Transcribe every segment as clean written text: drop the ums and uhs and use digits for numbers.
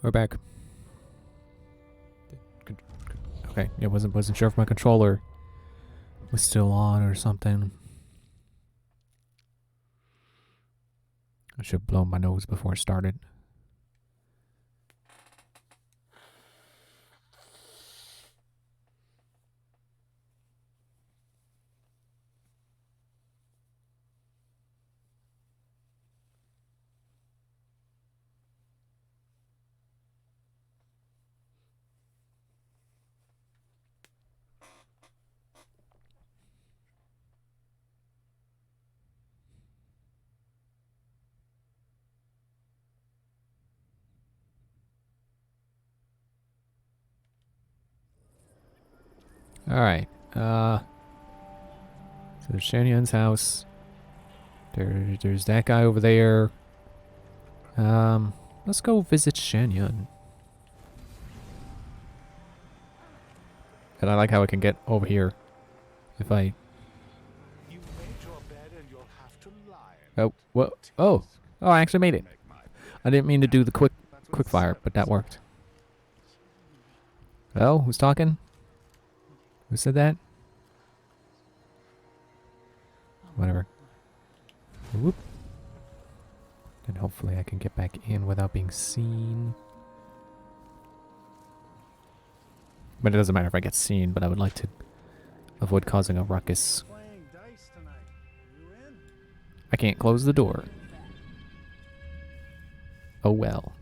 we're back. Okay, yeah, wasn't sure if my controller was still on or something. I should have blown my nose before it started. Alright, so there's Shanyun's house. There's that guy over there. Let's go visit Shanyun. And I like how I can get over here if I... Oh, what? Oh, I actually made it. I didn't mean to do the quick fire, but that worked. Oh, who's talking? Who said that? Whatever. Whoop. And hopefully I can get back in without being seen. But it doesn't matter if I get seen, but I would like to avoid causing a ruckus. I can't close the door. Oh well.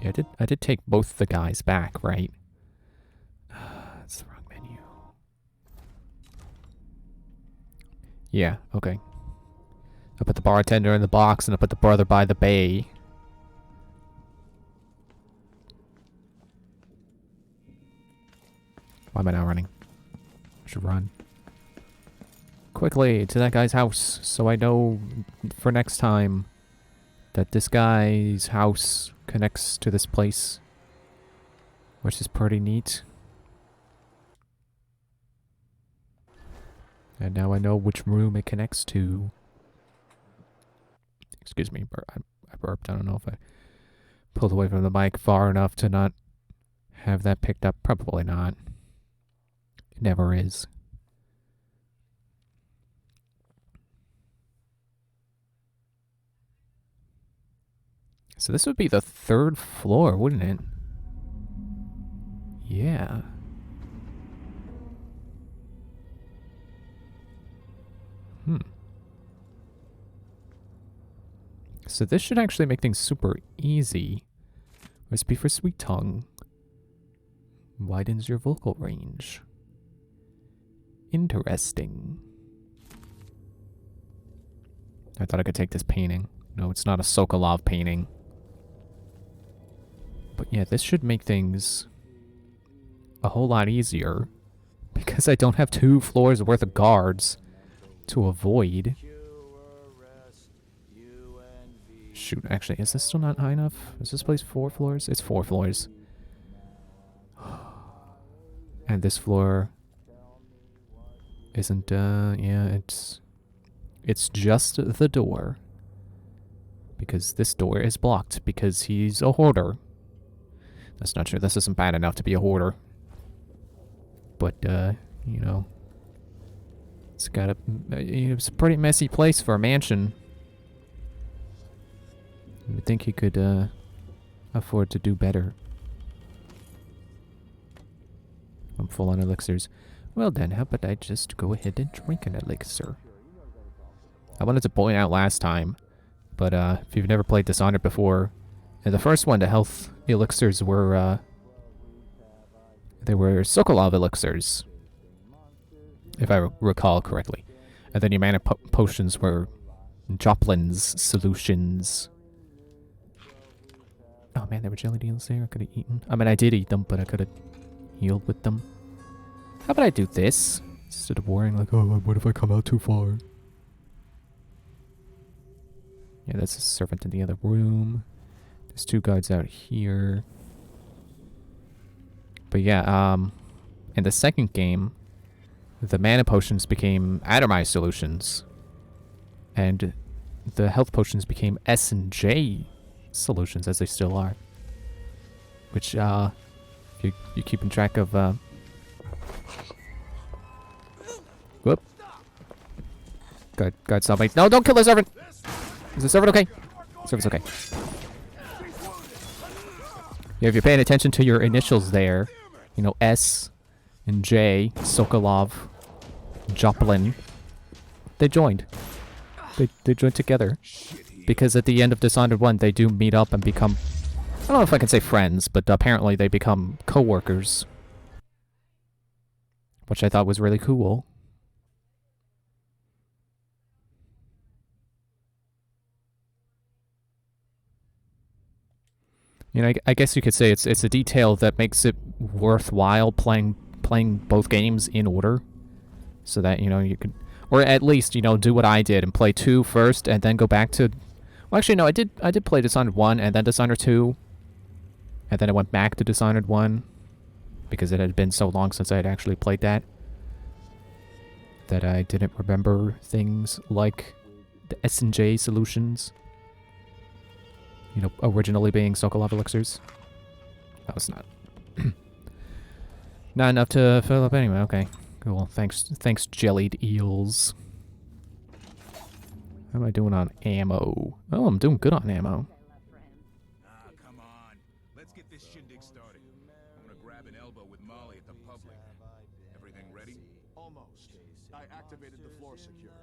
Yeah, I did take both the guys back, right? That's the wrong menu. Yeah, okay. I put the bartender in the box and I put the brother by the bay. Why am I now running? I should run. Quickly to that guy's house so I know for next time that this guy's house connects to this place, which is pretty neat. And now I know which room it connects to. Excuse me, I burped. I don't know if I pulled away from the mic far enough to not have that picked up. Probably not. It never is. So this would be the 3rd floor, wouldn't it? Yeah. So this should actually make things super easy. Recipe for sweet tongue. Widens your vocal range. Interesting. I thought I could take this painting. No, it's not a Sokolov painting. But yeah, this should make things a whole lot easier. Because I don't have 2 floors worth of guards to avoid. Shoot, actually, is this still not high enough? Is this place 4 floors? It's 4 floors. And this floor isn't, yeah, it's just the door. Because this door is blocked because he's a hoarder. That's not true. This isn't bad enough to be a hoarder. But, you know, it's got it's a pretty messy place for a mansion. I would think he could, afford to do better. I'm full on elixirs. Well then, how about I just go ahead and drink an elixir? I wanted to point out last time, but if you've never played Dishonored before, in the first one, the health elixirs were, they were Sokolov elixirs, if I recall correctly. And then your mana potions were Joplin's solutions. Oh man, there were jelly deals there I could have eaten. I mean, I did eat them, but I could have healed with them. How about I do this? Instead of worrying like, oh, what if I come out too far? Yeah, that's a servant in the other room. There's 2 guards out here. But yeah, in the second game, the mana potions became atomized solutions. And the health potions became S and J solutions, as they still are. Which, if you're keeping track of, whoop. God, stop me. No, don't kill the servant! Is the servant okay? Servant's okay. Yeah, if you're paying attention to your initials there, you know, S and J, Sokolov, Joplin, they joined. They joined together. Because at the end of Dishonored 1, they do meet up and become, I don't know if I can say friends, but apparently they become co-workers. Which I thought was really cool. You know, I guess you could say it's a detail that makes it worthwhile playing both games in order, so that, you know, you could, or at least, you know, do what I did and play 2 first and then go back to, well, actually no, I did play Dishonored 1 and then Dishonored 2, and then I went back to Dishonored 1 because it had been so long since I had actually played that I didn't remember things like the S and J solutions. You know, originally being Sokolov elixirs. That was not not enough to fill up anyway. Okay, cool. Thanks, jellied eels. How am I doing on ammo? Oh, I'm doing good on ammo. Ah, come on. Let's get this shindig started. I'm gonna grab an elbow with Molly at the public. Everything ready? Almost. I activated the floor security.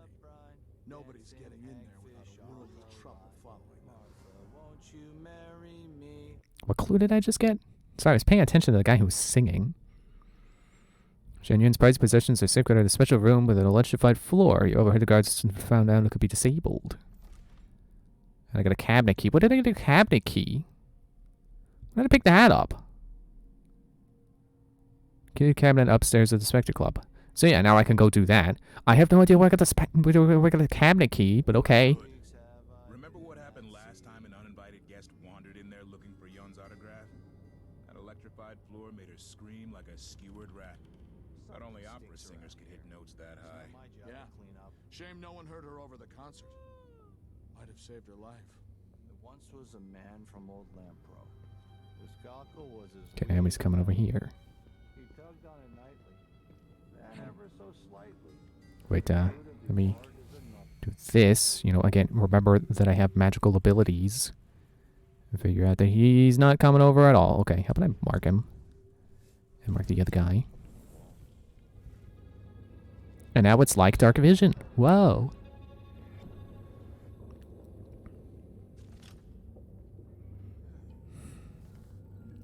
Nobody's getting in there without a world of trouble following them. Won't you marry me? What clue did I just get? Sorry, I was paying attention to the guy who was singing. Genuine's prized possessions are safeguarded in a special room with an electrified floor. You overheard the guards and found out it could be disabled. And I got a cabinet key. What did I get a cabinet key? Why did I pick that up? Get a cabinet upstairs at the Spectre Club. So yeah, now I can go do that. I have no idea where I got the cabinet key, but okay. Remember what happened last time an uninvited guest wandered in there looking for Yon's autograph? That electrified floor made her scream like a skewered rat. Not only opera singers could hit notes that high. Yeah. Shame no one heard her over the concert. Might have saved her life. There once was a man from Old Lampro. His cockle was his. Okay, now he's coming over here. He tugged on it nightly, then ever so slightly. Wait, let me do this. You know, again, remember that I have magical abilities. And figure out that he's not coming over at all. Okay, how about I mark him? And mark the other guy. And now it's like Dark Vision. Whoa.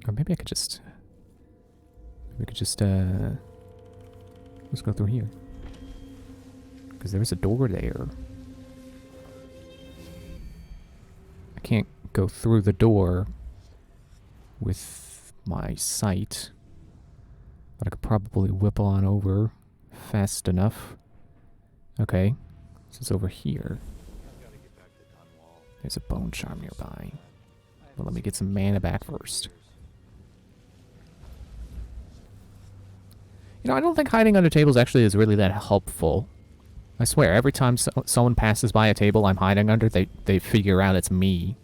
Or maybe I could just... let's go through here. Because there's a door there. I can't go through the door with my sight. But I could probably whip on over fast enough. Okay. This is over here. There's a bone charm nearby. Well, let me get some mana back first. You know, I don't think hiding under tables actually is really that helpful. I swear, every time someone passes by a table I'm hiding under, they figure out it's me.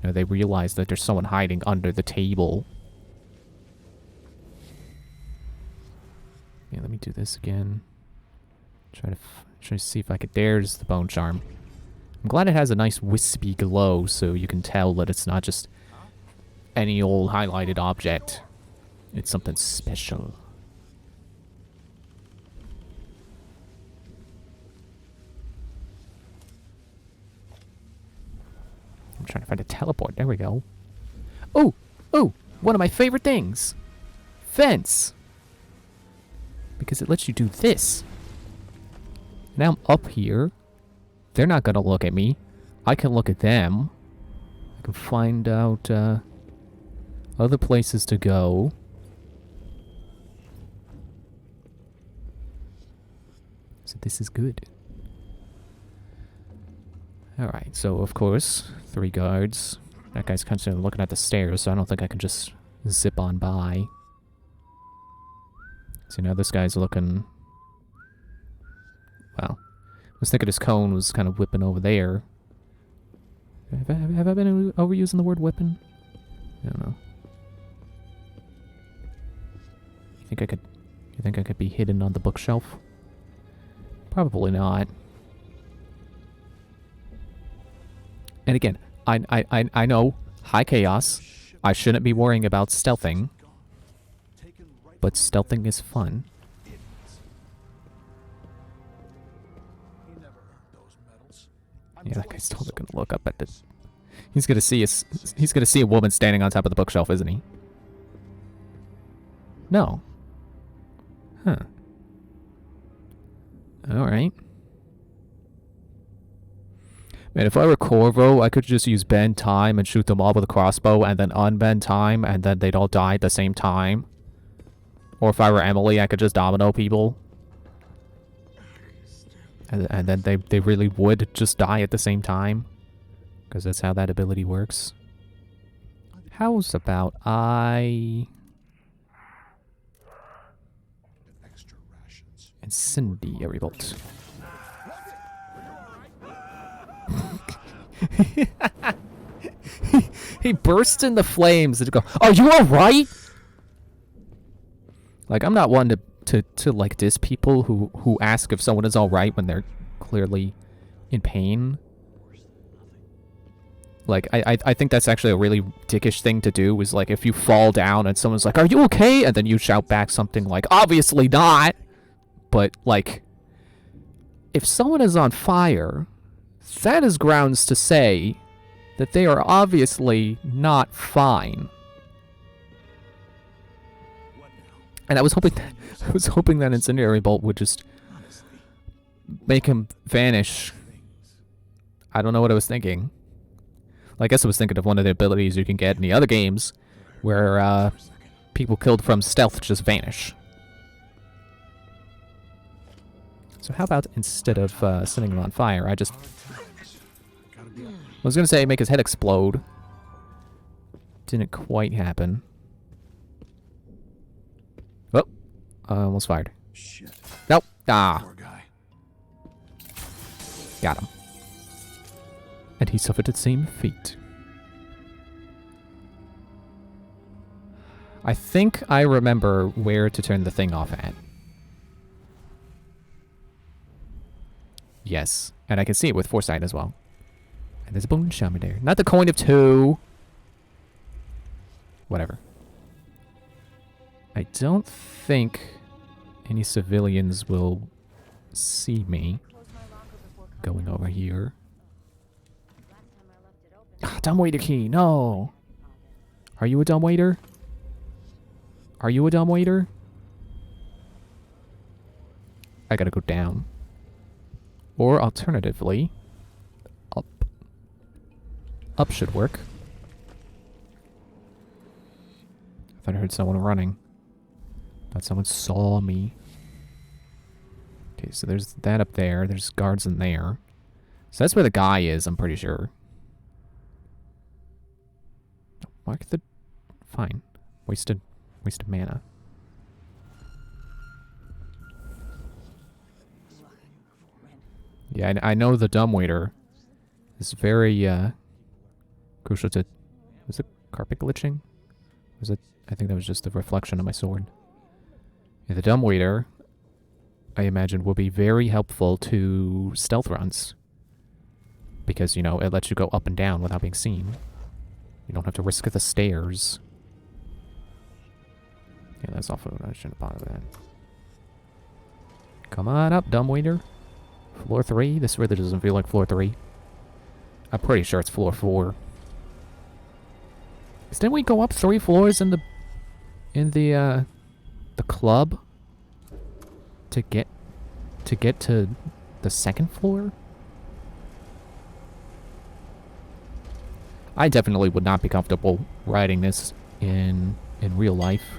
You know, they realize that there's someone hiding under the table. Yeah, let me do this again. Try to see if I could. There's the bone charm. I'm glad it has a nice wispy glow, so you can tell that it's not just any old highlighted object. It's something special. I'm trying to find a teleport. There we go. Oh! Oh! One of my favorite things! Fence! Because it lets you do this. Now I'm up here. They're not gonna look at me. I can look at them. I can find out other places to go. So this is good. Alright, so of course, 3 guards. That guy's constantly looking at the stairs, so I don't think I can just zip on by. So now this guy's looking... Well, I was thinking his cone was kind of whipping over there. Have I been overusing the word weapon? I don't know. You think I could be hidden on the bookshelf? Probably not. And again, I know, high chaos. I shouldn't be worrying about stealthing, but stealthing is fun. He never earned those medals. Yeah, that guy's totally gonna look up at the. He's gonna see a woman standing on top of the bookshelf, isn't he? No. Huh. All right. Man, if I were Corvo, I could just use bend time and shoot them all with a crossbow, and then unbend time, and then they'd all die at the same time. Or if I were Emily, I could just domino people. And then they really would just die at the same time. Because that's how that ability works. How's about I... Extra rations. Incendiary bolt. He bursts into flames and go, "Are you alright?" Like, I'm not one to like diss people who ask if someone is alright when they're clearly in pain. Like, I think that's actually a really dickish thing to do, is like, if you fall down and someone's like, "Are you okay?" and then you shout back something like, "Obviously not." But, like, if someone is on fire, that is grounds to say that they are obviously not fine. And I was hoping that incendiary bolt would just make him vanish. I don't know what I was thinking. Well, I guess I was thinking of one of the abilities you can get in the other games, where people killed from stealth just vanish. So how about instead of setting him on fire, I just... I was gonna say make his head explode. Didn't quite happen. Oh, almost fired. Shit. Nope. Ah, Poor guy. got him. And he suffered the same fate. I think I remember where to turn the thing off at. Yes, and I can see it with foresight as well. And there's a bone shaman there. Not the coin of 2. Whatever. I don't think any civilians will see me going over here. Ah, dumbwaiter key, no! Are you a dumbwaiter? Are you a dumbwaiter? I gotta go down. Or alternatively, up. Up should work. I thought I heard someone running. Thought someone saw me. Okay, so there's that up there. There's guards in there. So that's where the guy is, I'm pretty sure. Mark the... Fine. Wasted mana. Yeah, I know the dumbwaiter is very crucial to... Was it carpet glitching? Was it... I think that was just the reflection of my sword. Yeah, the dumbwaiter, I imagine, will be very helpful to stealth runs. Because, you know, it lets you go up and down without being seen. You don't have to risk the stairs. Yeah, that's awful. I shouldn't have bothered that. Come on up, dumbwaiter. Floor 3? This really doesn't feel like floor 3. I'm pretty sure it's floor 4. 'Cause didn't we go up 3 floors in the club to get to the 2nd floor? I definitely would not be comfortable riding this in real life.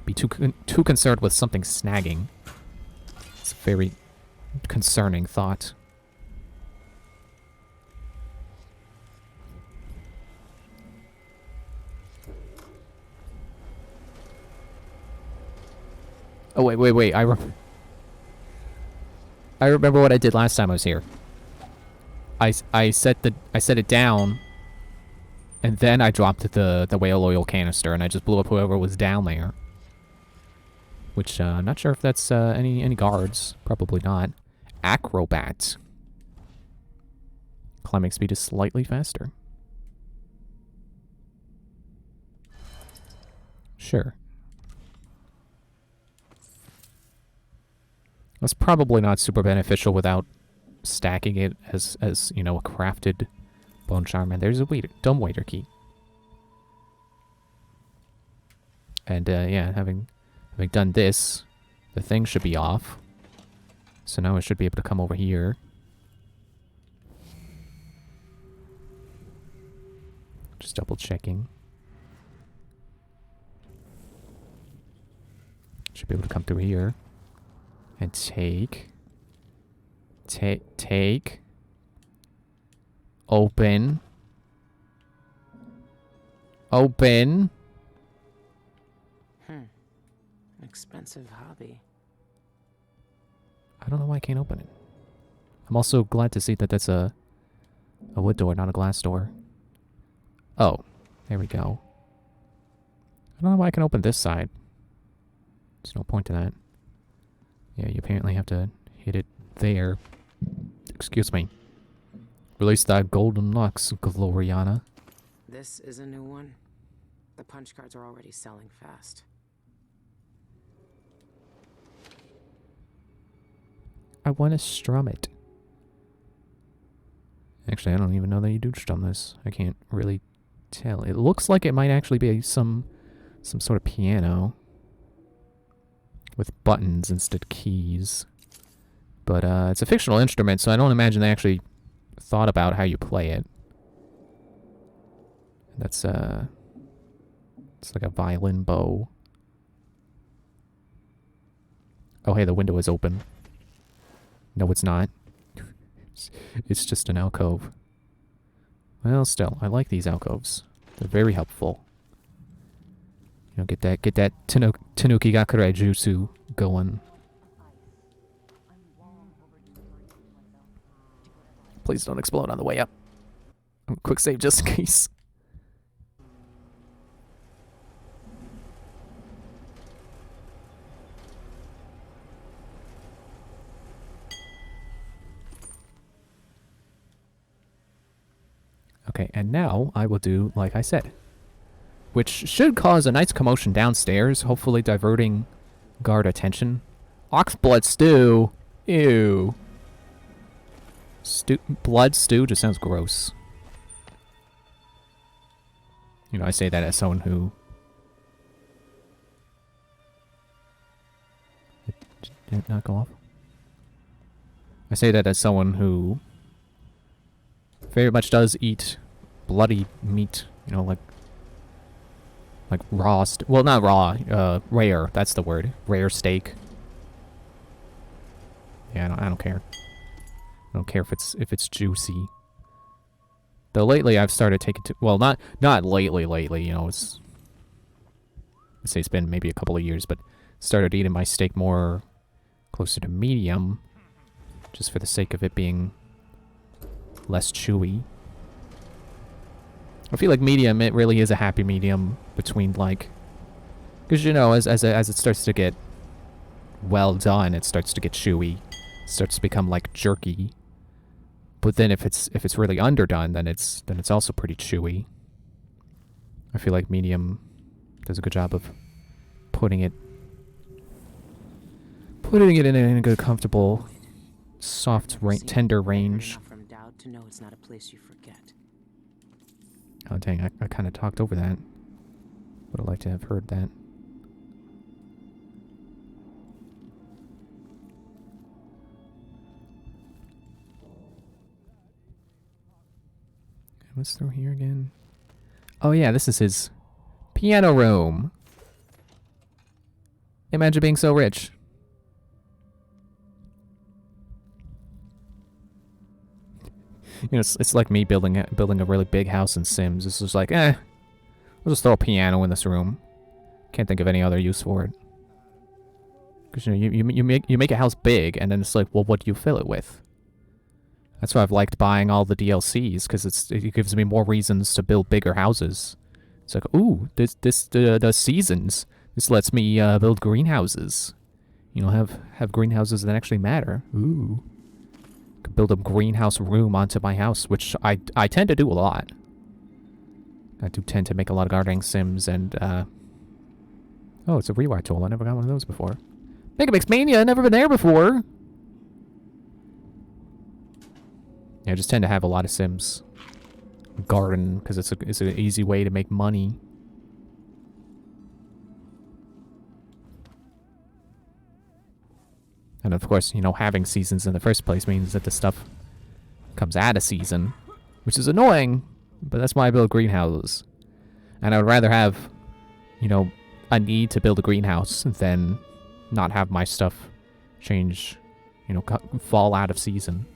Be too concerned with something snagging. It's a very concerning thought. Oh, wait. I remember what I did last time I was here. I set it down, and then I dropped the whale oil canister, and I just blew up whoever was down there. Which not sure if that's any guards. Probably not. Acrobat. Climbing speed is slightly faster. Sure. That's probably not super beneficial without stacking it as you know, a crafted bone charm. And there's a dumb waiter key. And yeah, having done this, the thing should be off. So now I should be able to come over here. Just double checking. Should be able to come through here. And take. Open. Open. Expensive hobby. I don't know why I can't open it. I'm also glad to see that that's a wood door, not a glass door. Oh, there we go. I don't know why I can open this side. There's no point to that. Yeah, you apparently have to hit it there. Excuse me. Release that golden lux, Gloriana. This is a new one. The punch cards are already selling fast. I want to strum it. Actually, I don't even know that you do strum this. I can't really tell. It looks like it might actually be some sort of piano with buttons instead of keys. But it's a fictional instrument, so I don't imagine they actually thought about how you play it. That's it's like a violin bow. Oh, hey, the window is open. No, it's not. It's just an alcove. Well, still, I like these alcoves. They're very helpful. You know, get that Tanuki Gakurai Jutsu going. Please don't explode on the way up. Quick save just in case. Okay, and now I will do like I said. Which should cause a nice commotion downstairs, hopefully diverting guard attention. Oxblood stew! Ew. Blood stew just sounds gross. You know, I say that as someone who... Did it not go off? I say that as someone who very much does eat bloody meat, you know, like raw, well, not raw, rare, that's the word, rare steak. Yeah, I don't care. I don't care if it's juicy. Though lately I've started taking to, well, not lately, you know, I'd say it's been maybe a couple of years, but started eating my steak more closer to medium, just for the sake of it being less chewy. I feel like medium, it really is a happy medium between, like, because, you know, as it starts to get well done, it starts to get chewy, it starts to become like jerky. But then if it's really underdone, then it's also pretty chewy. I feel like medium does a good job of putting it in a good, comfortable, soft, tender range. From doubt to know it's not a place you forget. Oh dang, I kind of talked over that. Would have liked to have heard that. What's through here again? Oh yeah, this is his piano room. Imagine being so rich. You know, it's like me building a really big house in Sims. It's just like, we'll just throw a piano in this room. Can't think of any other use for it. Because, you know, you make a house big, and then it's like, well, what do you fill it with? That's why I've liked buying all the DLCs, because it gives me more reasons to build bigger houses. It's like, ooh, this the seasons. This lets me build greenhouses. You know, have greenhouses that actually matter. Ooh. Could build a greenhouse room onto my house, which I tend to do a lot. I do tend to make a lot of gardening sims, and oh, it's a rewire tool. I never got one of those before. Megamix Mania, I've never been there before. Yeah, I just tend to have a lot of sims garden because it's an easy way to make money. And of course, you know, having seasons in the first place means that the stuff comes out of season, which is annoying, but that's why I build greenhouses. And I would rather have, you know, a need to build a greenhouse than not have my stuff change, you know, fall out of season.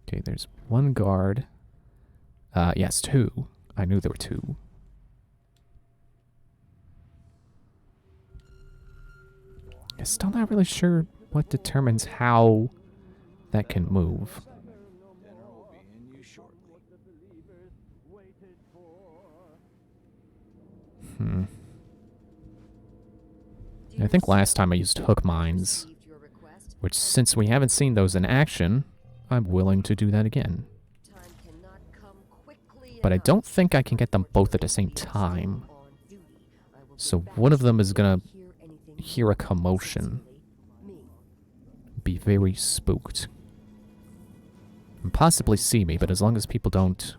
Okay, there's one guard. Yes, two. I knew there were two. I'm still not really sure what determines how that can move. Dinner will be in you shortly. I think last time I used hook mines, which since we haven't seen those in action, I'm willing to do that again. But I don't think I can get them both at the same time. So one of them is gonna hear a commotion, be very spooked, and possibly see me, but as long as people don't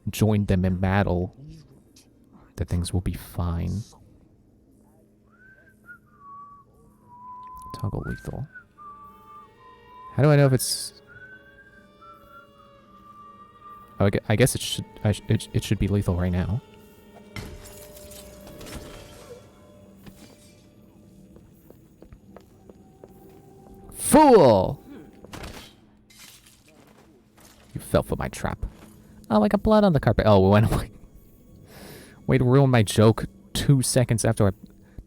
join them in battle, that things will be fine. Toggle lethal. How do I know if it's... Oh, I guess it should be lethal right now. Fool! You fell for my trap. Oh, I got blood on the carpet. Oh, went away. Way to ruin my joke 2 seconds after I...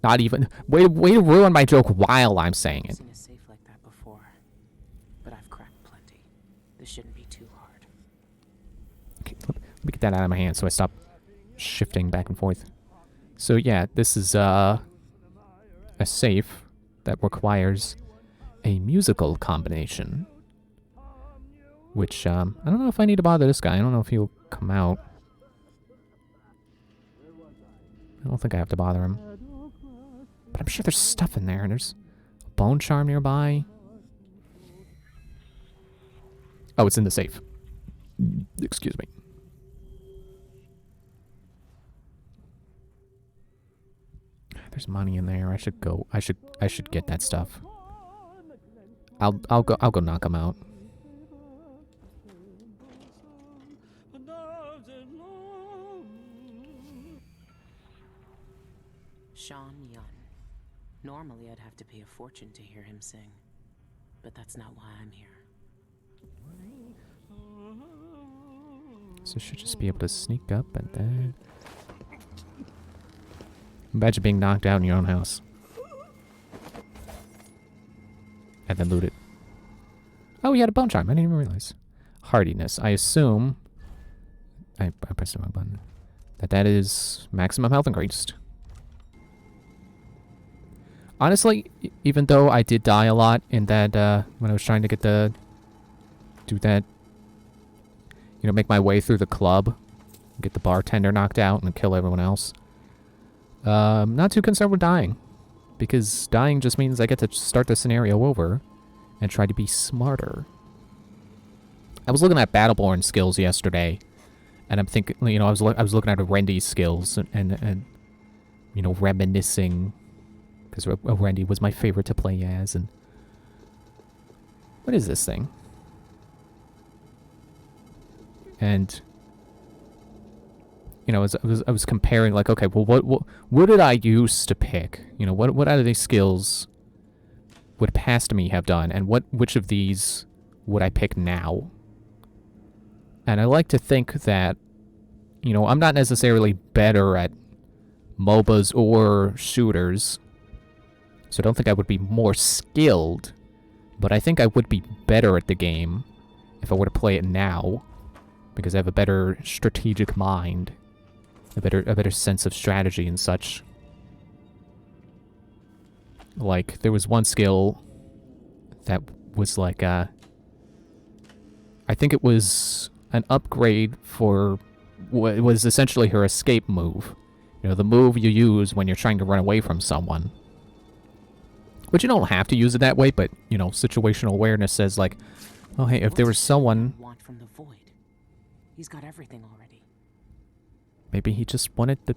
Not even... Way to ruin my joke while I'm saying it. Seen a safe like that before, but I've cracked plenty. This shouldn't be too hard. Okay, let me get that out of my hand so I stop shifting back and forth. So yeah, this is a safe that requires a musical combination. Which, I don't know if I need to bother this guy. I don't know if he'll come out. I don't think I have to bother him. But I'm sure there's stuff in there. And there's a bone charm nearby. Oh, it's in the safe. Excuse me. There's money in there. I should go. I should get that stuff. I'll go knock him out. Sean Yun. Normally I'd have to pay a fortune to hear him sing, but that's not why I'm here. So you should just be able to sneak up and then... Imagine being knocked out in your own house. And then loot it. Oh, he had a bone charm. I didn't even realize. Hardiness. I assume... I pressed the wrong button. That is maximum health increased. Honestly, even though I did die a lot in that, when I was trying to get the... Do that... You know, make my way through the club. Get the bartender knocked out and kill everyone else. Not too concerned with dying. Because dying just means I get to start the scenario over. And try to be smarter. I was looking at Battleborn skills yesterday. And I'm thinking, you know, I was looking at Rendi's skills. And you know, reminiscing... Because Rendi was my favorite to play as, and... What is this thing? And... You know, I was comparing, like, okay, well, what did I use to pick? You know, what out of these skills would past me have done, and which of these would I pick now? And I like to think that, you know, I'm not necessarily better at MOBAs or shooters. So I don't think I would be more skilled, but I think I would be better at the game if I were to play it now, because I have a better strategic mind, a better sense of strategy and such. Like, there was one skill that was like, I think it was an upgrade for what was essentially her escape move. You know, the move you use when you're trying to run away from someone. Which you don't have to use it that way, but, you know, situational awareness says, like, oh, hey, if there was someone... Want from the void? He's got everything already. Maybe he just wanted the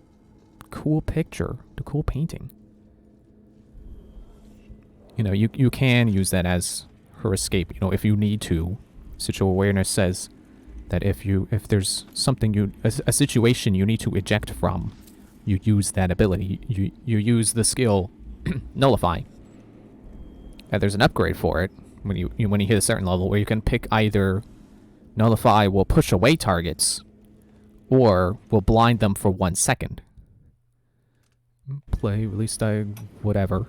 cool picture, the cool painting. You know, you can use that as her escape, you know, if you need to. Situational awareness says that if there's something a situation you need to eject from, you use that ability. You use the skill Nullify. And there's an upgrade for it when you hit a certain level where you can pick either Nullify will push away targets or will blind them for 1 second. Play, release whatever.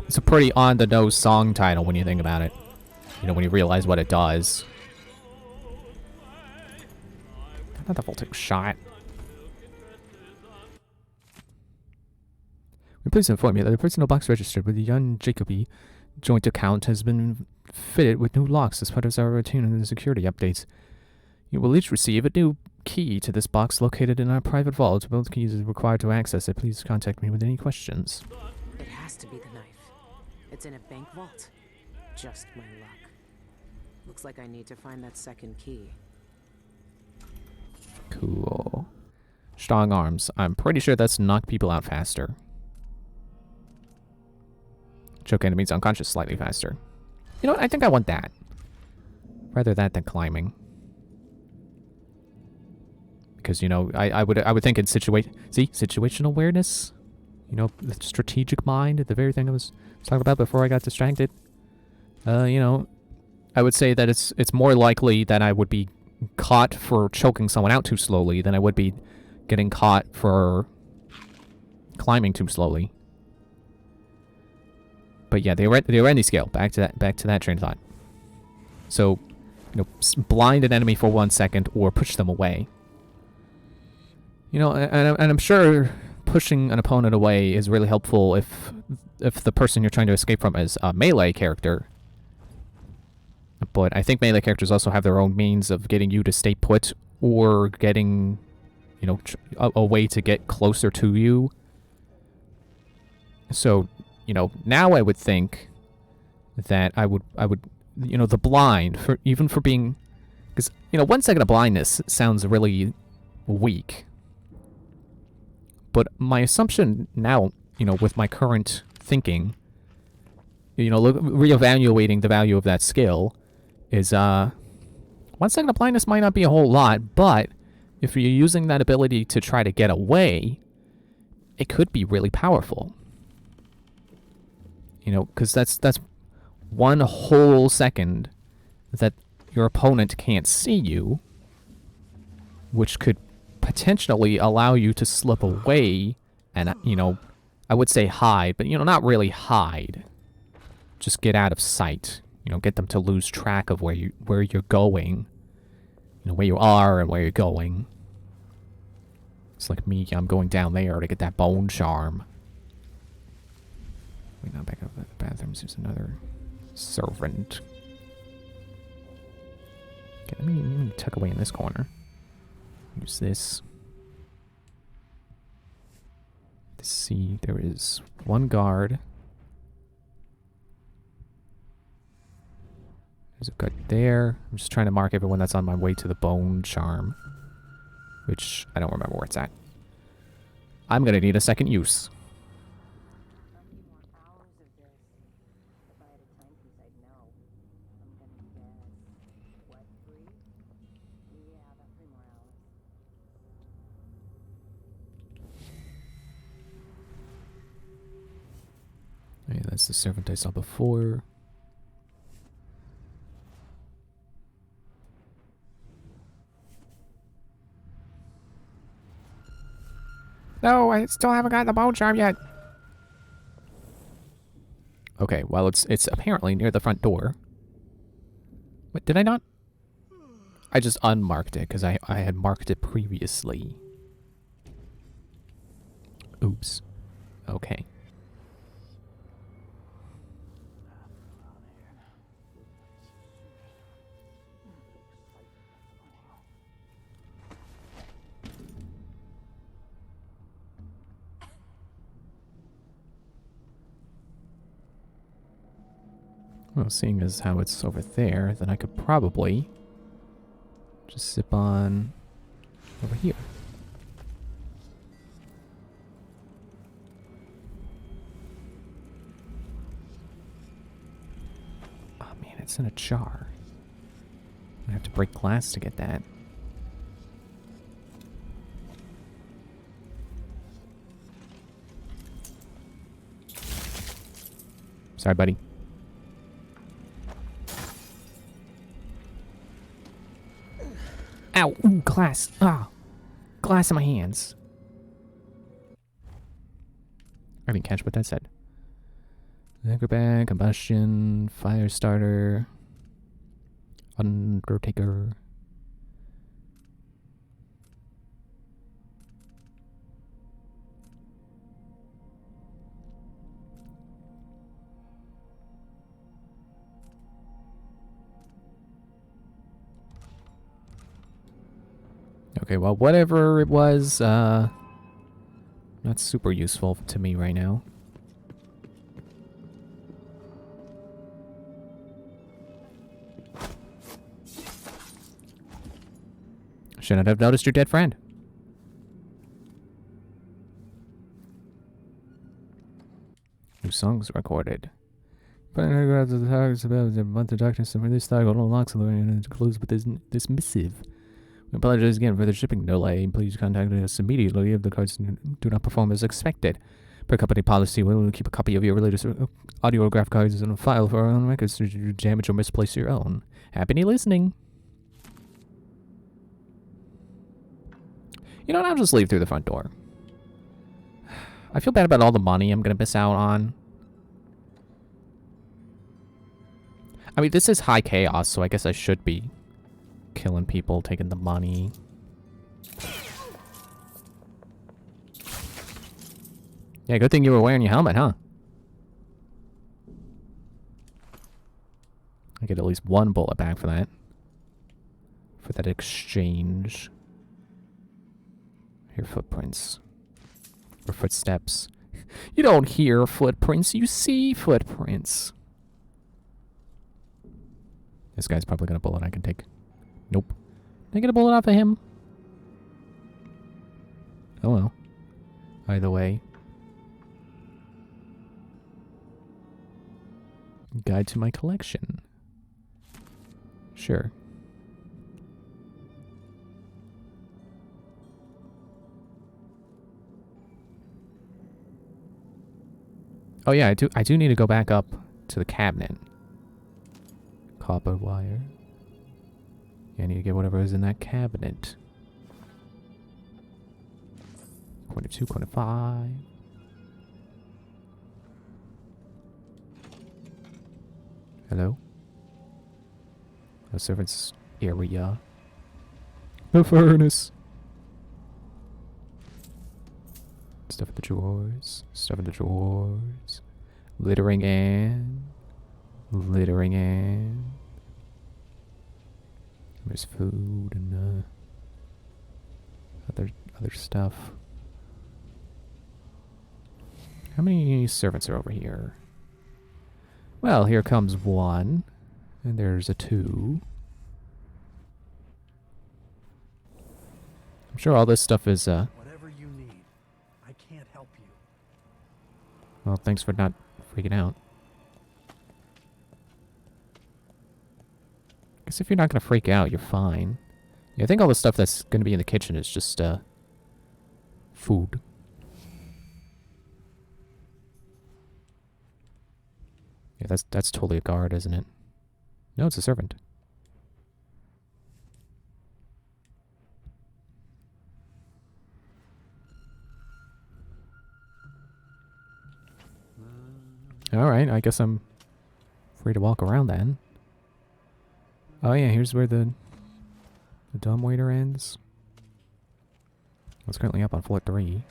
It's a pretty on-the-nose song title when you think about it. You know, when you realize what it does. Not the voltage shot. We're pleased to inform you that the personal box registered with the Young Jacoby joint account has been fitted with new locks as part of our routine and the security updates. You will each receive a new key to this box located in our private vault. Both keys are required to access it. Please contact me with any questions. It has to be the knife. It's in a bank vault. Just my luck. Looks like I need to find that second key. Cool. Strong arms. I'm pretty sure that's knock people out faster. Choke enemies unconscious slightly faster. You know what? I think I want that. Rather that than climbing. Because, you know, I would think in situational awareness. You know, the strategic mind, the very thing I was talking about before I got distracted. You know, I would say that it's more likely that I would be caught for choking someone out too slowly than I would be getting caught for climbing too slowly. But yeah, the Arendi scale. Back to that train of thought. So, you know, blind an enemy for 1 second or push them away. You know, and I'm sure pushing an opponent away is really helpful if the person you're trying to escape from is a melee character. But I think melee characters also have their own means of getting you to stay put or getting, you know, a way to get closer to you. So, you know, now I would think that I would, you know, the blind even for being, because, you know, 1 second of blindness sounds really weak. But my assumption now, you know, with my current thinking, you know, reevaluating the value of that skill is, 1 second of blindness might not be a whole lot, but if you're using that ability to try to get away, it could be really powerful. You know, because that's 1 whole second that your opponent can't see you, which could potentially allow you to slip away and, you know, I would say hide, but, you know, not really hide. Just get out of sight. You know, get them to lose track of where you're going. You know, where you are and where you're going. It's like me, I'm going down there to get that bone charm. Wait, now back up at the bathrooms. There's another servant. Okay, let me tuck away in this corner. Use this. Let's see, there is 1 guard. There's a guard there. I'm just trying to mark everyone that's on my way to the bone charm. Which, I don't remember where it's at. I'm gonna need a second use. Okay, that's the servant I saw before. No, I still haven't got the bone charm yet. Okay, well, it's apparently near the front door. What, did I not? I just unmarked it because I had marked it previously. Oops. Okay. Well, seeing as how it's over there, then I could probably just zip on over here. Oh man, it's in a jar. I have to break glass to get that. Sorry, buddy. Ow! Ooh, glass! Ah! Glass in my hands. I didn't catch what that said. Necrobag, combustion, fire starter, undertaker. Okay, well, whatever it was, not super useful to me right now. Shouldn't have noticed your dead friend. New songs recorded. But the talks about the month of darkness and this thought unlocks and close with this missive. We apologize again for the shipping delay. Please contact us immediately if the cards do not perform as expected. Per company policy, we will keep a copy of your latest audiograph cards in a file for our own records should you damage or misplace your own. Happy listening. You know what? I'll just leave through the front door. I feel bad about all the money I'm going to miss out on. I mean, this is high chaos, so I guess I should be killing people, taking the money. Yeah, good thing you were wearing your helmet, huh? I get at least one bullet back for that. For that exchange. Hear footprints. Or footsteps. You don't hear footprints, you see footprints. This guy's probably got a bullet I can take. Nope. Did I get a bullet off of him? Oh well. Either way. Guide to my collection. Sure. Oh yeah, I do need to go back up to the cabinet. Copper wire. Yeah, I need to get whatever is in that cabinet. Corner 2, corner 5. Hello? The servants' area. The furnace. Stuff in the drawers. Stuff in the drawers. Littering and... Littering and... There's food and other stuff. How many servants are over here? Well, here comes one. And there's a 2. I'm sure all this stuff is Whatever you need, I can't help you. well, thanks for not freaking out. Guess if you're not gonna freak out, you're fine. Yeah, I think all the stuff that's gonna be in the kitchen is just food. Yeah, that's totally a guard, isn't it? No, it's a servant. Alright, I guess I'm free to walk around then. Oh yeah, here's where the dumbwaiter ends. It's currently up on floor 3.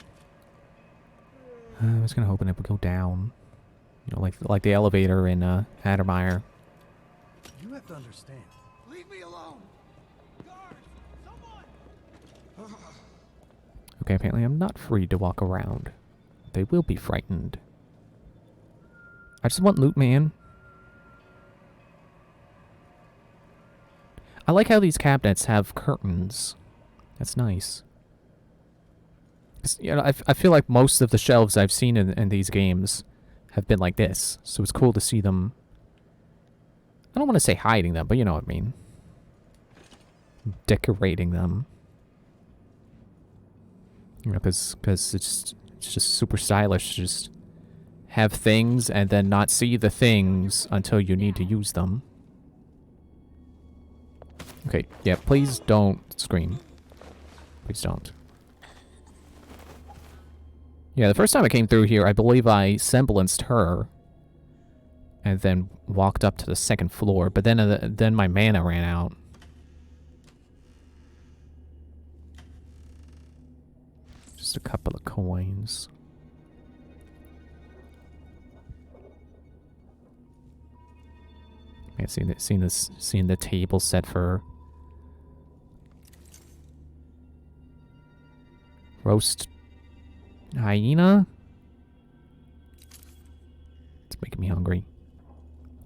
I was gonna hoping it would go down. You know, like the elevator in Addermeyer. You have to understand. Leave me alone! Guards! Someone! Okay, apparently I'm not free to walk around. They will be frightened. I just want loot, man. I like how these cabinets have curtains. That's nice. 'Cause, you know, I feel like most of the shelves I've seen in these games have been like this. So it's cool to see them. I don't want to say hiding them, but you know what I mean. Decorating them. You know, because it's just super stylish. Just have things and then not see the things until you need to use them. Okay, yeah, please don't scream. Please don't. Yeah, the first time I came through here, I believe I semblanced her. And then walked up to the second floor, but then my mana ran out. Just a couple of coins. Man, seeing the table set for roast hyena. It's making me hungry.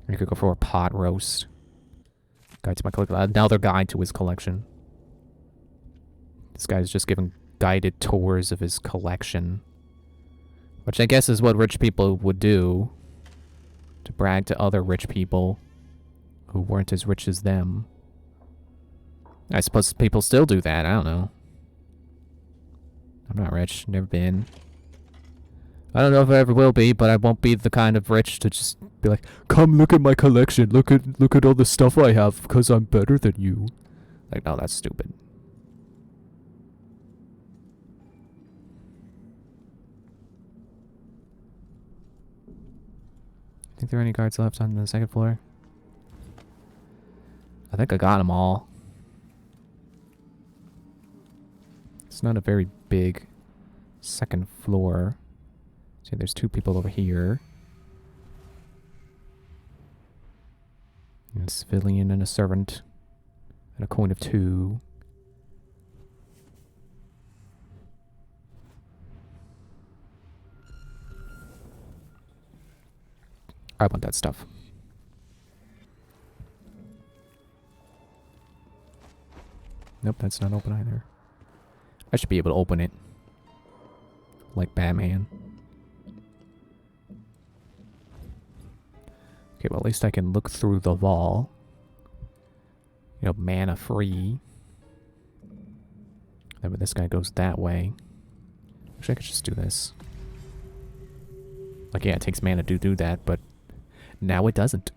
I could go for a pot roast. Guide to my collection. Another guide to his collection. This guy's just giving guided tours of his collection. Which I guess is what rich people would do. To brag to other rich people who weren't as rich as them. I suppose people still do that. I don't know. I'm not rich. Never been. I don't know if I ever will be, but I won't be the kind of rich to just be like, come look at my collection. Look at all the stuff I have because I'm better than you. Like, no, that's stupid. Think there are any guards left on the second floor? I think I got them all. It's not a very big second floor. See, there's 2 people over here. A civilian and a servant. And a coin of 2. I want that stuff. Nope, that's not open either. I should be able to open it. Like Batman. Okay, well at least I can look through the wall. You know, mana free. Then this guy goes that way. Actually, I could just do this. Like, yeah, it takes mana to do that, but now it doesn't.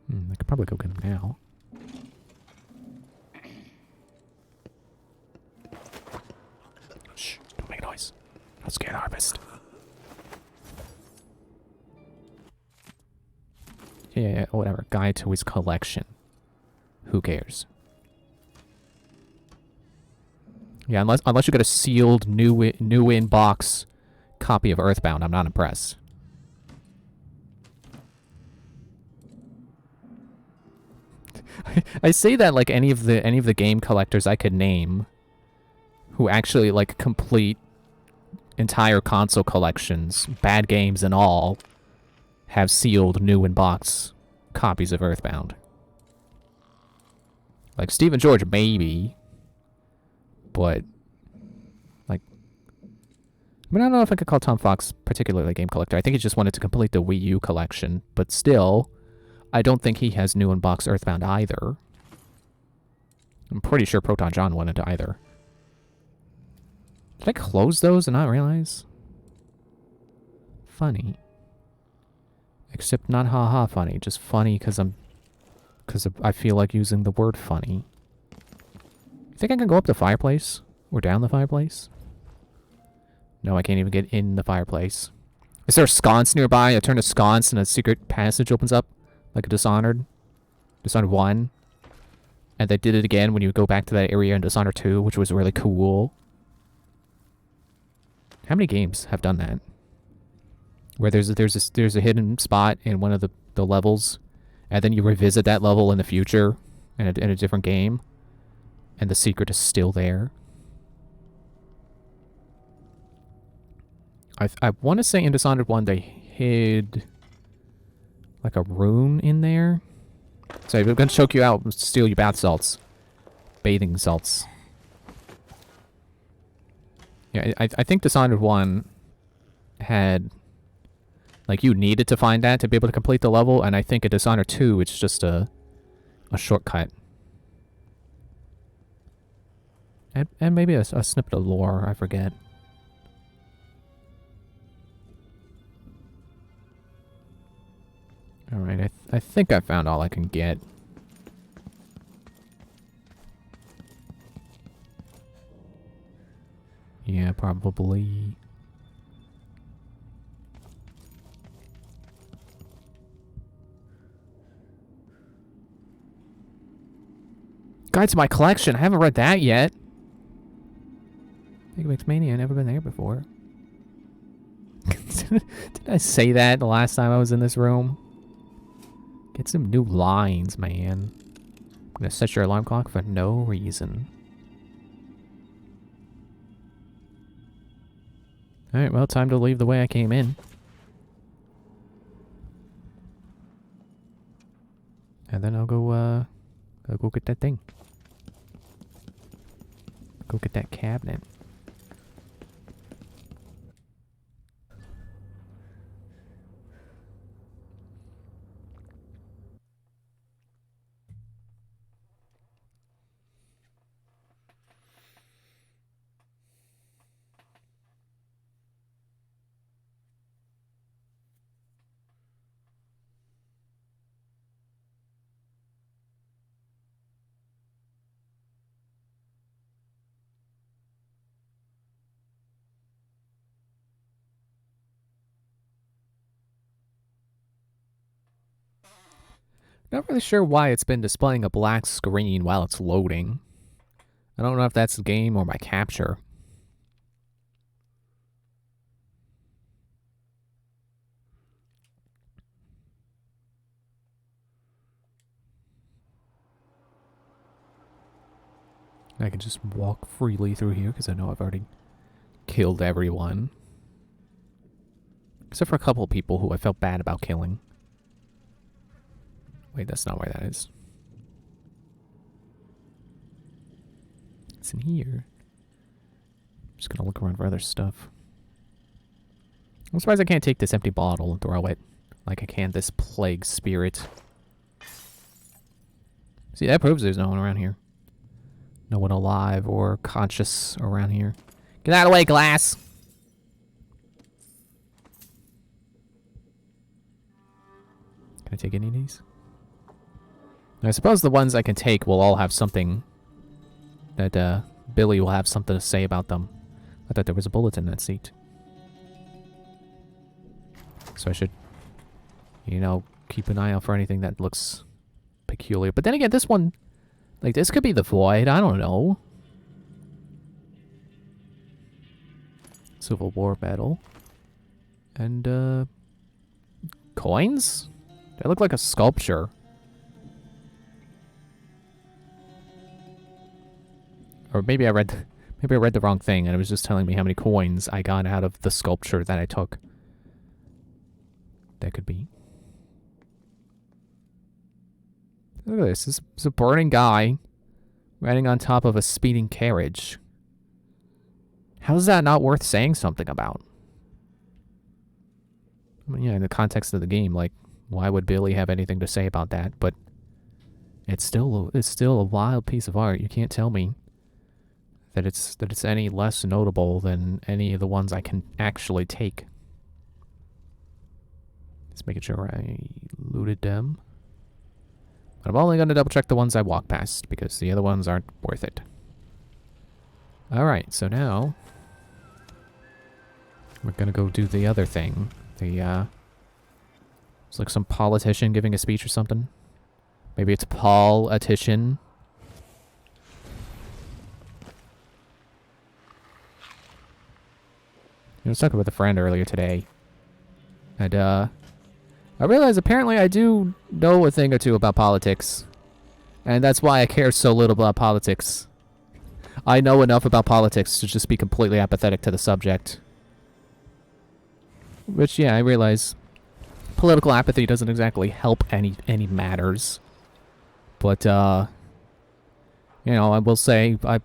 I could probably go get him now. Shh, don't make a noise. Don't scare the harvest. Yeah, whatever. Guide to his collection. Who cares? Yeah, unless you get a sealed new in box copy of Earthbound, I'm not impressed. I say that like any of the game collectors I could name who actually like complete entire console collections, bad games and all, have sealed new in box copies of Earthbound. Like Stephen George maybe, but like I mean I don't know if I could call Tom Fox particularly a game collector. I think he just wanted to complete the Wii U collection, but still I don't think he has new in box Earthbound either. I'm pretty sure Proton John wanted to either. Did I close those and not realize? Funny. Except not haha funny, just funny because I'm because I feel like using the word funny. You think I can go up the fireplace? Or down the fireplace? No, I can't even get in the fireplace. Is there a sconce nearby? I turn a sconce and a secret passage opens up. Like a Dishonored. Dishonored 1. And they did it again when you go back to that area in Dishonored 2, which was really cool. How many games have done that? Where there's a hidden spot in one of the levels, and then you revisit that level in the future in a different game, and the secret is still there. I want to say in Dishonored 1 they hid like a rune in there. So we're going to choke you out and steal your bath salts. Bathing salts. Yeah, I think Dishonored 1 had... Like, you needed to find that to be able to complete the level, and I think in Dishonored 2 it's just a shortcut. And maybe a snippet of lore, I forget. Alright, I think I found all I can get. Yeah, probably. Guide to my collection. I haven't read that yet. Mix Mania, I've never been there before. Did I say that the last time I was in this room? Get some new lines, man. I'm gonna set your alarm clock for no reason. Alright, well, time to leave the way I came in. And then I'll go get that thing. Go get that cabinet. Not really sure why it's been displaying a black screen while it's loading. I don't know if that's the game or my capture. I can just walk freely through here because I know I've already killed everyone. Except for a couple of people who I felt bad about killing. Wait, that's not where that is. It's in here. I'm just gonna look around for other stuff. I'm surprised I can't take this empty bottle and throw it like I can this plague spirit. See, that proves there's no one around here. No one alive or conscious around here. Get out of the way, glass! Can I take any of these? I suppose the ones I can take will all have something that Billie will have something to say about them. I thought there was a bullet in that seat. So I should, you know, keep an eye out for anything that looks peculiar. But then again, this one, like, this could be the void. I don't know. Civil War medal. And, coins? They look like a sculpture. Or maybe I read the wrong thing and it was just telling me how many coins I got out of the sculpture that I took. That could be. Look at this. This is a burning guy riding on top of a speeding carriage. How is that not worth saying something about? I mean, yeah, in the context of the game, like, why would Billie have anything to say about that? But it's still a wild piece of art. You can't tell me that it's any less notable than any of the ones I can actually take. Just making sure I looted them. But I'm only going to double check the ones I walk past, because the other ones aren't worth it. Alright, so now we're going to go do the other thing. It's like some politician giving a speech or something. Maybe it's Paul-atition. I was talking with a friend earlier today. And, I realized apparently I do know a thing or two about politics. And that's why I care so little about politics. I know enough about politics to just be completely apathetic to the subject. Which, yeah, I realize political apathy doesn't exactly help any matters. But, you know, I will say I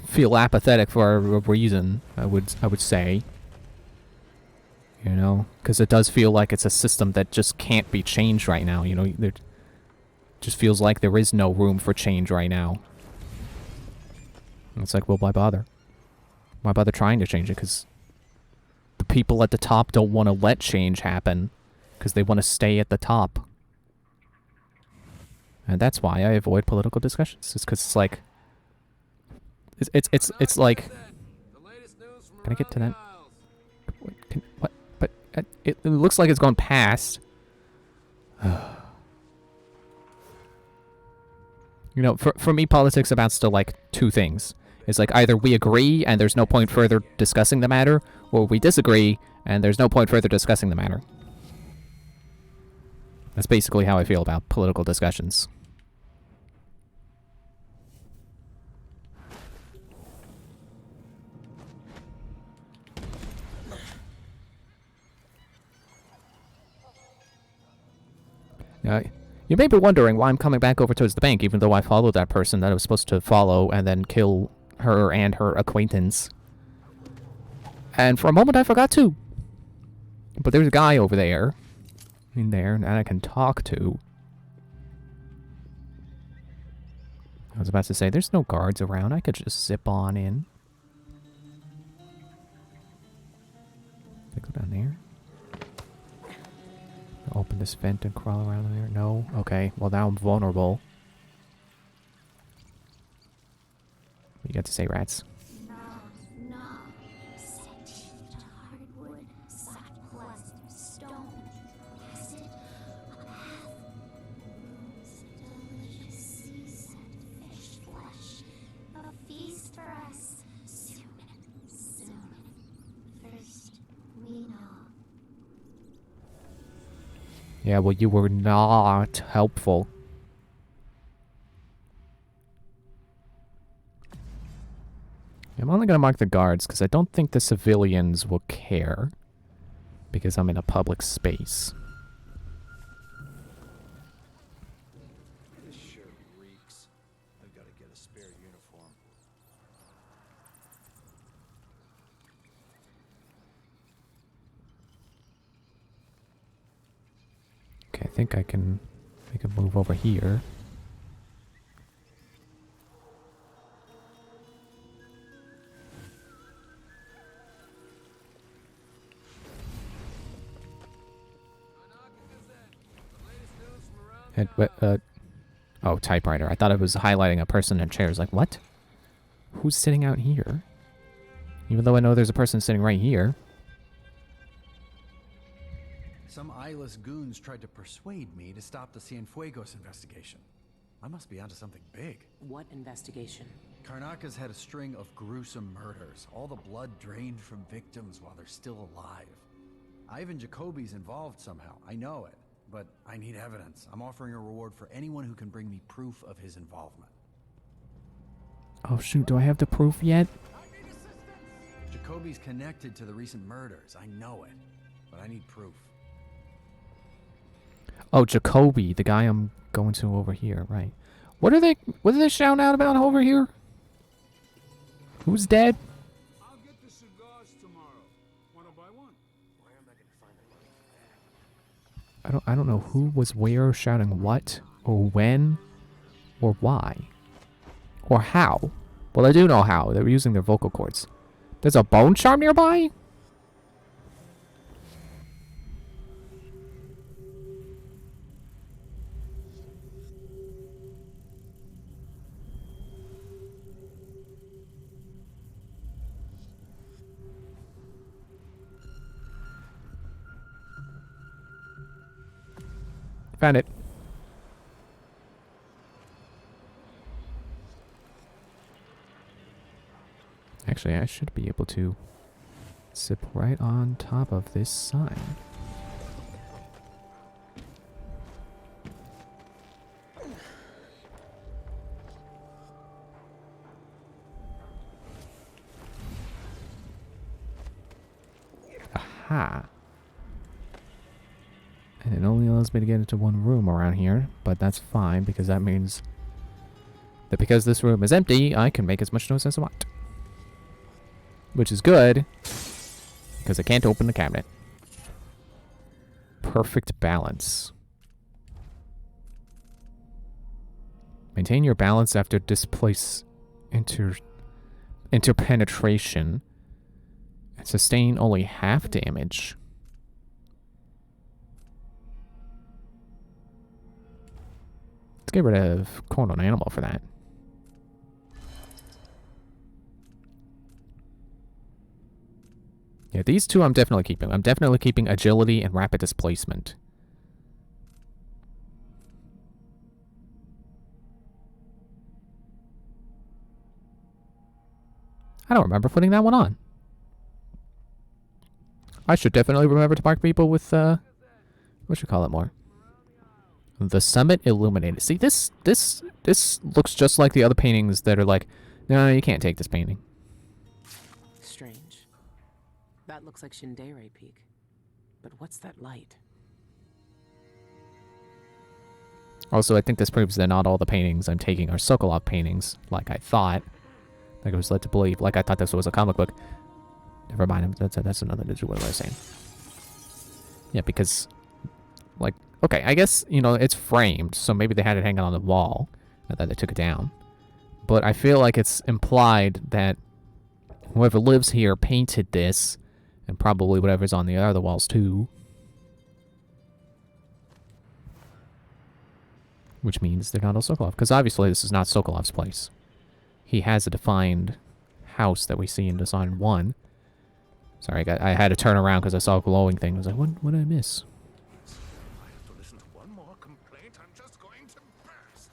feel apathetic for a reason, I would say. You know, because it does feel like it's a system that just can't be changed right now. You know, it just feels like there is no room for change right now. And it's like, well, why bother? Why bother trying to change it? Because the people at the top don't want to let change happen. Because they want to stay at the top. And that's why I avoid political discussions. It's because it's like... It's like... Can I get to that? What? But it looks like it's gone past. You know, for me, politics amounts to like two things. It's like either we agree and there's no point further discussing the matter, or we disagree and there's no point further discussing the matter. That's basically how I feel about political discussions. You may be wondering why I'm coming back over towards the bank, even though I followed that person that I was supposed to follow and then kill her and her acquaintance. And for a moment I forgot to. But there's a guy over there. In there, that I can talk to. I was about to say, there's no guards around. I could just zip on in. Can I go down there? Open this vent and crawl around there? No? Okay, well now I'm vulnerable. What you got to say, rats? Yeah, well, you were not helpful. I'm only going to mark the guards because I don't think the civilians will care. Because I'm in a public space. This sure reeks. I've got to get a spare uniform. Okay, I think I can make a move over here. Oh, typewriter. I thought it was highlighting a person in chairs. Like, what? Who's sitting out here? Even though I know there's a person sitting right here. Some eyeless goons tried to persuade me to stop the Cienfuegos investigation. I must be onto something big. What investigation? Karnaka's had a string of gruesome murders, all the blood drained from victims while they're still alive. Ivan Jacoby's involved somehow, I know it, but I need evidence. I'm offering a reward for anyone who can bring me proof of his involvement. Oh shoot, do I have the proof yet? Jacoby's connected to the recent murders, I know it, but I need proof. Oh, Jacoby, the guy I'm going to over here, right. What are they shouting out about over here? Who's dead? I'll get the cigars tomorrow. Wanna buy one? Where am I gonna find the money? I don't know who was where shouting what, or when, or why. Or how. Well, I do know how. They were using their vocal cords. There's a bone charm nearby? Found it. Actually, I should be able to zip right on top of this sign. Aha. And it only allows me to get into one room around here, but that's fine because that means that because this room is empty, I can make as much noise as I want. Which is good, because I can't open the cabinet. Perfect balance. Maintain your balance after displace interpenetration. And sustain only half damage. Let's get rid of corn on animal for that. Yeah, these two I'm definitely keeping. I'm definitely keeping agility and rapid displacement. I don't remember putting that one on. I should definitely remember to mark people with, what should call it more? The Summit Illuminated. See, this looks just like the other paintings that are like, no, you can't take this painting. Strange. That looks like Shindere Peak. But what's that light? Also, I think this proves that not all the paintings I'm taking are Sokolov paintings, like I thought. Like I was led to believe. Like I thought this was a comic book. Never mind, that's another issue. What was I saying? Yeah, because, like, okay, I guess, you know, it's framed, so maybe they had it hanging on the wall, and then they took it down. But I feel like it's implied that whoever lives here painted this, and probably whatever's on the other walls too. Which means they're not all Sokolov, because obviously this is not Sokolov's place. He has a defined house that we see in Dishonored 1. Sorry, I had to turn around because I saw a glowing thing. I was like, what did I miss? I have to listen to one more complaint. I'm just going to burst.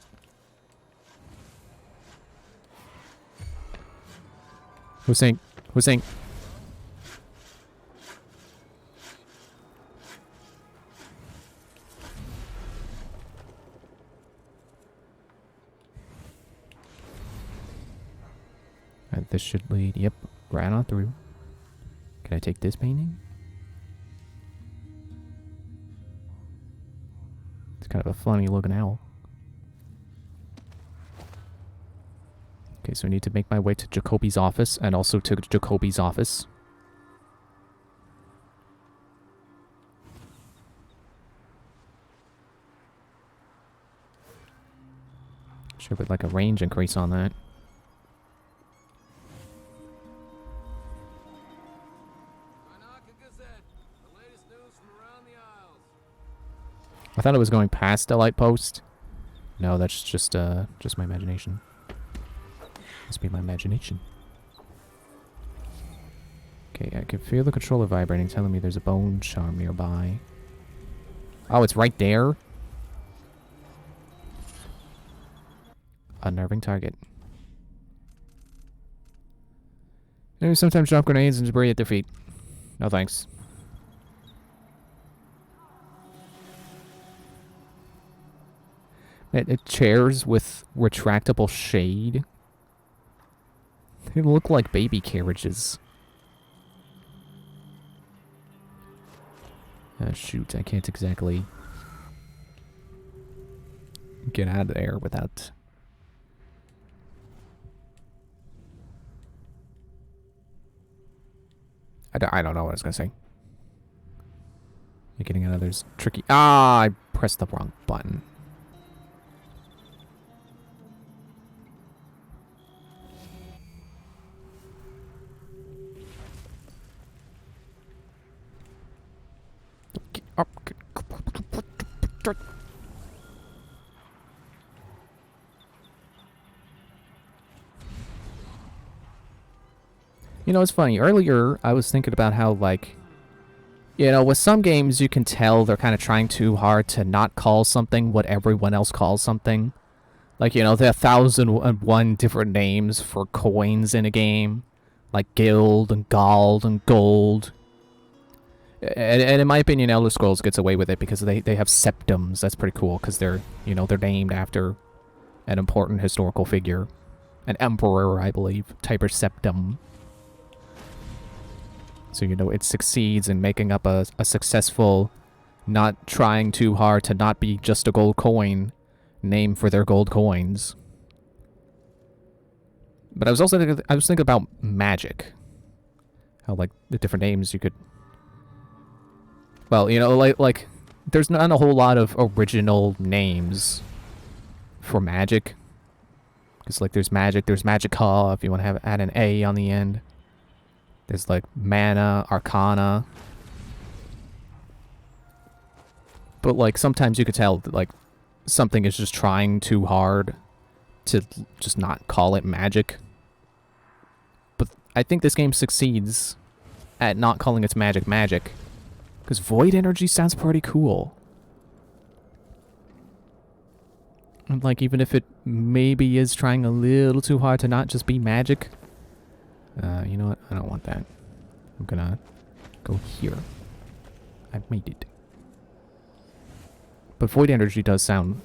Who's saying? Who's saying? This should lead, yep, right on through. Can I take this painting? It's kind of a funny looking owl. Okay, so I need to make my way to Jacoby's office and also to Jacoby's office. Should put like a range increase on that. I thought it was going past a light post. No, that's just my imagination. Must be my imagination. Okay, I can feel the controller vibrating, telling me there's a bone charm nearby. Oh, it's right there? Unnerving target. Maybe sometimes drop grenades and debris at their feet. No thanks. Chairs with retractable shade. They look like baby carriages. Shoot, I can't exactly get out of there without... I don't know what I was going to say. You're getting out of there's tricky... Ah, I pressed the wrong button. You know, it's funny. Earlier, I was thinking about how, like, You know, with some games, you can tell they're kind of trying too hard to not call something what everyone else calls something. Like, you know, there are 1,001 different names for coins in a game. Like Guild and Gold and Gold. And in my opinion, Elder Scrolls gets away with it because they have septums. That's pretty cool because they're named after an important historical figure. An emperor, I believe. Tiber Septum. So, you know, it succeeds in making up a successful, not trying too hard to not be just a gold coin name for their gold coins. But I was thinking about magic. How, like, the different names you could... Well, you know, like there's not a whole lot of original names for magic. Because, like, there's magic, there's magica, if you want to add an A on the end. There's, like, mana, arcana. But, like, sometimes you could tell that, like, something is just trying too hard to just not call it magic. But I think this game succeeds at not calling its magic magic. Because void energy sounds pretty cool. And, like, even if it maybe is trying a little too hard to not just be magic. You know what? I don't want that. I'm gonna go here. I made it. But void energy does sound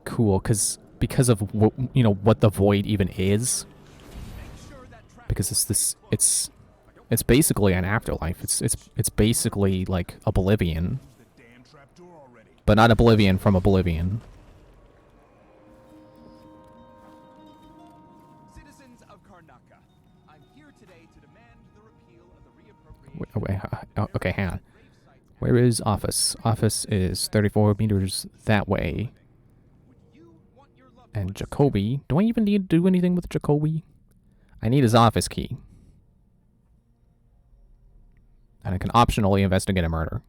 cool because of what the void even is. Because it's basically an afterlife. It's basically like Oblivion. But not Oblivion from Oblivion. Citizens of Karnaka, I'm here today to demand the repeal of the reappropriation. Okay, hang on. Where is office? Office is 34 meters that way. And Jacoby. Do I even need to do anything with Jacoby? I need his office key. And I can optionally investigate a murder.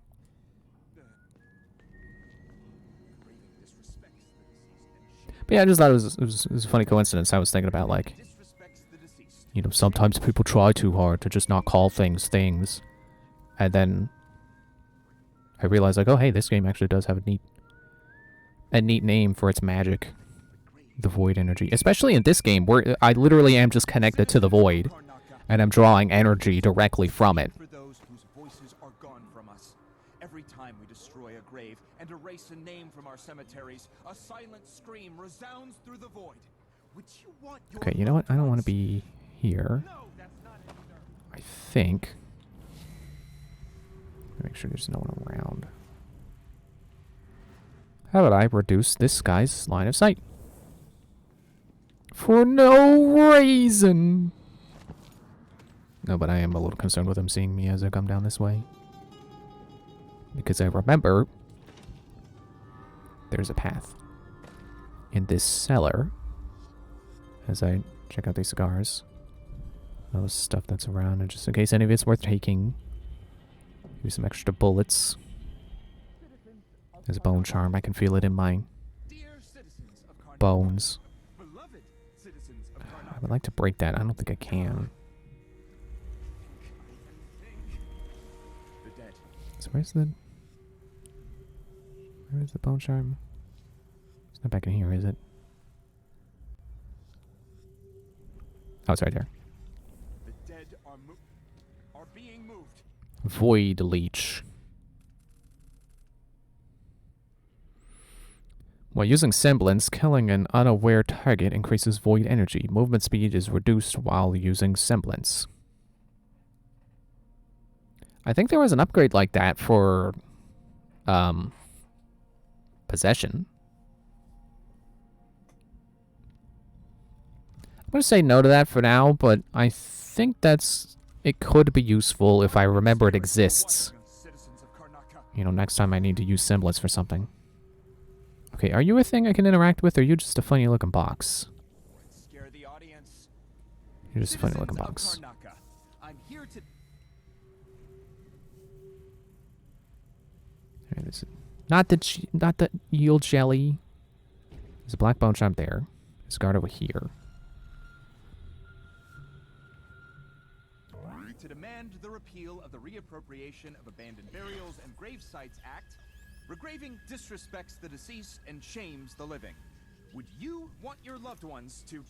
But yeah, I just thought it was a funny coincidence. I was thinking about, like, you know, sometimes people try too hard to just not call things things. And then I realized, like, oh, hey, this game actually does have a neat name for its magic. The void energy. Especially in this game, where I literally am just connected to the void. And I'm drawing energy directly from it. For those whose voices are gone from us. Every time we destroy a grave and erase a name from our cemeteries, a silent scream resounds through the void. Would you want your Okay, you know what? I don't want to be here. No, that's not it, sir. I think. Make sure there's no one around. How about I reduce this guy's line of sight? For no reason. No, but I am a little concerned with him seeing me as I come down this way. Because I remember there's a path in this cellar as I check out these cigars. All the stuff that's around, and just in case any of it's worth taking. Maybe some extra bullets. There's a bone charm. I can feel it in my bones. I would like to break that. I don't think I can. So where's the bone charm? It's not back in here, is it? Oh, it's right there. The dead are being moved. Void Leech. While using Semblance, killing an unaware target increases void energy. Movement speed is reduced while using Semblance. I think there was an upgrade like that for Possession. I'm going to say no to that for now, but I think it could be useful if I remember it exists. You know, next time I need to use Semblance for something. Okay, are you a thing I can interact with, or are you just a funny looking box? Scare the audience. You're just a funny looking box. I'm here to Alright, this is not the yield jelly. There's a black bone charm there. There's a guard over here. to demand the repeal of the Reappropriation of Abandoned Burials and Grave Sites Act. Regraving disrespects the deceased and shames the living. Would you want your loved ones to...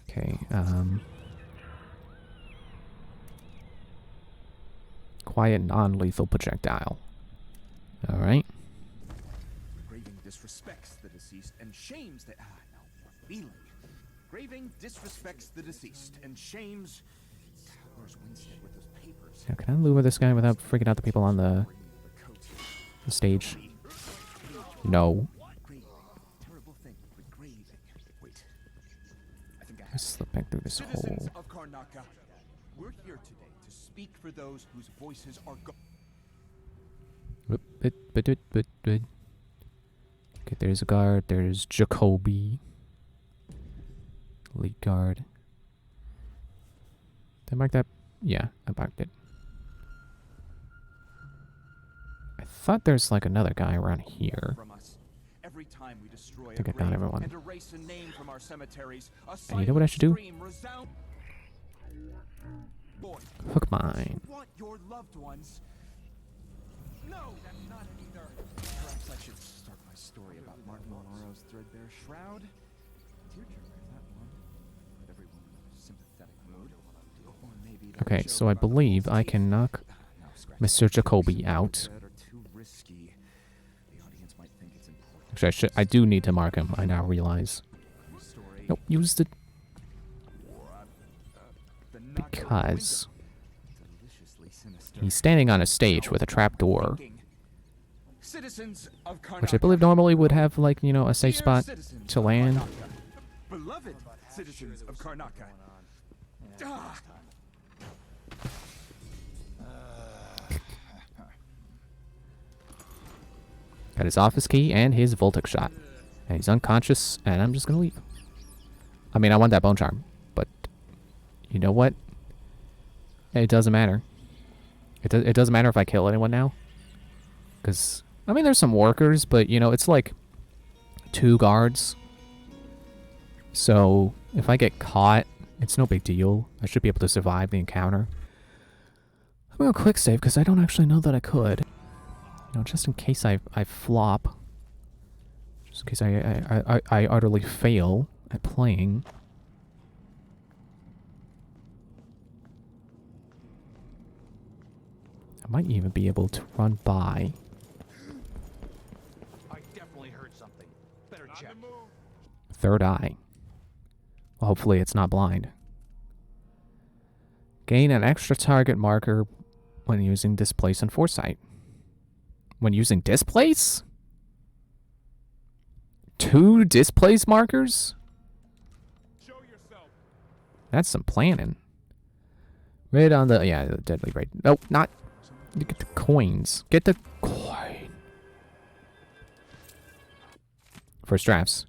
Okay, quiet, non-lethal projectile. Alright. Regraving disrespects the deceased and shames the... no, feeling. Graving disrespects the deceased and shames... Where's Winstead with those papers? Now, can I lure this guy without freaking out the people on the stage? No. Terrible thing. Regraving. Wait. I think I Let's slip back through this Citizens hole. of Karnaka, we're here today to speak for those whose voices are Okay, there's a guard. There's Jacoby. Lead guard. Did I mark that? Yeah, I marked it. I thought there's like another guy around here. from us. Every time we destroy I think a I got grave everyone. and erase a name from our cemeteries, a And you know what I should do? Boy, Hook mine. you want your loved ones. No, that's not it either. Perhaps I should start my story about Martin Monroe's threadbare shroud. Tearjerker, that one. With everyone in a sympathetic mood. Or maybe that Okay, joke so I about the believe false I teeth. can knock No, scratch Mr. that. Jacoby Too out. sad or too risky. The audience might think it's important. Actually, I do need to mark him. I now realize. Story. Nope, use the... The knocker Because deliciously sinister. he's standing on a stage with a trap door, Citizens of which I Karnaka. believe normally would have, like, you know, a safe Dear spot citizens to of land. Karnaka. Beloved citizens of Karnaka. Ah! Got his office key and his Voltic shot. And he's unconscious, and I'm just gonna leave. I mean, I want that bone charm, but you know what? It doesn't matter. It doesn't matter if I kill anyone now. Because, I mean, there's some workers, but, you know, it's like 2 guards. So, if I get caught, it's no big deal. I should be able to survive the encounter. I'm gonna quick save, because I don't actually know that I could. You know, just in case I flop. Just in case I utterly fail at playing. I might even be able to run by. I definitely heard something. Better check. Third eye. Well, hopefully it's not blind. Gain an extra target marker when using Displace and Foresight. When using Displace? 2 Displace markers? Show yourself. That's some planning. Right on the... Yeah, the deadly right. Nope, not... Get the coins. Get the coin. First drafts.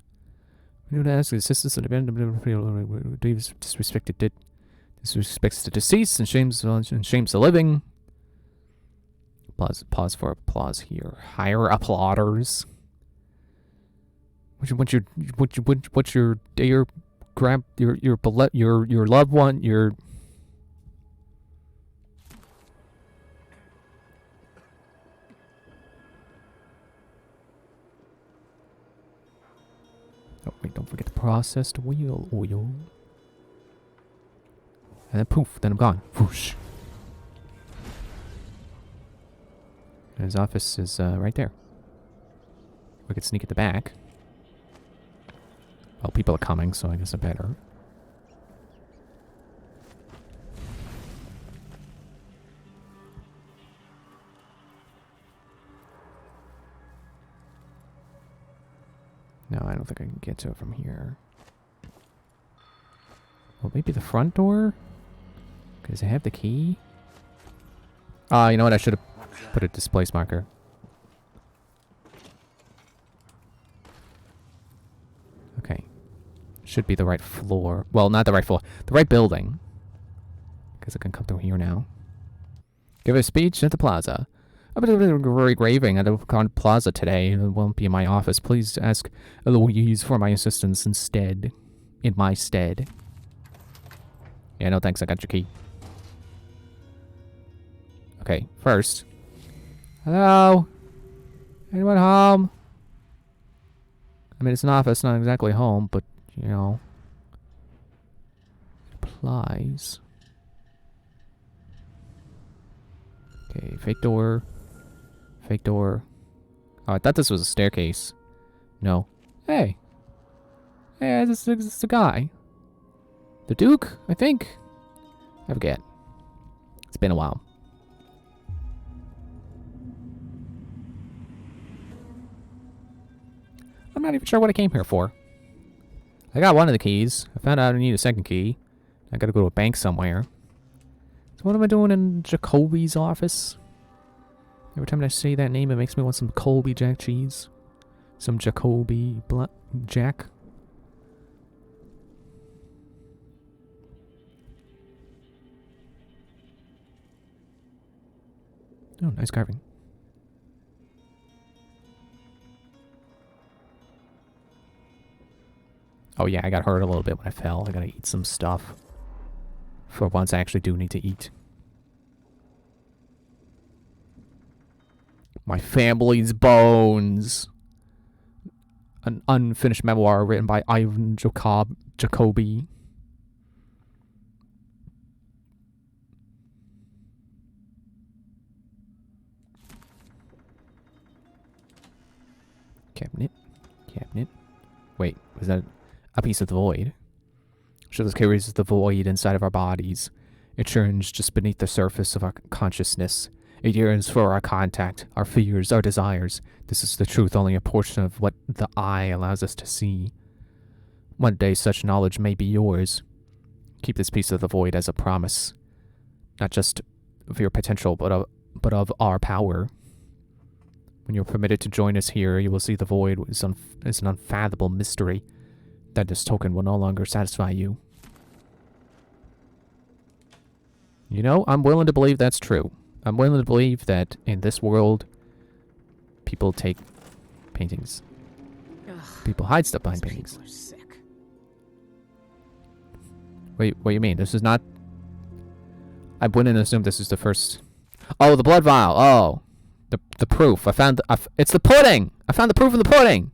We would ask the assistance of the disrespects the deceased and shames the living. Pause for applause here. Hire applauders. What's your grab your loved one, your... Oh, wait, don't forget the processed wheel oil. And then poof, then I'm gone. Whoosh. And his office is right there. We could sneak at the back. Well, people are coming, so I guess I better. No, I don't think I can get to it from here. Well, maybe the front door? Because I have the key? Ah, you know what? I should have put a displace marker. Okay. Should be the right floor. Well, not the right floor. The right building. Because I can come through here now. Give a speech at the plaza. I've been engraving at the plaza today. It won't be in my office. Please ask Eloise for my assistance instead. In my stead. Yeah, no thanks. I got your key. Okay, first. Hello? Anyone home? I mean, it's an office, not exactly home, but, you know. It applies. Okay, fake door. Fake door. Oh, I thought this was a staircase. No. Hey. Hey, this is the guy. The Duke, I think? I forget. It's been a while. I'm not even sure what I came here for. I got one of the keys. I found out I need a second key. I gotta go to a bank somewhere. So what am I doing in Jacoby's office? Every time I say that name, it makes me want some Colby Jack cheese. Some Jacoby Jack. Oh, nice carving. Oh yeah, I got hurt a little bit when I fell. I gotta eat some stuff. For once, I actually do need to eat. My family's bones. An unfinished memoir written by Ivan Jacoby. Cabinet. Cabinet. Wait, was that a piece of the void? Sure, this carries the void inside of our bodies. It churns just beneath the surface of our consciousness. It yearns for our contact, our fears, our desires. This is the truth, only a portion of what the eye allows us to see. One day such knowledge may be yours. Keep this piece of the void as a promise. Not just of your potential, but of our power. When you're permitted to join us here, you will see the void is an unfathomable mystery. That this token will no longer satisfy you. You know, I'm willing to believe that's true. I'm willing to believe that in this world, people take paintings. Ugh, People hide stuff behind these paintings. people are sick. Wait, what do you mean? This is not... I wouldn't assume this is the first... Oh, the blood vial. Oh. The proof. I found... it's the pudding! I found the proof of the pudding!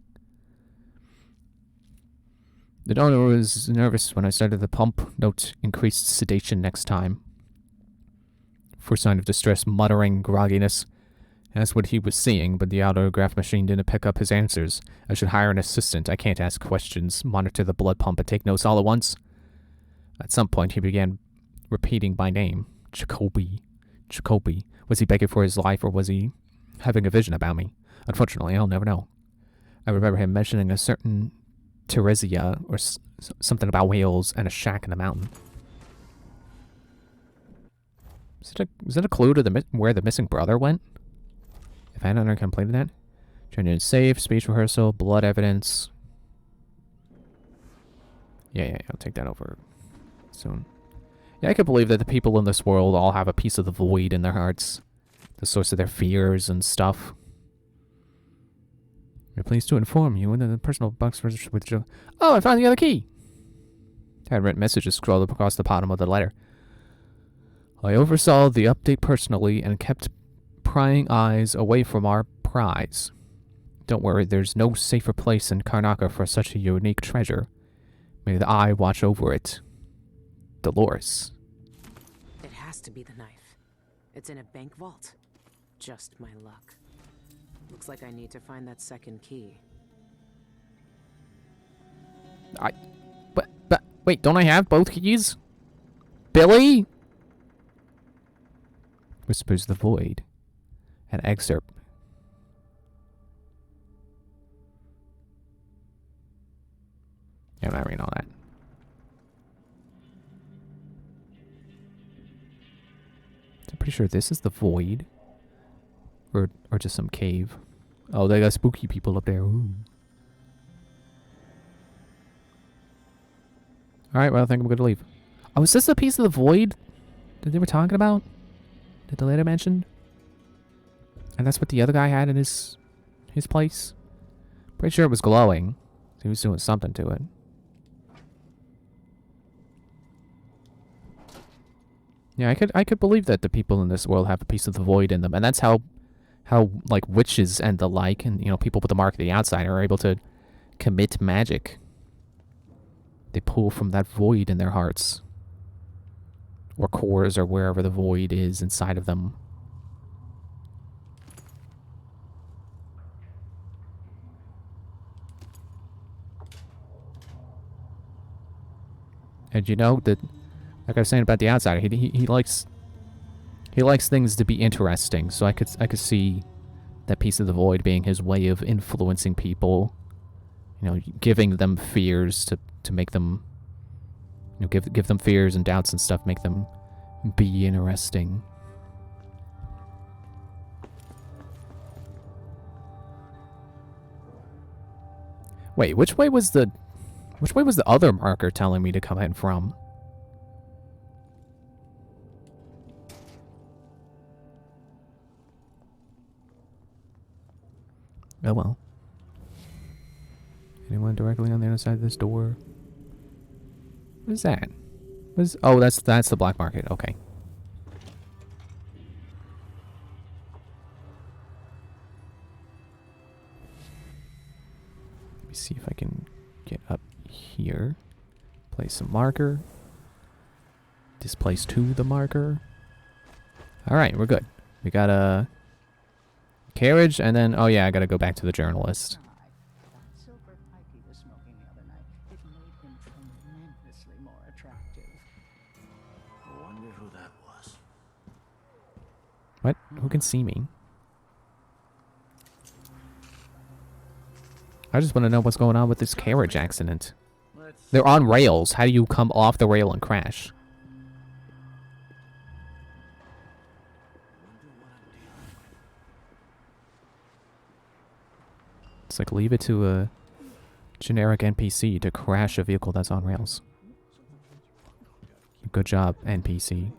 The donor was nervous when I started the pump. Note, increased sedation next time. For sign of distress, muttering grogginess. That's what he was seeing, but the autograph machine didn't pick up his answers. I should hire an assistant. I can't ask questions, monitor the blood pump, and take notes all at once. At some point, he began repeating my name. Jacoby. Jacoby. Was he begging for his life, or was he having a vision about me? Unfortunately, I'll never know. I remember him mentioning a certain Teresia, or something about whales, and a shack in the mountain. Is it a clue to where the missing brother went? If I hadn't completed that? Turned in safe, speech rehearsal, blood evidence. Yeah, I'll take that over soon. Yeah, I could believe that the people in this world all have a piece of the void in their hearts. The source of their fears and stuff. We're pleased to inform you in the personal box with Joe. Oh, I found the other key! Handwritten messages scrolled across the bottom of the letter. I oversaw the update personally and kept prying eyes away from our prize. Don't worry, there's no safer place in Karnaca for such a unique treasure. May the eye watch over it. Dolores. It has to be the knife. It's in a bank vault. Just my luck. Looks like I need to find that second key. But wait, don't I have both keys? Billie? Whispers the void. An excerpt. Yeah, I'm not reading all that. I'm pretty sure this is the void. Or just some cave. Oh, they got spooky people up there. Ooh. Alright, well, I think I'm gonna leave. Oh, is this a piece of the void that they were talking about? That the letter mentioned? And that's what the other guy had in his place? Pretty sure it was glowing. He was doing something to it. Yeah, I could believe that the people in this world have a piece of the void in them, and that's how like witches and the like, and people with the mark of the outsider are able to commit magic. They pull from that void in their hearts, or cores, or wherever the void is inside of them. And you know that, like I was saying about the outsider, he likes things to be interesting. So I could see that piece of the void being his way of influencing people, giving them fears to make them, give them fears and doubts and stuff, make them be interesting. Wait, which way was the other marker telling me to come in from? Oh well. Anyone directly on the other side of this door? What is that? Oh, that's the black market. Okay. Let me see if I can get up here. Place a marker. Displace to the marker. Alright, we're good. We got a carriage, and then, oh yeah, I gotta go back to the journalist. That silver pipe he was smoking the other night, it made him tremendously more attractive. I wonder who that was. What? Who can see me? I just want to know what's going on with this carriage accident. They're on rails. How do you come off the rail and crash? It's like, leave it to a generic NPC to crash a vehicle that's on rails. Good job, NPC.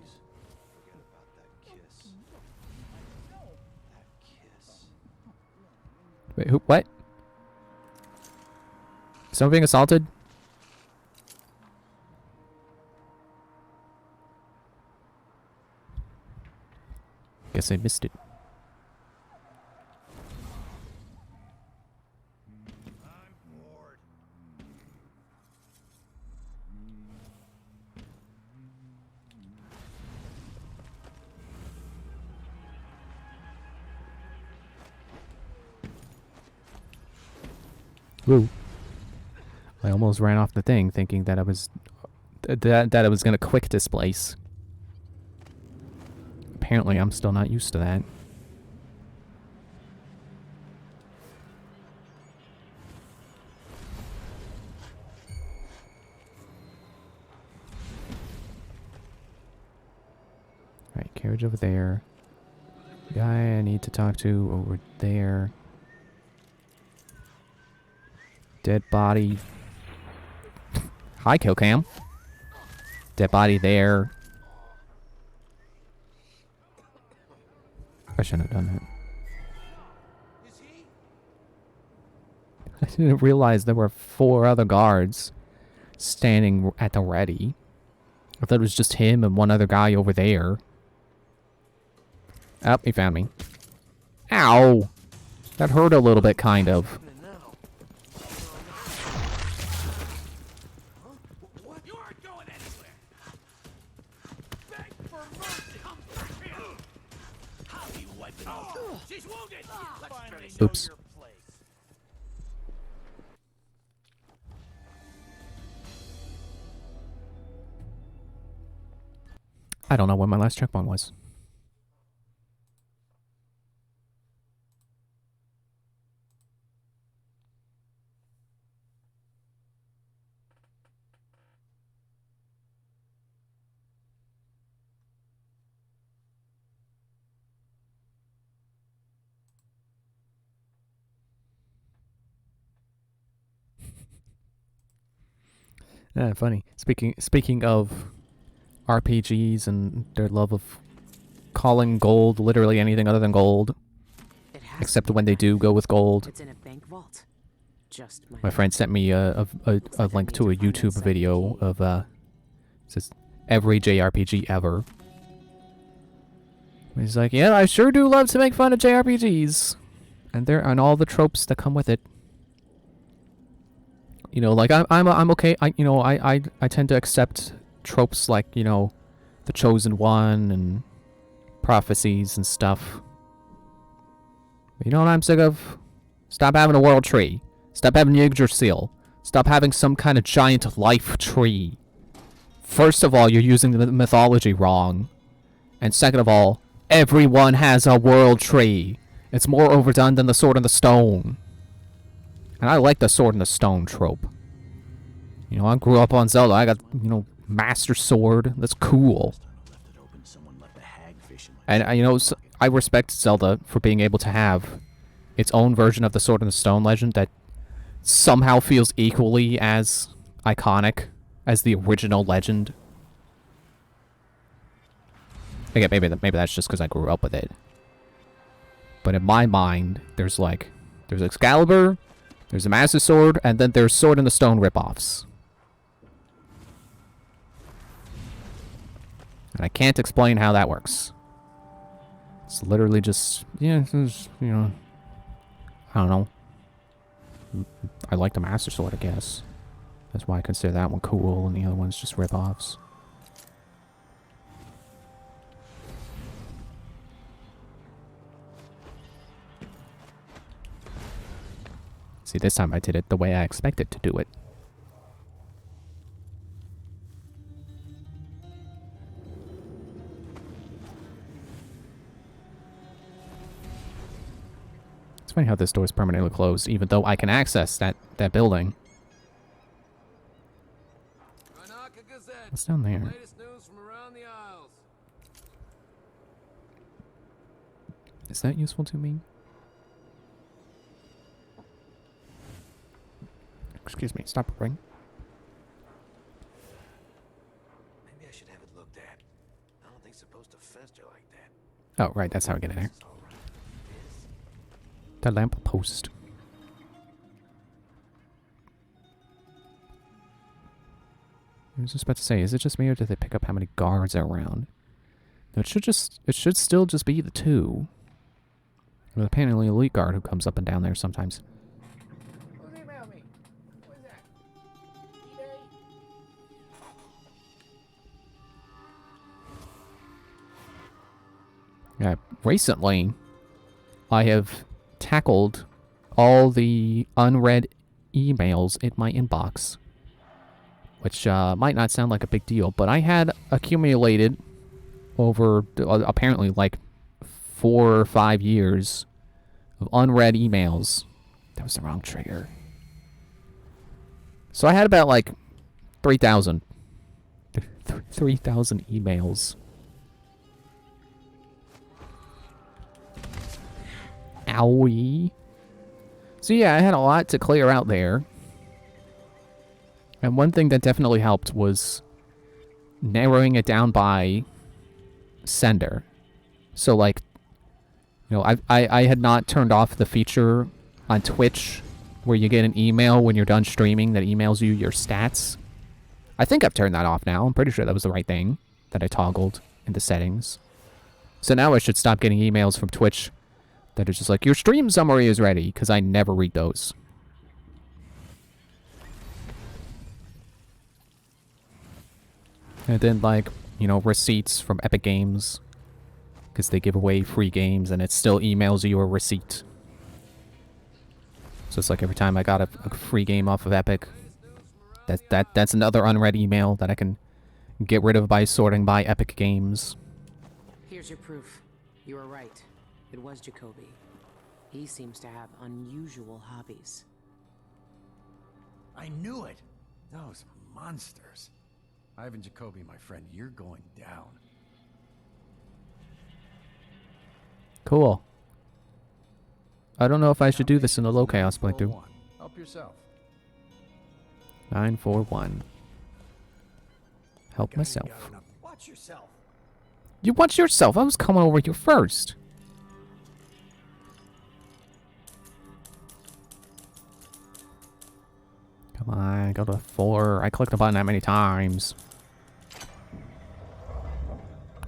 Wait, who? What? Someone being assaulted? Guess I missed it. Woo. I almost ran off the thing thinking that I was that I was gonna quick displace. Apparently I'm still not used to that. Alright, carriage over there. Guy I need to talk to over there. Dead body. Hi, kill cam. Dead body there. I shouldn't have done that. I didn't realize there were 4 other guards standing at the ready. I thought it was just him and one other guy over there. Oh, he found me. Ow! That hurt a little bit, kind of. Oops. I don't know when my last checkpoint was. Yeah, funny. Speaking of RPGs and their love of calling gold literally anything other than gold, except when they do go with gold. It's in a bank vault. Just My friend sent me a link to a YouTube video of it says every JRPG ever, He's like, yeah, I sure do love to make fun of JRPGs. And all the tropes that come with it. You know, like I'm okay. I tend to accept tropes like, you know, the Chosen One and prophecies and stuff. But you know what I'm sick of? Stop having a world tree. Stop having Yggdrasil. Stop having some kind of giant life tree. First of all, you're using the mythology wrong. And second of all, everyone has a world tree. It's more overdone than the Sword and the Stone. And I like the Sword and the Stone trope. You know, I grew up on Zelda. I got, you know, Master Sword. That's cool. And, you know, I respect Zelda for being able to have its own version of the Sword and the Stone legend that somehow feels equally as iconic as the original legend. Again, maybe that's just because I grew up with it. But in my mind, there's Excalibur, there's a Master Sword, and then there's Sword and the Stone ripoffs. And I can't explain how that works. It's literally just, yeah, it's, you know, I don't know. I like the Master Sword, I guess. That's why I consider that one cool, and the other one's just ripoffs. See, this time I did it the way I expected to do it. It's funny how this door is permanently closed, even though I can access that building. What's down there? Is that useful to me? Excuse me, stop ring. Maybe I should have it looked at. I don't think it's supposed to fester like that. Oh, right, that's how I get in there. The lamp post. I was just about to say, is it just me or did they pick up how many guards are around? No, it should still just be the two. With apparently an elite guard who comes up and down there sometimes. Yeah, recently, I have tackled all the unread emails in my inbox. Which might not sound like a big deal, but I had accumulated over apparently like 4 or 5 years of unread emails. That was the wrong trigger. So I had about like 3,000 emails. Owie. So yeah, I had a lot to clear out there. And one thing that definitely helped was narrowing it down by sender. So like, you know, I had not turned off the feature on Twitch where you get an email when you're done streaming that emails you your stats. I think I've turned that off now. I'm pretty sure that was the right thing that I toggled in the settings. So now I should stop getting emails from Twitch that are just like, your stream summary is ready, because I never read those. And then, like, you know, receipts from Epic Games, because they give away free games, and it still emails you a receipt. So it's like every time I got a free game off of Epic, that's another unread email that I can get rid of by sorting by Epic Games. Here's your proof. You were right. It was Jacoby. He seems to have unusual hobbies. I knew it! Those monsters. Ivan Jacoby, my friend, you're going down. Cool. I don't know if I should do this in the low chaos playthrough. Help yourself. 941. Help myself. Watch yourself. You watch yourself. I was coming over here first. Come on, go to 4. I clicked the button that many times.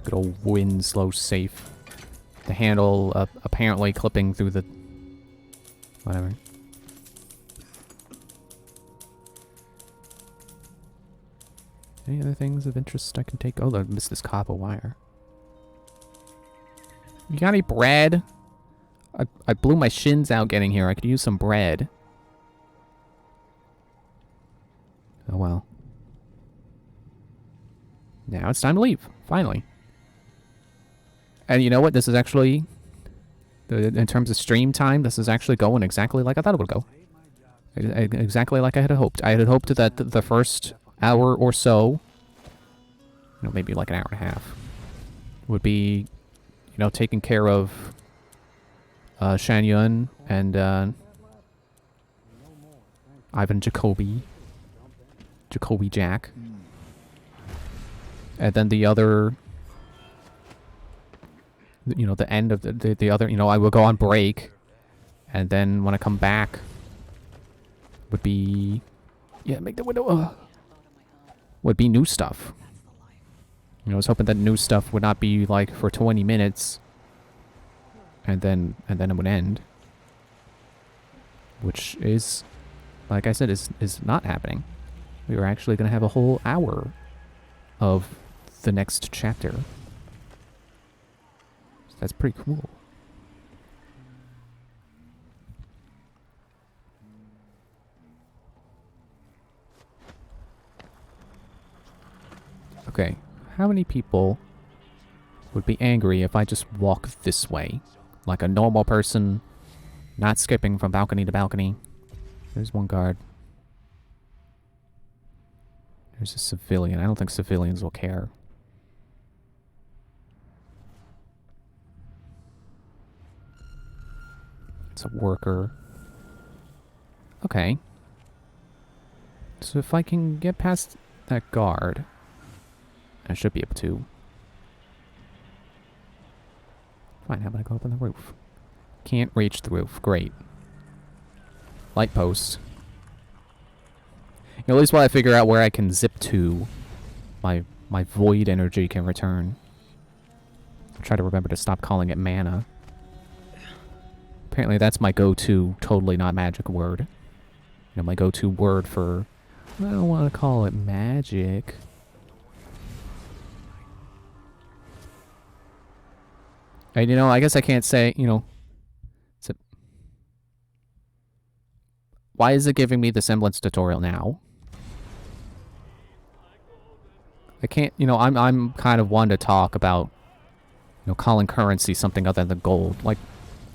Good old Winslow safe. The handle apparently clipping through the... Whatever. Any other things of interest I can take? Oh, I missed this copper wire. You got any bread? I blew my shins out getting here. I could use some bread. Oh well. Now it's time to leave. Finally. And you know what? This is actually... in terms of stream time, this is actually going exactly like I thought it would go. Exactly like I had hoped. I had hoped that the first hour or so, you know, maybe like an hour and a half, would be, you know, taking care of Shan Yun and Ivan Jacoby Jack. And then the other, you know, the end of the other, you know, I will go on break. And then when I come back, would be, yeah, make the window, would be new stuff. You know, I was hoping that new stuff would not be like for 20 minutes. And then it would end. Which is, like I said, is not happening. We were actually going to have a whole hour of the next chapter. So that's pretty cool. Okay, how many people would be angry if I just walk this way? Like a normal person, not skipping from balcony to balcony. There's one guard. There's a civilian. I don't think civilians will care. It's a worker. Okay. So if I can get past that guard, I should be able to. Fine, how about I go up on the roof? Can't reach the roof. Great. Light post. At least while I figure out where I can zip to, my void energy can return. I'll try to remember to stop calling it mana. Apparently that's my go-to, totally not magic word. You know, my go-to word for... I don't want to call it magic. And, you know, I guess I can't say, you know... Why is it giving me the semblance tutorial now? I can't, you know, I'm kind of one to talk about, you know, calling currency something other than gold. Like,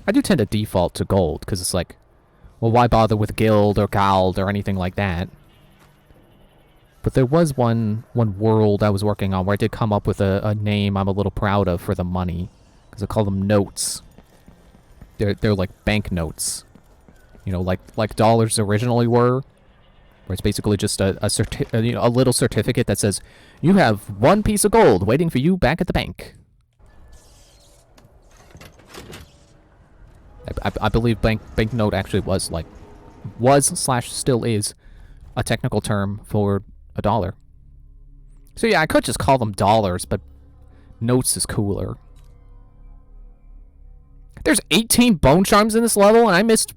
I do tend to default to gold, because it's like, well, why bother with guild or gald or anything like that? But there was one world I was working on where I did come up with a name I'm a little proud of for the money. Because I call them notes. They're like bank notes. You know, like dollars originally were. Where it's basically just a little certificate that says, you have 1 piece of gold waiting for you back at the bank. I believe banknote actually was / still is a technical term for a dollar. So yeah, I could just call them dollars, but notes is cooler. There's 18 bone charms in this level, and I missed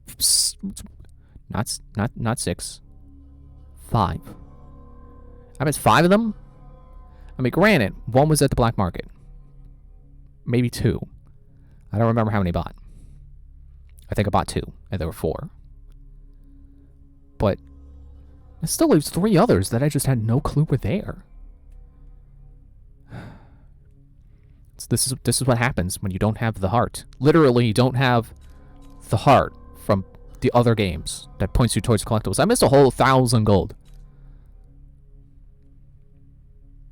not 6, 5. I missed 5 of them. I mean, granted, 1 was at the black market, maybe 2. I don't remember how many I bought. I think I bought 2, and there were 4. But it still leaves 3 others that I just had no clue were there. This is what happens when you don't have the heart. Literally, you don't have the heart from the other games that points you towards collectibles. I missed a whole 1,000 gold.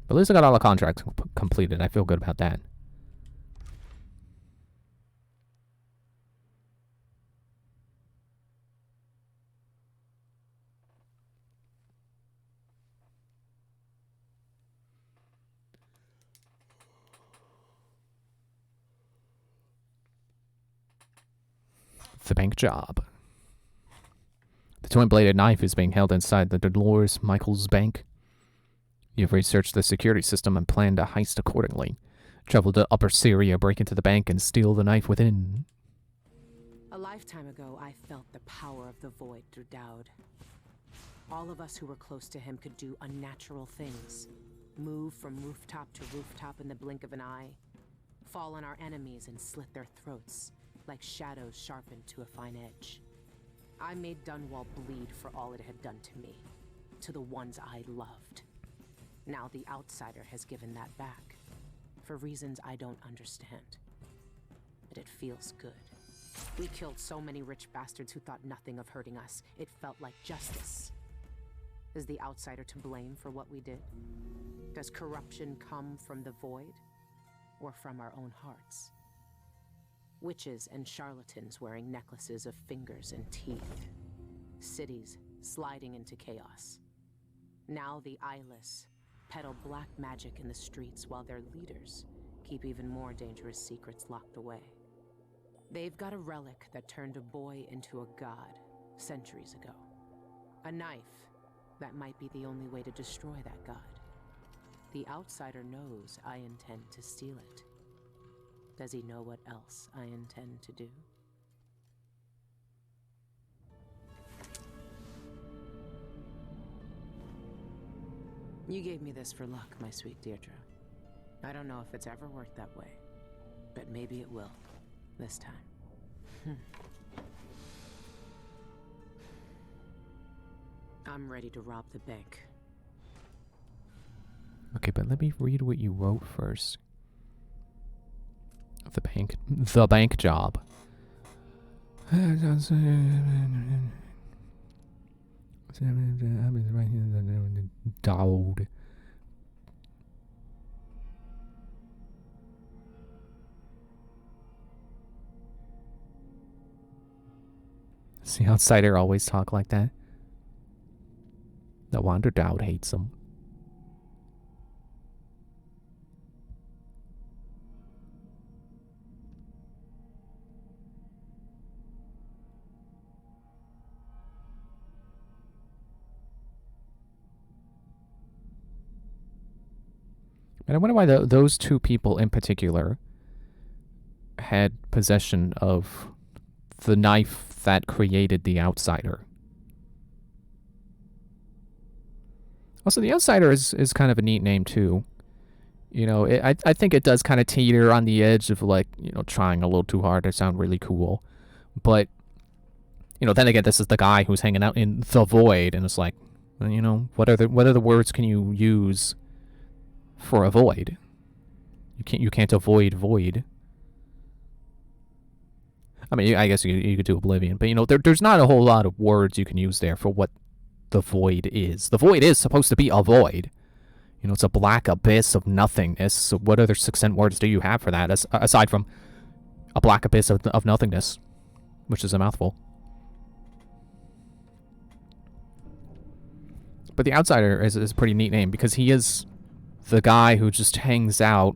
But at least I got all the contracts completed. I feel good about that. The bank job. The twin-bladed knife is being held inside the Dolores Michaels bank. You've researched the security system and planned a heist accordingly. Travel to Upper Syria, break into the bank, and steal the knife within. A lifetime ago, I felt the power of the void through Dowd. All of us who were close to him could do unnatural things. Move from rooftop to rooftop in the blink of an eye. Fall on our enemies and slit their throats, like shadows sharpened to a fine edge. I made Dunwall bleed for all it had done to me, to the ones I loved. Now the outsider has given that back, for reasons I don't understand. But it feels good. We killed so many rich bastards who thought nothing of hurting us. It felt like justice. Is the outsider to blame for what we did? Does corruption come from the void, or from our own hearts? Witches and charlatans wearing necklaces of fingers and teeth. Cities sliding into chaos. Now the eyeless peddle black magic in the streets while their leaders keep even more dangerous secrets locked away. They've got a relic that turned a boy into a god centuries ago. A knife that might be the only way to destroy that god. The outsider knows I intend to steal it. Does he know what else I intend to do? You gave me this for luck, my sweet Deirdre. I don't know if it's ever worked that way, but maybe it will. This time. I'm ready to rob the bank. Okay, but let me read what you wrote first. The bank job. Dowd. See, outsider always talk like that. No wonder Dowd hates him. And I wonder why those two people in particular had possession of the knife that created the outsider. Also, the outsider is kind of a neat name too. You know, I think it does kind of teeter on the edge of, like, you know, trying a little too hard to sound really cool. But, you know, then again, this is the guy who's hanging out in the void, and it's like, well, you know, what other words can you use for a void? You can't avoid void. I mean, I guess you could do oblivion, but, you know, there's not a whole lot of words you can use there for what the void is. The void is supposed to be a void. You know, it's a black abyss of nothingness. So what other succinct words do you have for that, aside from a black abyss of nothingness, which is a mouthful? But the outsider is a pretty neat name, because he is the guy who just hangs out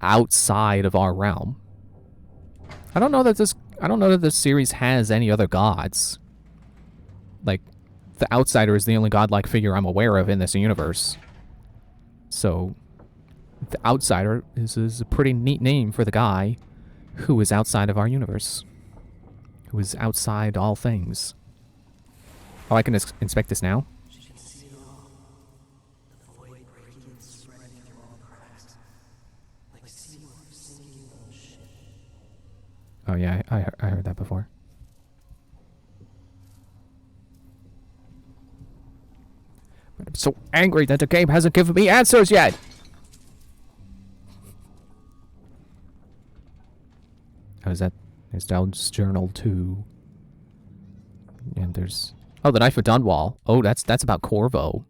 outside of our realm. I don't know that this series has any other gods. Like, the outsider is the only godlike figure I'm aware of in this universe. So, the outsider is a pretty neat name for the guy who is outside of our universe. Who is outside all things. Oh, I can inspect this now? Oh yeah, I heard that before. But I'm so angry that the game hasn't given me answers yet! Oh, is that... There's Dowd's journal too. And there's... Oh, the Knife of Dunwall. Oh, that's about Corvo.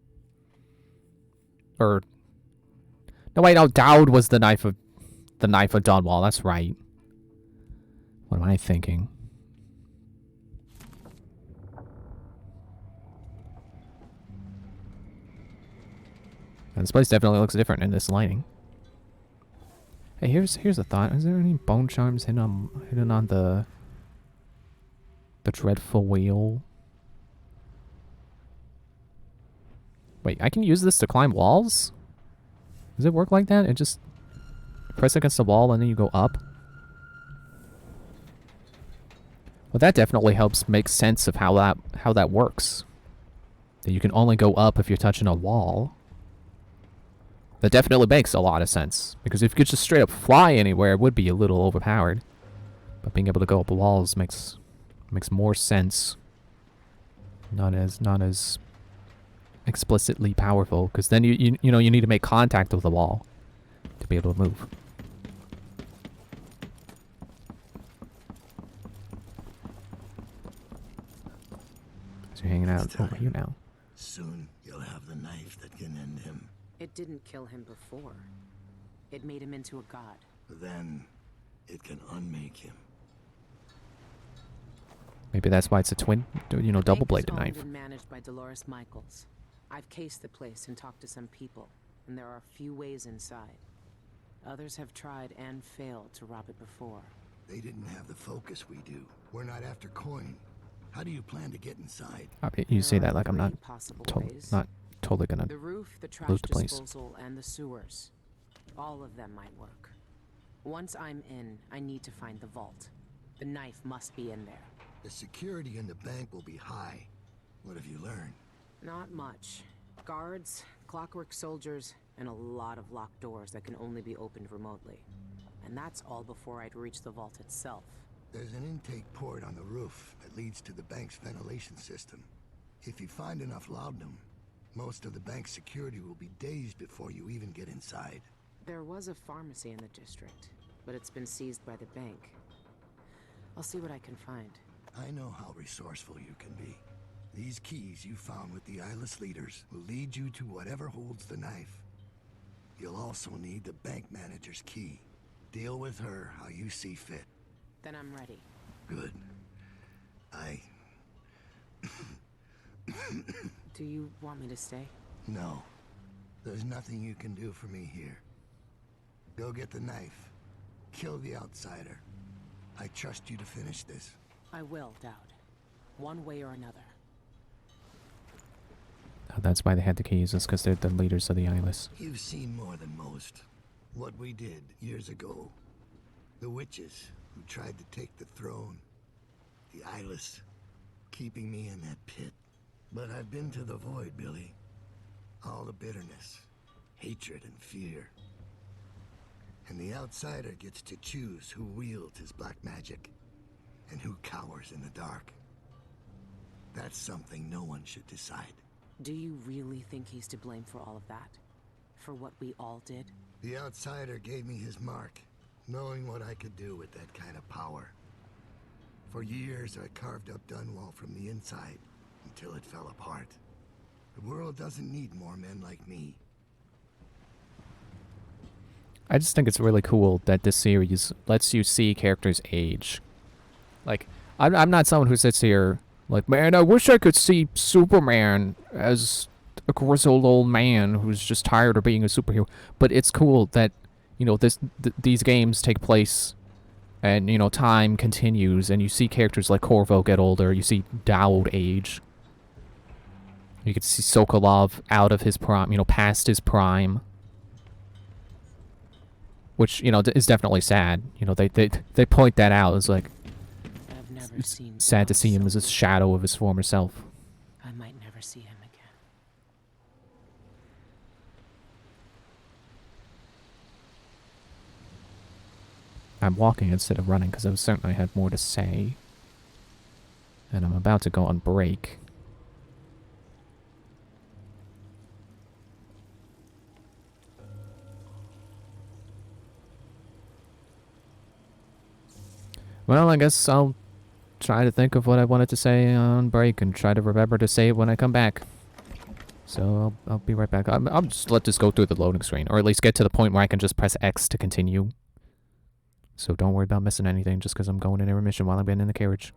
Or... No, wait, no, Dowd was the Knife of Dunwall, that's right. What am I thinking? And this place definitely looks different in this lighting. Hey, here's a thought. Is there any bone charms hidden on the dreadful wheel? Wait, I can use this to climb walls? Does it work like that? It just... Press against the wall and then you go up? Well, that definitely helps make sense of how that works. That you can only go up if you're touching a wall. That definitely makes a lot of sense. Because if you could just straight up fly anywhere, it would be a little overpowered. But being able to go up walls makes more sense. Not as explicitly powerful, because then you need to make contact with the wall to be able to move. So you're hanging out over here now. Soon you'll have the knife that can end him. It didn't kill him before. It made him into a god. Then it can unmake him. Maybe that's why it's a twin, double-bladed Bank is knife. owned and managed by Dolores Michaels. I've cased the place and talked to some people, and there are a few ways inside. Others have tried and failed to rob it before. They didn't have the focus we do. We're not after coin. How do you plan to get inside? You say that like I'm not, Possible ways. not totally gonna The roof, the trash lose the place. disposal, and the sewers. All of them might work. Once I'm in, I need to find the vault. The knife must be in there. The security in the bank will be high. What have you learned? Not much. Guards, clockwork soldiers, and a lot of locked doors that can only be opened remotely. And that's all before I'd reach the vault itself. There's an intake port on the roof that leads to the bank's ventilation system. If you find enough laudanum, most of the bank's security will be dazed before you even get inside. There was a pharmacy in the district, but it's been seized by the bank. I'll see what I can find. I know how resourceful you can be. These keys you found with the eyeless leaders will lead you to whatever holds the knife. You'll also need the bank manager's key. Deal with her how you see fit. Then I'm ready. Good. Do you want me to stay? No. There's nothing you can do for me here. Go get the knife. Kill the outsider. I trust you to finish this. I will, Dowd. One way or another. That's why they had the keys, is because they're the leaders of the eyeless. You've seen more than most. What we did years ago. The witches who tried to take the throne. The eyeless, keeping me in that pit. But I've been to the void, Billie. All the bitterness, hatred, and fear. And the outsider gets to choose who wields his black magic and who cowers in the dark. That's something no one should decide. Do you really think he's to blame for all of that? For what we all did? The outsider gave me his mark, knowing what I could do with that kind of power. For years, I carved up Dunwall from the inside until it fell apart. The world doesn't need more men like me. I just think it's really cool that this series lets you see characters age. Like, I'm not someone who sits here like, man, I wish I could see Superman as a grizzled old man who's just tired of being a superhero. But it's cool that, these games take place and, time continues and you see characters like Corvo get older, you see Dowd age. You can see Sokolov out of his prime, past his prime. Which, is definitely sad. They point that out. It's like, I've never it's seen sad to Dowd see him as a so shadow of his former self. I might never see him again. I'm walking instead of running because I was certain I had more to say. And I'm about to go on break. Well, I guess I'll try to think of what I wanted to say on break and try to remember to say it when I come back. So I'll be right back. I'll just let this go through the loading screen, or at least get to the point where I can just press X to continue. So don't worry about missing anything just because I'm going in intermission while I'm getting in the carriage.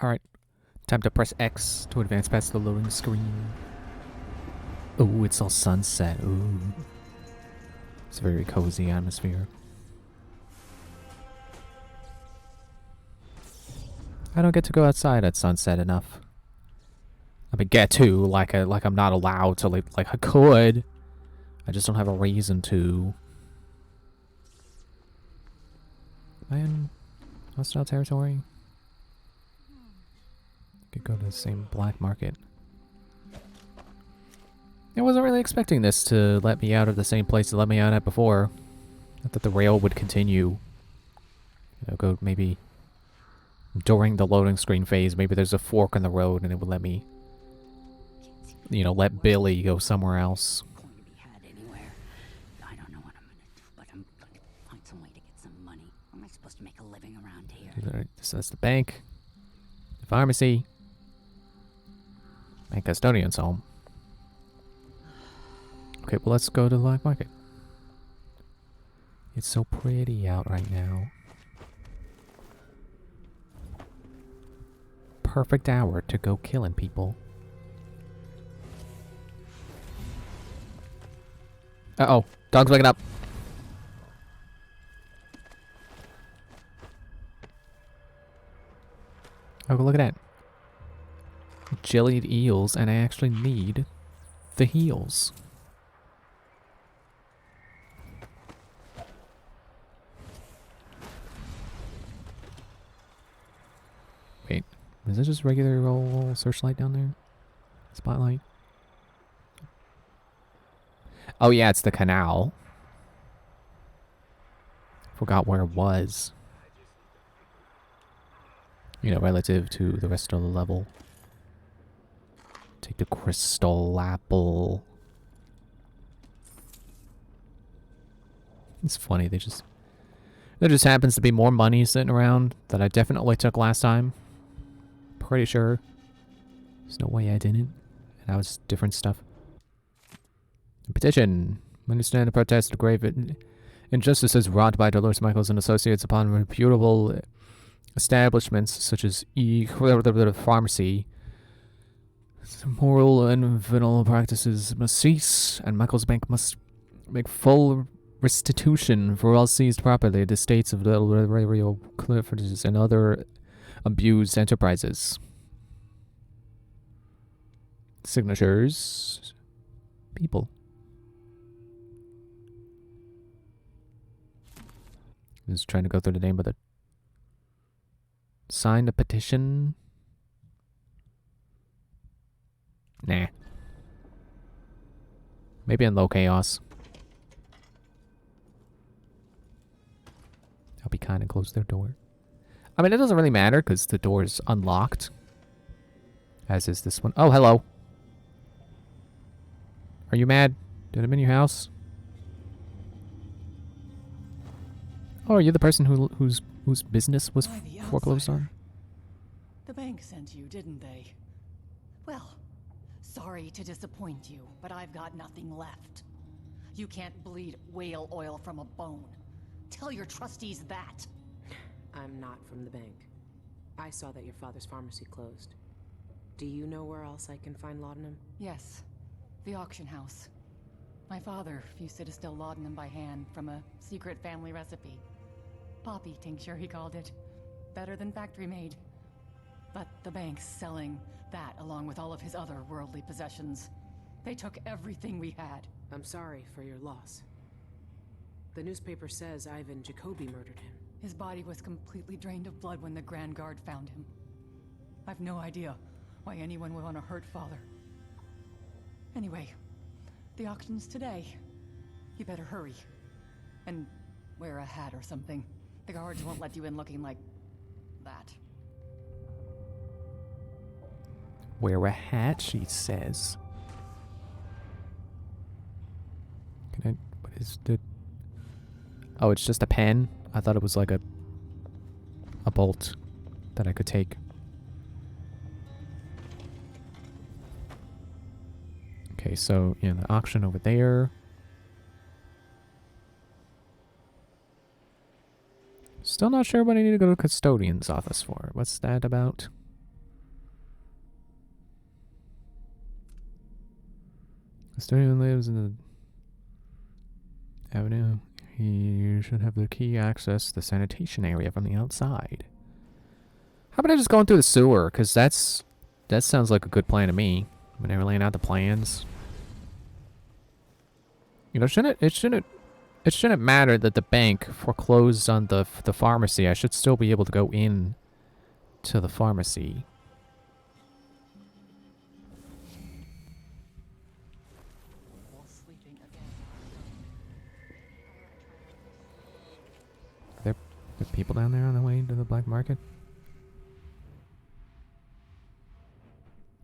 Alright. Time to press X to advance past the loading screen. Oh, it's all sunset. Ooh. It's a very cozy atmosphere. I don't get to go outside at sunset enough. I mean, get to, like I'm not allowed to, like I could. I just don't have a reason to. Am I in hostile territory? Could go to the same black market. I wasn't really expecting this to let me out of the same place it let me out at before. I thought the rail would continue. You know, go maybe during the loading screen phase, maybe there's a fork in the road and it would let me, you know, let Billie go somewhere else. Going to be had anywhere. I don't know what I'm gonna do, but I'm going to find some way to get some money. How am I supposed to make a living around here? So that's the bank, the pharmacy, and custodian's home. Okay, well, let's go to the black market. It's so pretty out right now. Perfect hour to go killing people. Uh-oh, dog's waking up. Oh, look at that. Jellied eels, and I actually need the heels. Wait, is that just regular old searchlight down there? Spotlight? Oh yeah, it's the canal. Forgot where it was. You know, relative to the rest of the level. Take the crystal apple. It's funny, there just happens to be more money sitting around that I definitely took last time. Pretty sure. There's no way I didn't. And that was different stuff. Petition. Understand the protest of grave injustices wrought by Dolores Michaels and associates upon reputable establishments such as pharmacy. Moral and venal practices must cease, and Michaels Bank must make full restitution for all seized property at the estates of Little Radio Cliffords and other abused enterprises. Signatures. People. Just trying to go through the name of the... Sign the petition. Nah. Maybe in low chaos. I'll be kind and close their door. I mean, it doesn't really matter because the door is unlocked. As is this one. Oh, hello. Are you mad? Did I'm in your house? Oh, are you the person whose business was foreclosed on? The bank sent you, didn't they? Well, sorry to disappoint you, but I've got nothing left. You can't bleed whale oil from a bone. Tell your trustees that. I'm not from the bank. I saw that your father's pharmacy closed. Do you know where else I can find laudanum? Yes, the auction house. My father used to distill laudanum by hand from a secret family recipe. Poppy tincture, he called it. Better than factory made. But the bank's selling that along with all of his other worldly possessions. They took everything we had. I'm sorry for your loss. The newspaper says Ivan Jacoby murdered him. His body was completely drained of blood when the Grand Guard found him. I've no idea why anyone would want to hurt Father. Anyway, the auction's today. You better hurry. And wear a hat or something. The guards won't let you in looking like that. Wear a hat, she says. Can I... What is the... Oh, it's just a pen? I thought it was like a bolt that I could take. Okay, so, yeah, the auction over there. Still not sure what I need to go to the custodian's office for. What's that about? Custodian lives in the avenue. He should have the key access to the sanitation area from the outside. How about I just going through the sewer? Because that sounds like a good plan to me. When they were laying out the plans. You know, it shouldn't matter that the bank foreclosed on the pharmacy. I should still be able to go in to the pharmacy. Are there people down there on the way to the black market?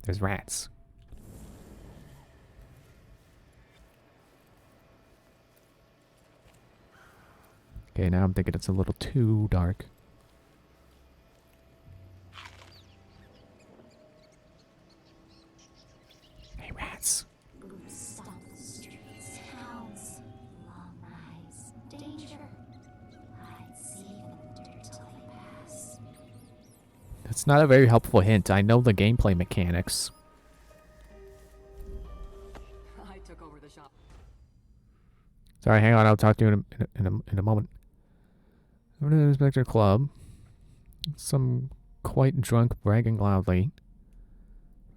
There's rats. Okay, now I'm thinking it's a little too dark. Hey, rats. Stop the streets, hounds. Long rides, danger. Hide safe in the dirt till they pass. That's not a very helpful hint. I know the gameplay mechanics. I took over the shop. Sorry, hang on. I'll talk to you in a moment. Over to the Inspector Club. Some quite drunk bragging loudly.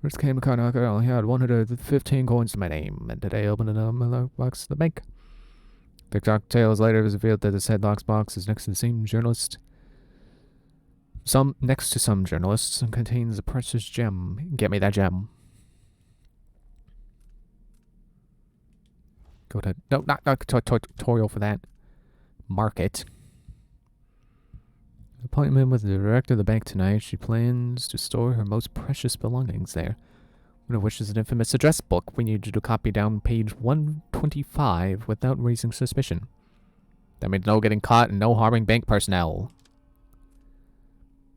First came a car knocker. I only had 115 coins to my name, and today I opened another box at the bank. TikTok tales later was revealed that this headlocks box is next to the same journalist. Next to some journalists and contains a precious gem. Get me that gem. Go to not tutorial for that. Market. Appointment with the director of the bank tonight. She plans to store her most precious belongings there. One of which is an infamous address book. We need you to copy down page 125 without raising suspicion. That means no getting caught and no harming bank personnel.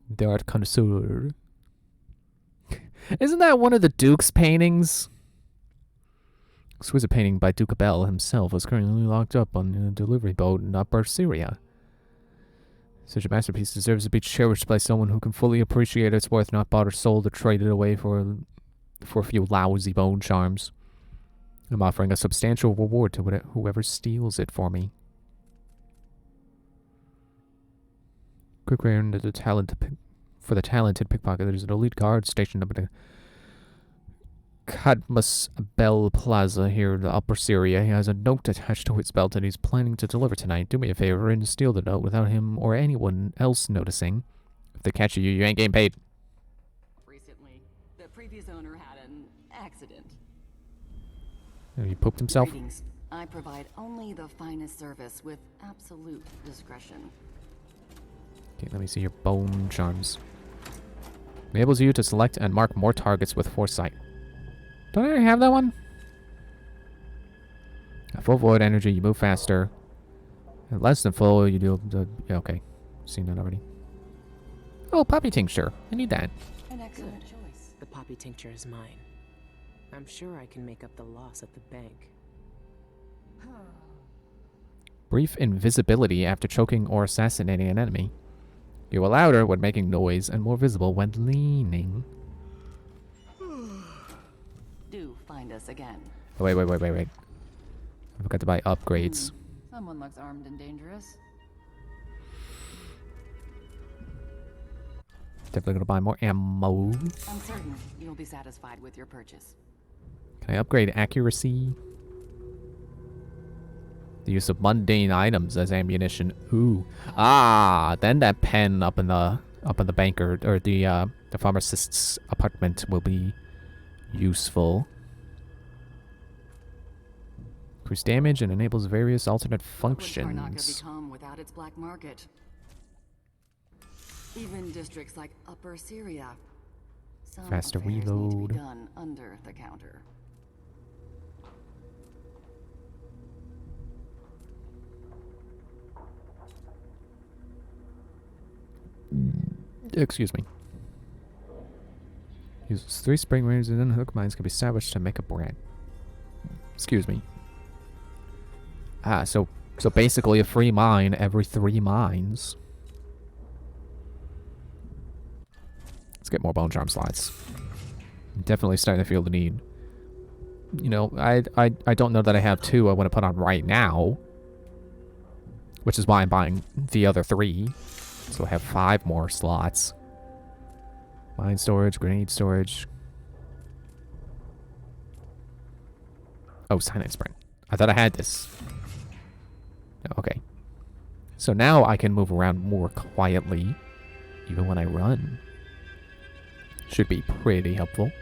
The art connoisseur. Isn't that one of the Duke's paintings? Exquisite painting by Duke Abel himself was currently locked up on a delivery boat in Upper Syria. Such a masterpiece deserves to be cherished by someone who can fully appreciate its worth, not bought or sold or traded away for a few lousy bone charms. I'm offering a substantial reward to whoever steals it for me. Quick round for the talented pickpocket. There's an elite guard stationed up at Cadmus Bell Plaza here in the Upper Syria. He has a note attached to his belt and he's planning to deliver tonight. Do me a favor and steal the note without him or anyone else noticing. If they catch you, you ain't getting paid. Recently, the previous owner had an accident. He pooped himself. Greetings. I provide only the finest service with absolute discretion. Okay, let me see your bone charms. Enables you to select and mark more targets with foresight. Don't I already have that one? At full void energy, you move faster. At less than full, you do yeah, okay. Seen that already. Oh, poppy tincture. I need that. An excellent choice. The poppy tincture is mine. I'm sure I can make up the loss at the bank. Brief invisibility after choking or assassinating an enemy. You are louder when making noise and more visible when leaning. Do find us again. Oh, wait. I forgot to buy upgrades. Someone looks armed and dangerous. Definitely gonna buy more ammo. I'm certain you'll be satisfied with your purchase. Can I upgrade accuracy? The use of mundane items as ammunition. Ooh. Ah, then that pen up in the banker or the pharmacist's apartment will be useful. Increase damage and enables various alternate functions. What would Karnaca become without its black market? Even districts like Upper Syria. Some Faster affairs need to reload. be done under the counter. Excuse me. Uses 3 spring rings and then hook mines can be salvaged to make a brand. Excuse me. Ah, so basically a free mine every 3 mines. Let's get more bone charm slots. I'm definitely starting to feel the need. you know, I don't know that I have 2 I want to put on right now. Which is why I'm buying the other 3. So I have 5 more slots. Mine storage, grenade storage. Oh, silent sprint. I thought I had this. Okay. So now I can move around more quietly, even when I run. Should be pretty helpful.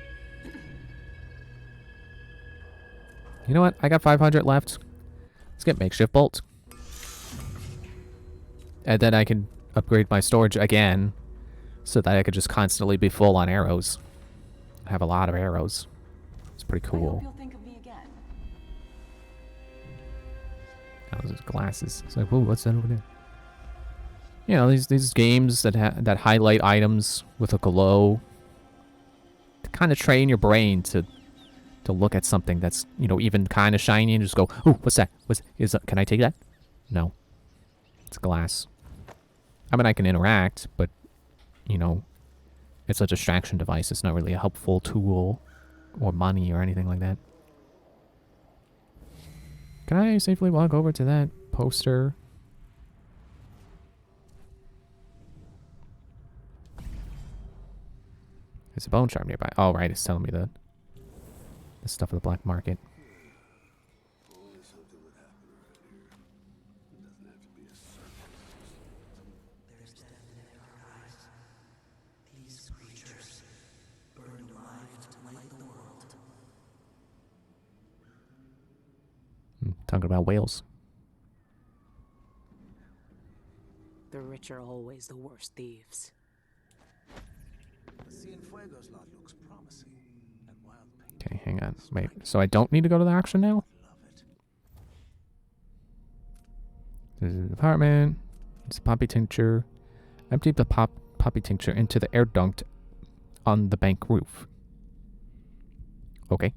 You know what? I got 500 left. Let's get makeshift bolts. And then I can upgrade my storage again so that I could just constantly be full on arrows. I have a lot of arrows. It's pretty cool. You'll think of me again. Oh, those glasses. It's like, whoa, what's that over there? You know, these games that highlight items with a glow to kind of train your brain to look at something that's, you know, even kind of shiny and just go, oh, what's that? Can I take that? No. It's glass. I mean, I can interact, but, you know, it's a distraction device. It's not really a helpful tool or money or anything like that. Can I safely walk over to that poster? There's a bone shard nearby. Oh, right. It's telling me the stuff of the black market. Only something would happen around here. It doesn't have to be a circus. There's death in their eyes. These creatures burn alive to light the world. Talking about whales. The rich are always the worst thieves. The Cienfuegos lot looks promising. That wild paint. Okay, hang on. Wait, so I don't need to go to the auction now? This is the apartment. It's a poppy tincture. Empty the poppy tincture into the air duct on the bank roof. Okay.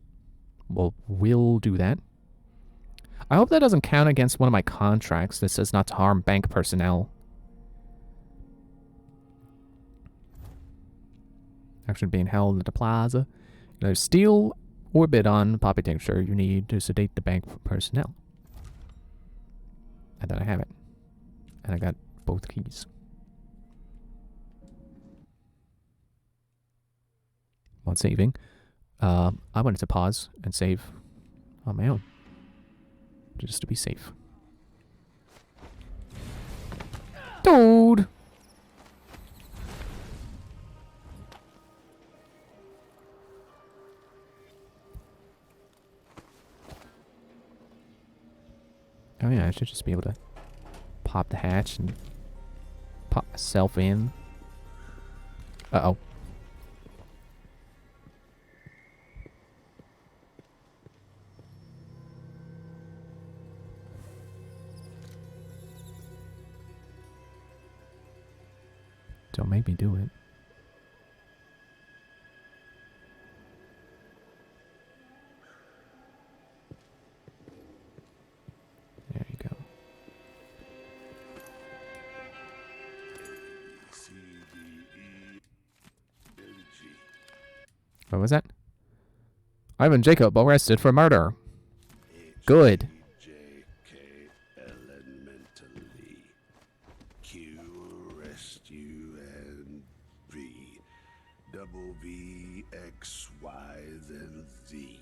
Well, we'll do that. I hope that doesn't count against one of my contracts that says not to harm bank personnel. Action being held at the plaza. Either steal or bid on poppy tincture you need to sedate the bank personnel. And then I have it. And I got both keys. While saving, I wanted to pause and save on my own. Just to be safe. Dude! Oh yeah, I should just be able to pop the hatch and pop myself in. Uh-oh. Don't make me do it. There you go. C, D, E, N, G. What was that? Ivan Jacob arrested for murder. Good. J, K, L, N, mentally. Q, arrest you, and V. Double V, X, Y, then Z.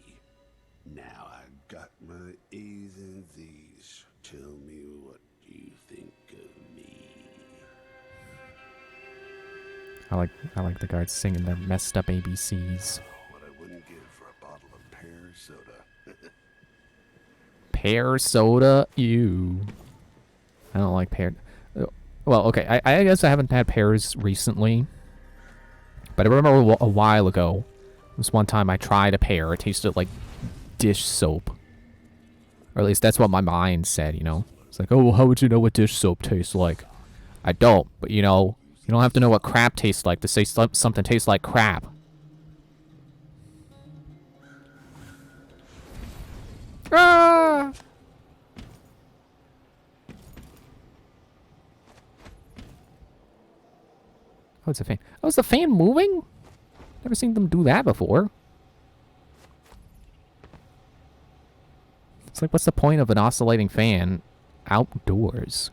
Now I got my A's and Z's. Tell me what you think of me. I like the guards singing their messed up ABCs. What I wouldn't give for a bottle of pear soda. Pear soda? Ew. I don't like pear. Well, okay. I guess I haven't had pears recently. But I remember a while ago, this one time I tried a pear. It tasted like dish soap. Or at least that's what my mind said, you know? It's like, oh, well, how would you know what dish soap tastes like? I don't, but you know, you don't have to know what crap tastes like to say something tastes like crap. Ah! Oh, it's a fan. Oh, is the fan moving? Never seen them do that before. It's like, what's the point of an oscillating fan outdoors?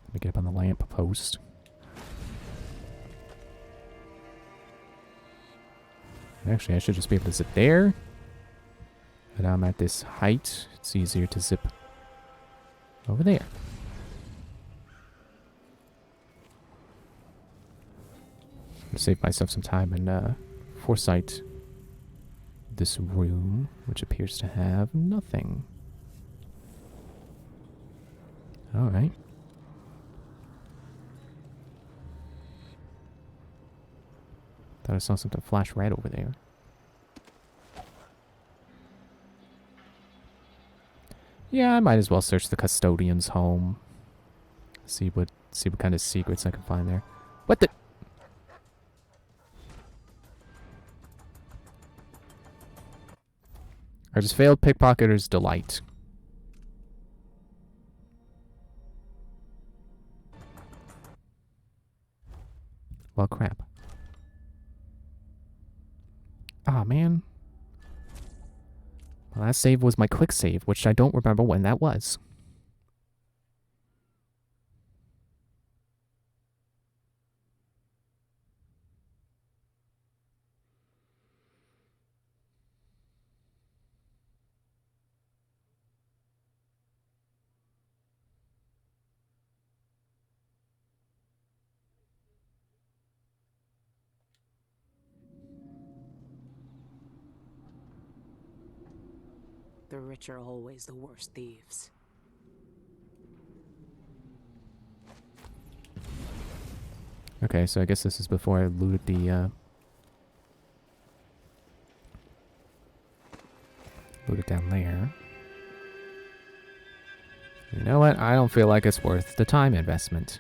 Let me get up on the lamp post. Actually, I should just be able to zip there. And I'm at this height. It's easier to zip over there. Save myself some time and foresight this room, which appears to have nothing. Alright. Thought I saw something flash red over there. Yeah, I might as well search the custodian's home. See what kind of secrets I can find there. What the? I just failed pickpocketer's delight. Well, crap. Ah, man. My last save was my quick save, which I don't remember when that was. The rich are always the worst thieves. Okay, so I guess this is before I looted the, looted down there. You know what? I don't feel like it's worth the time investment.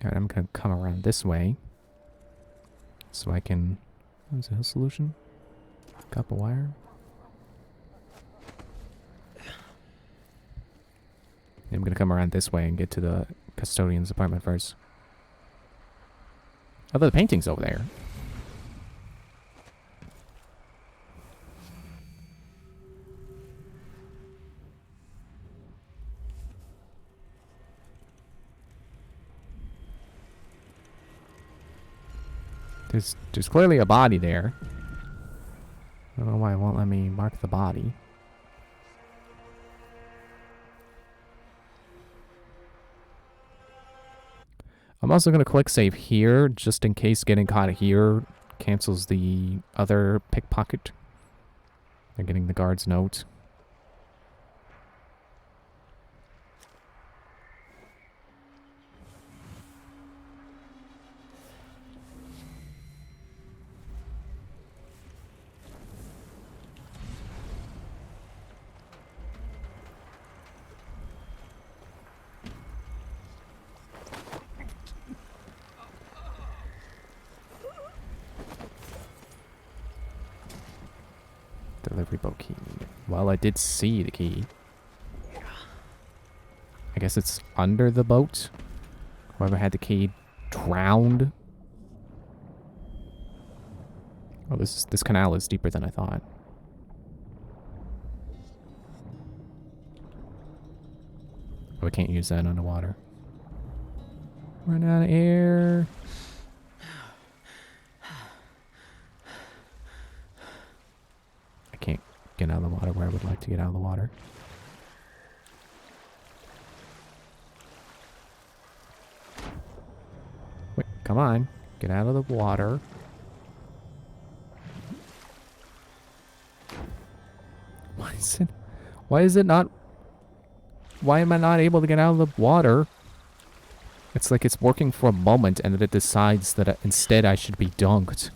Alright, I'm gonna come around this way. So I can... What's the solution? Copper wire? I'm gonna come around this way and get to the custodian's apartment first. Oh, the painting's over there. There's clearly a body there. I don't know why it won't let me mark the body. I'm also going to click save here, just in case getting caught here cancels the other pickpocket. They're getting the guard's note. Delivery boat key. Well, I did see the key. I guess it's under the boat. Whoever had the key drowned. Oh, this canal is deeper than I thought. Oh, I can't use that underwater. Run out of air. I can't get out of the water where I would like to get out of the water. Wait, come on. Get out of the water. Why is it not... Why am I not able to get out of the water? It's like it's working for a moment and then it decides that instead I should be dunked.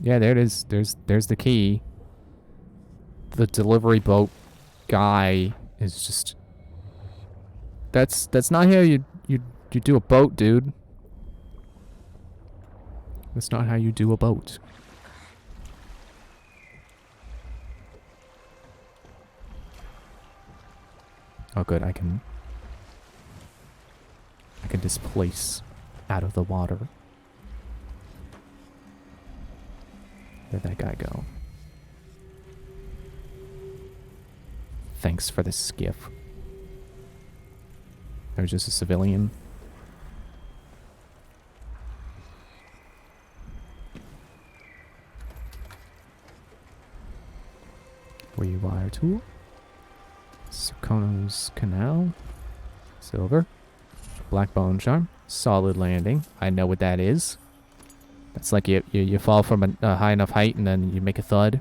Yeah, there it is. There's the key. The delivery boat guy is just... That's not how you do a boat, dude. That's not how you do a boat. Oh good, I can displace out of the water. Where'd that guy go? Thanks for the skiff. There's just a civilian. Rewire tool. Sukono's Canal. Silver. Black Bone Charm. Solid landing. I know what that is. That's like you fall from a high enough height and then you make a thud.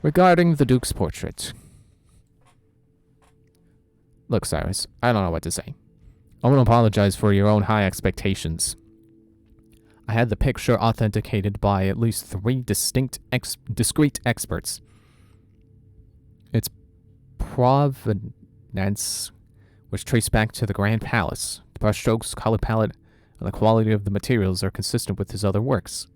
Regarding the Duke's portrait. Look, Cyrus, I don't know what to say. I want to apologize for your own high expectations. I had the picture authenticated by at least 3 discrete experts. Its provenance was traced back to the Grand Palace. The brushstrokes, color palette, and the quality of the materials are consistent with his other works.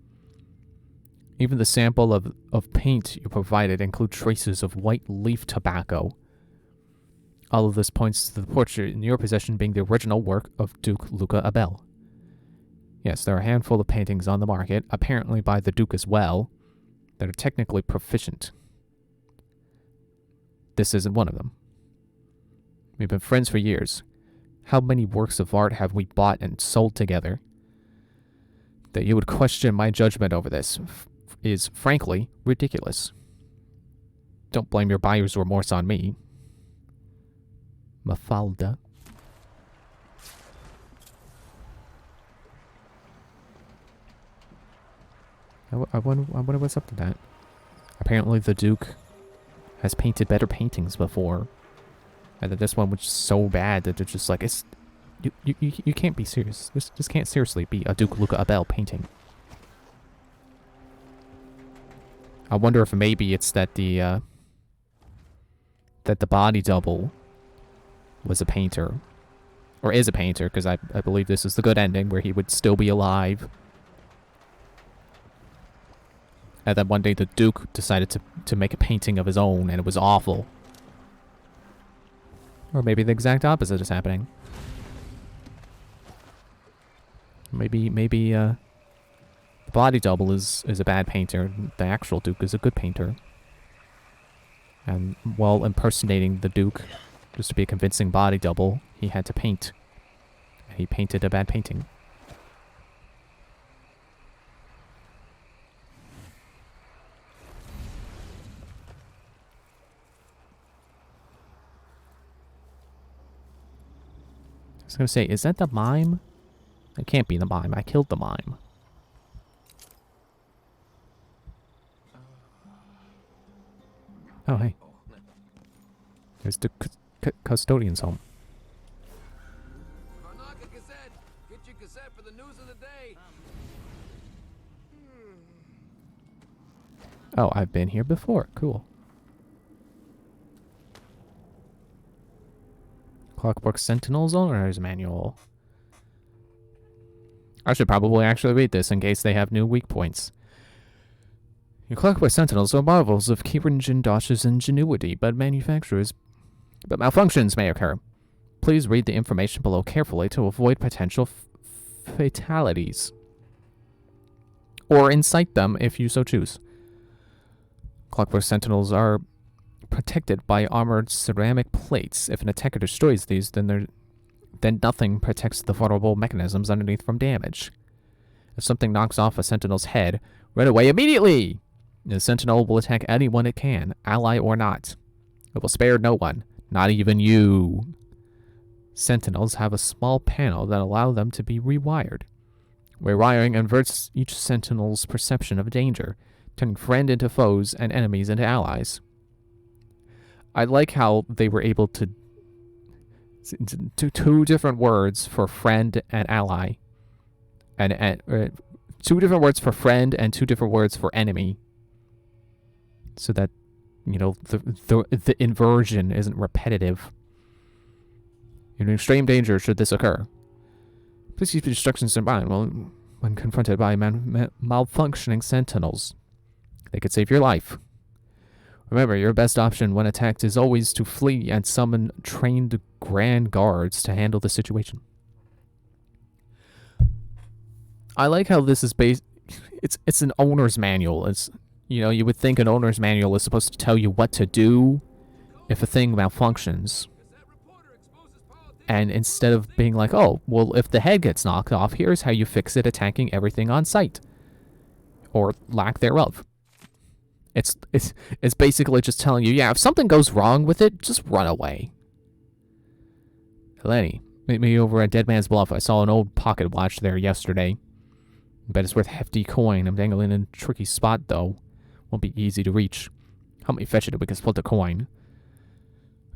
Even the sample of paint you provided include traces of white leaf tobacco. All of this points to the portrait in your possession being the original work of Duke Luca Abel. Yes, there are a handful of paintings on the market, apparently by the Duke as well, that are technically proficient. This isn't one of them. We've been friends for years. How many works of art have we bought and sold together? That you would question my judgment over this is, frankly, ridiculous. Don't blame your buyer's remorse on me. Mafalda. I wonder what's up to that. Apparently the Duke has painted better paintings before. And that this one was so bad that it's just like, it's... You can't be serious. This can't seriously be a Duke Luca Abel painting. I wonder if maybe it's that the body double was a painter. Or is a painter, because I believe this is the good ending, where he would still be alive. And then one day the Duke decided to make a painting of his own, and it was awful. Or maybe the exact opposite is happening. Maybe the body double is a bad painter, the actual Duke is a good painter. And while impersonating the Duke, just to be a convincing body double, he had to paint. And he painted a bad painting. I was gonna say, is that the mime? It can't be the mime. I killed the mime. Oh, hey. There's the custodian's home. Get your cassette for the news of the day. Oh, I've been here before. Cool. Clockwork Sentinel's owner's manual. I should probably actually read this in case they have new weak points. Your Clockwork Sentinels are marvels of Kirin Dosh's ingenuity, but malfunctions may occur. Please read the information below carefully to avoid potential fatalities. Or incite them if you so choose. Clockwork Sentinels are protected by armored ceramic plates. If an attacker destroys these, then nothing protects the vulnerable mechanisms underneath from damage. If something knocks off a Sentinel's head, run away immediately! The Sentinel will attack anyone it can, ally or not. It will spare no one, not even you. Sentinels have a small panel that allow them to be rewired. Rewiring inverts each Sentinel's perception of danger, turning friend into foes and enemies into allies. I like how they were able to two different words for friend and ally, and 2 different words for friend and 2 different words for enemy, so that the inversion isn't repetitive. You're in extreme danger should this occur. Please keep the instructions in mind while when confronted by malfunctioning sentinels. They could save your life. Remember, your best option when attacked is always to flee and summon trained grand guards to handle the situation. I like how this is based. It's an owner's manual. It's, you know, you would think an owner's manual is supposed to tell you what to do if a thing malfunctions. And instead of being like, oh, well, if the head gets knocked off, here's how you fix it, attacking everything on sight. Or lack thereof. It's basically just telling you, yeah, if something goes wrong with it, just run away. Lenny, meet me over at Dead Man's Bluff. I saw an old pocket watch there yesterday. Bet it's worth a hefty coin. I'm dangling in a tricky spot, though. Won't be easy to reach. Help me fetch it if we can split the coin.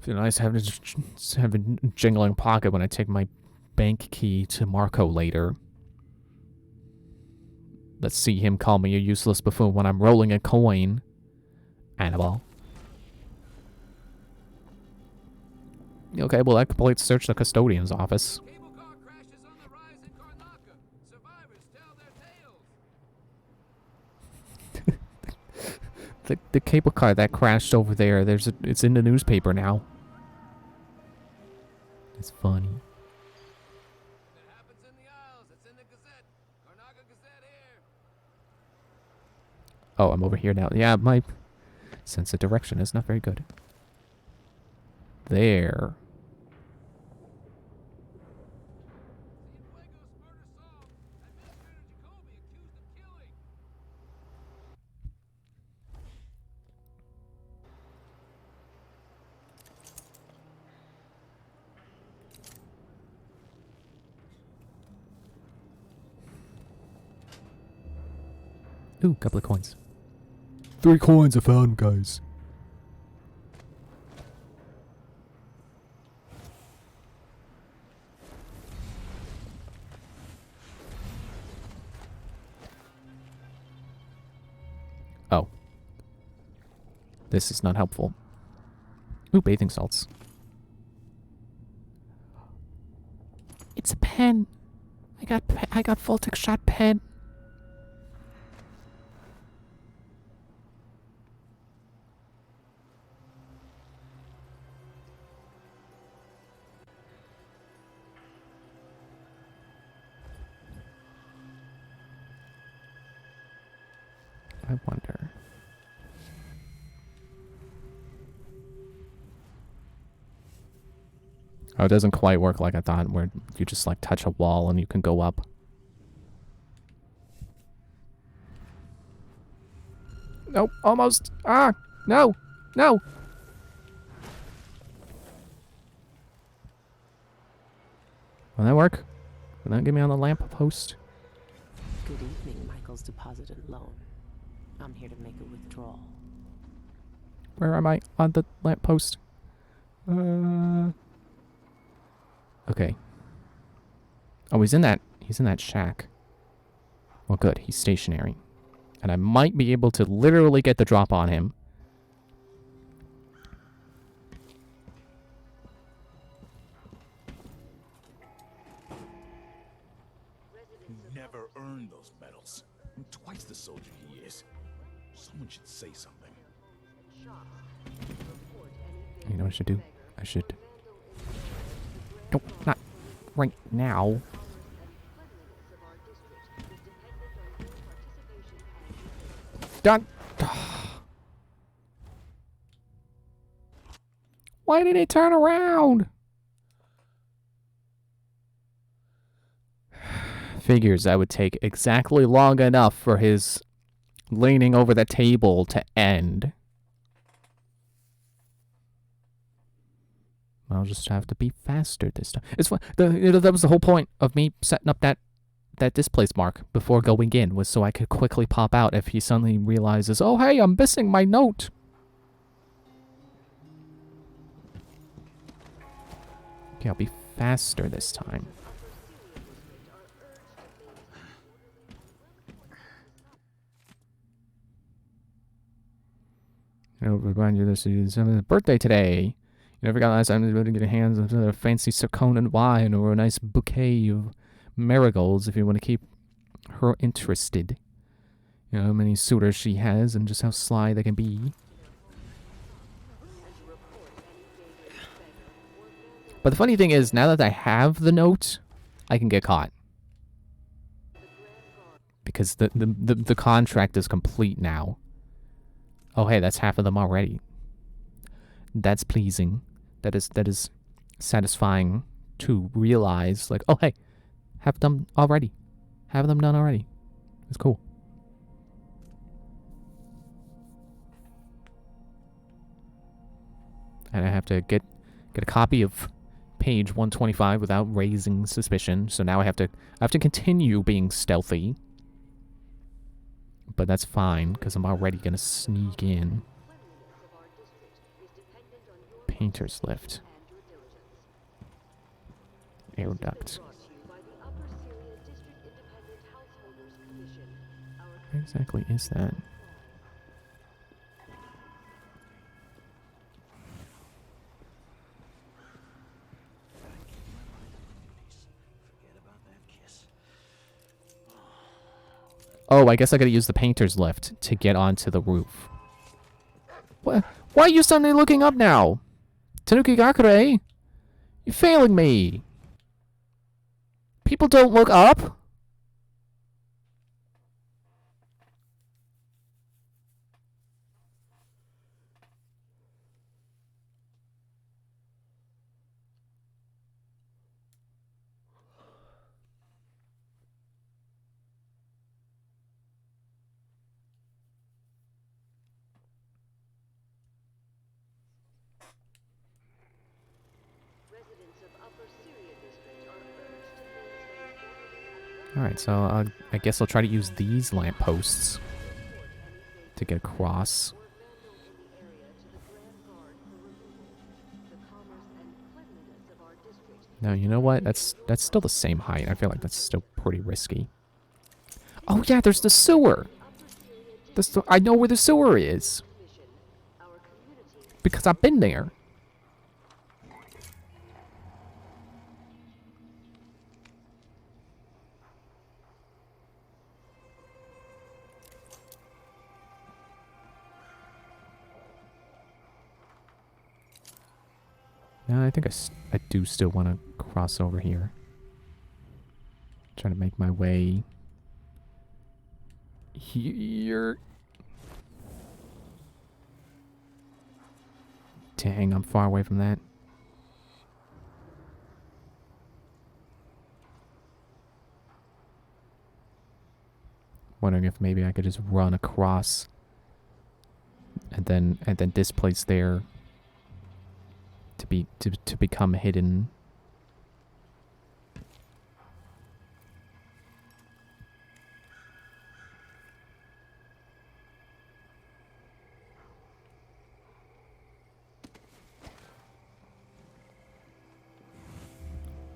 Feel nice having a jingling pocket when I take my bank key to Marco later. Let's see him call me a useless buffoon when I'm rolling a coin. Annabelle. Okay, well, that completes search the custodian's office. The cable car that crashed over there, it's in the newspaper now. It's funny. Oh, I'm over here now. Yeah, my sense of direction is not very good. There. Ooh, couple of coins. 3 coins I found, guys. Oh. This is not helpful. Ooh, bathing salts. It's a pen. I got Voltic shot pen. I wonder. Oh, it doesn't quite work like I thought, where you just like touch a wall and you can go up. Nope, almost. Ah, no, no. Will that work? Will that get me on the lamp post? Good evening, Michael's deposited loan. I'm here to make a withdrawal. Where am I on the lamp post? Okay. Oh, he's in that shack. Well, good. He's stationary. And I might be able to literally get the drop on him. Never earned those medals. I'm twice the soldier he is. Someone should say something. You know what I should do? I should... Nope, not right now. Done. Why did he turn around? Figures I would take exactly long enough for his leaning over the table to end. I'll just have to be faster this time. It's fun. That was the whole point of me setting up that displace mark before going in, was so I could quickly pop out if he suddenly realizes, oh hey, I'm missing my note. Okay, I'll be faster this time. I'll remind you this is his birthday today. You never got last time to get your hands on a fancy Sarkonan wine or a nice bouquet of marigolds if you want to keep her interested. You know how many suitors she has and just how sly they can be. But the funny thing is, now that I have the note, I can get caught. Because the contract is complete now. Oh hey, that's half of them already. That's pleasing. That is satisfying to realize, like, oh hey, have them already. Have them done already. It's cool. And I have to get a copy of page 125 without raising suspicion. So now I have to continue being stealthy. But that's fine, because I'm already gonna sneak in. Painter's lift. Air duct. Where exactly is that? Oh, I guess I gotta use the painter's lift to get onto the roof. What? Why are you suddenly looking up now? Tanuki Gakure? You're failing me. People don't look up. Alright, so I guess I'll try to use these lampposts to get across. No, you know what? That's still the same height. I feel like that's still pretty risky. Oh yeah, there's the sewer! I know where the sewer is! Because I've been there. No, I think I do still want to cross over here. Trying to make my way here. Dang, I'm far away from that. Wondering if maybe I could just run across and then displace there to become hidden.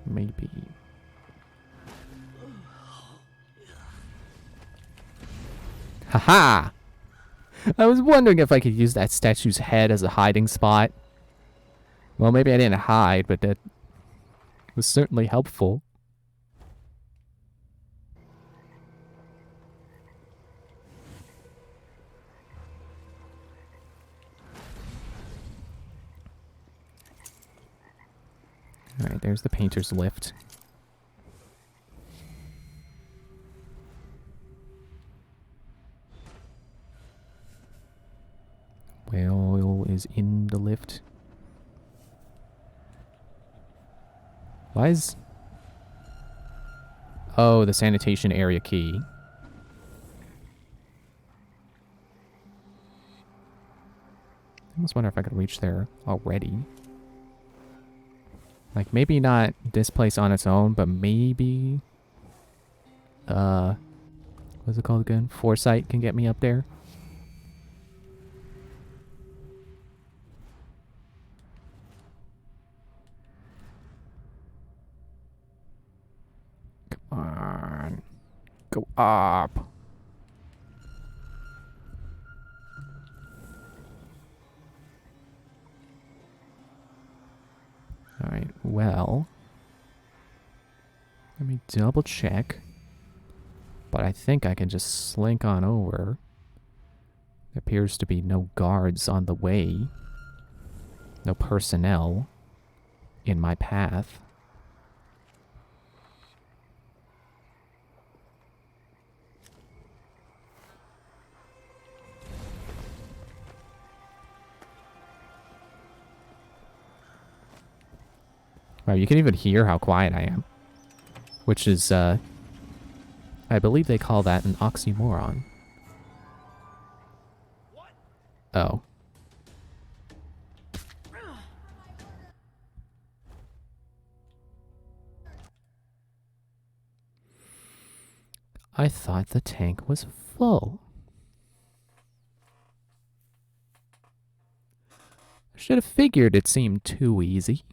Maybe. Haha! I was wondering if I could use that statue's head as a hiding spot. Well, maybe I didn't hide, but that was certainly helpful. Alright, there's the painter's lift. Whale is in the lift. Why is... Oh, the sanitation area key. I almost wonder if I could reach there already. Like, maybe not this place on its own, but maybe... what's it called again? Foresight can get me up there. Come on. Go up. Alright, well... Let me double check. But I think I can just slink on over. There appears to be no guards on the way. No personnel in my path. Wow, you can even hear how quiet I am. Which is, I believe they call that an oxymoron. Oh. I thought the tank was full. I should have figured it seemed too easy.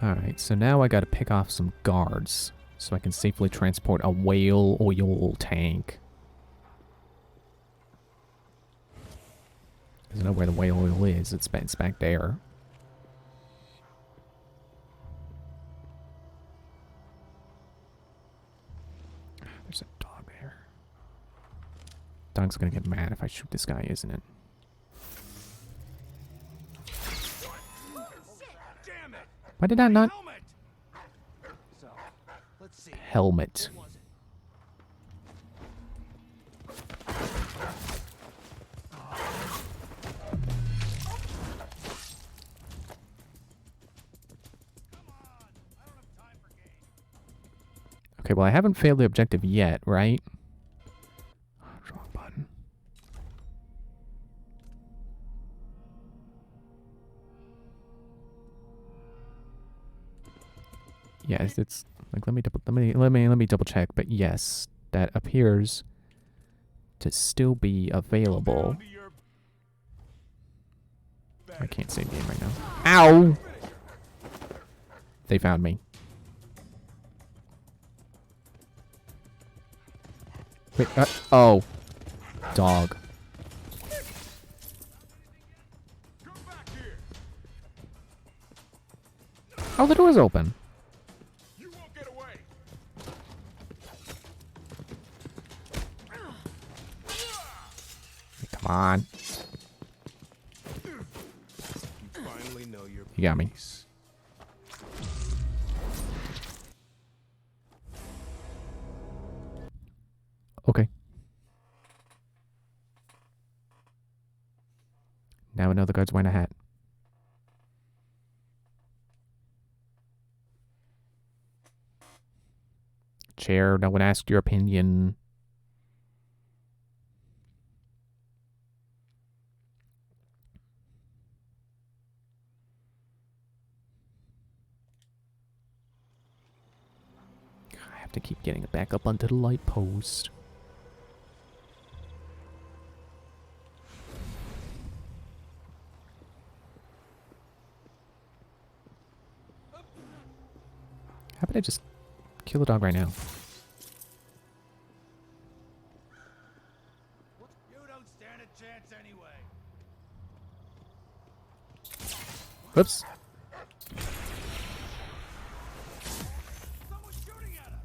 Alright, so now I gotta pick off some guards so I can safely transport a whale oil tank. I don't know where the whale oil is. It's back there. There's a dog there. Dog's gonna get mad if I shoot this guy, isn't it? Why did I not? Helmet. Okay, well I haven't failed the objective yet, right? Oh, wrong button. Yes, it's like let me double check, but yes, that appears to still be available. I can't save game right now. Ow! They found me. Wait, oh. Dog. Oh, the door's open. Come on. You got me. Okay. Now I know the guard's wearing a hat. Chair, no one asked your opinion. I have to keep getting it back up onto the light post. How about I just kill the dog right now? You don't stand a chance anyway. Whoops. Someone's shooting at us.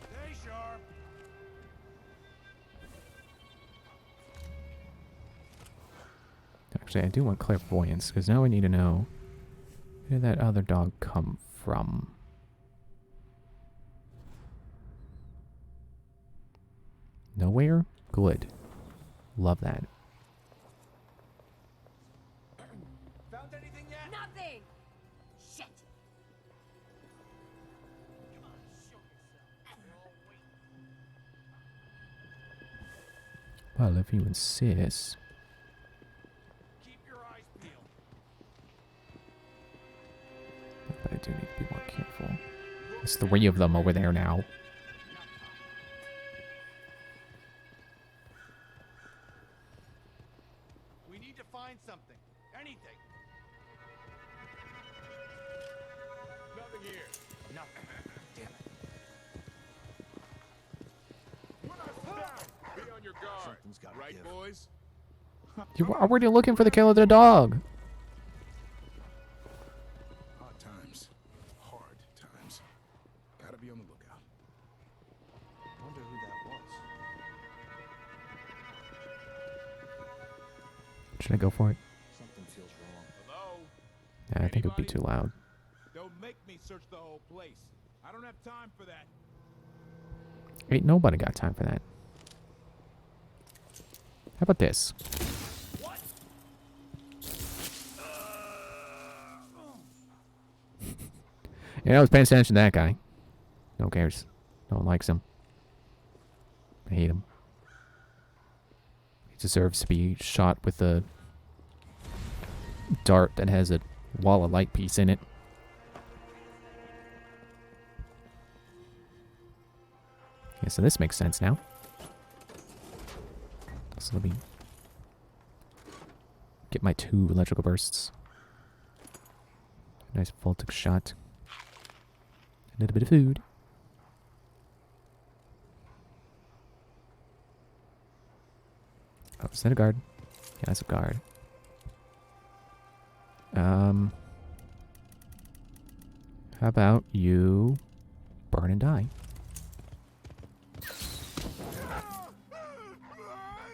Stay sharp. Actually, I do want clairvoyance, because now I need to know where did that other dog come from? Nowhere? Good. Love that. Found anything yet? Nothing! Shit! Come on, show yourself. We're all waiting. Well, if you insist. Keep your eyes peeled. But I do need to be more careful. There's 3 of them over there now. nothing. Damn it. Be on your guard. Something's gotta Right, give. boys? You were already looking for the kill of the dog. Hard times. Hard times. Gotta be on the lookout. I wonder who that was. Should I go for it? Something feels wrong. Hello? Yeah, I think it would be too loud. Don't make me search the whole place. I don't have time for that. Ain't nobody got time for that. How about this? Yeah, I was paying attention to that guy. No one cares. No one likes him. I hate him. He deserves to be shot with a dart that has a wall of light piece in it. Okay, so this makes sense now. So let me get my 2 electrical bursts. Nice voltage shot. A little bit of food. Oh, is that a guard? Yeah, that's a guard. How about you burn and die?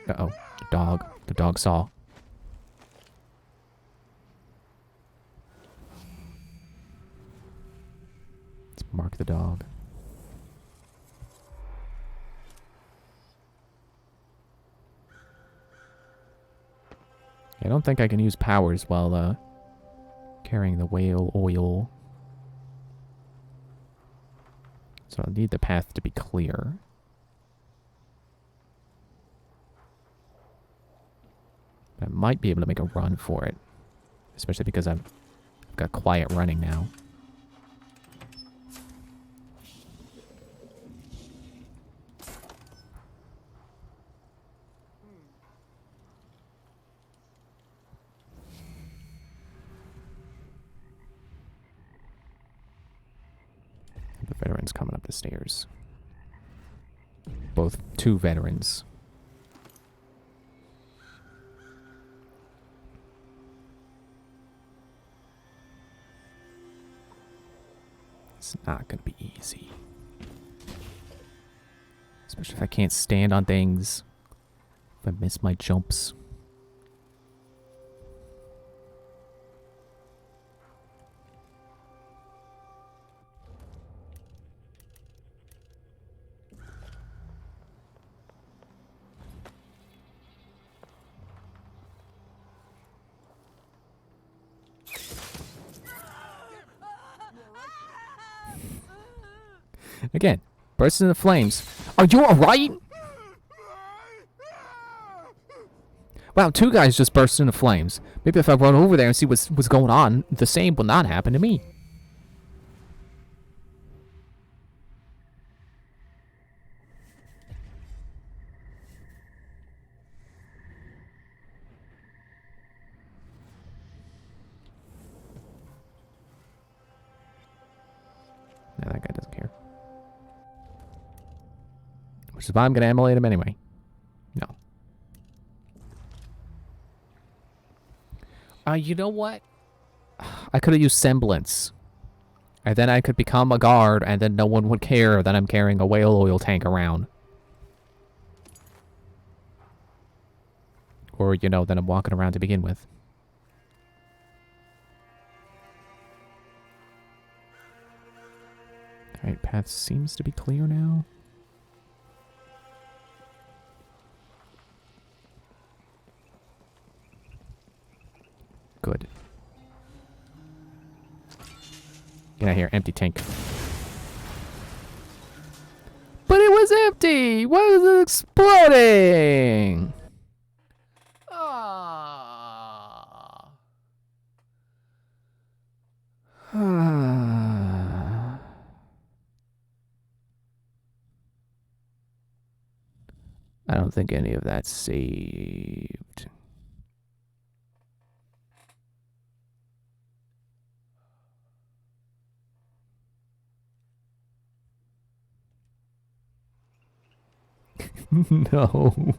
Uh-oh. The dog. The dog saw. Let's mark the dog. I don't think I can use powers while carrying the whale oil. So I'll need the path to be clear. I might be able to make a run for it. Especially because I've got quiet running now. The veterans coming up the stairs. Both 2 veterans. It's not gonna be easy. Especially if I can't stand on things. If I miss my jumps. Again, bursts into flames. Are you alright? Wow, 2 guys just burst into flames. Maybe if I run over there and see what's going on, the same will not happen to me. No, that guy doesn't care. Which is why I'm going to emulate him anyway. No. You know what? I could have used semblance. And then I could become a guard, and then no one would care that I'm carrying a whale oil tank around. Or, you know, that I'm walking around to begin with. Alright, path seems to be clear now. Good. Get out here, empty tank. But it was empty! Why was it exploding? Ah. I don't think any of that's saved. No.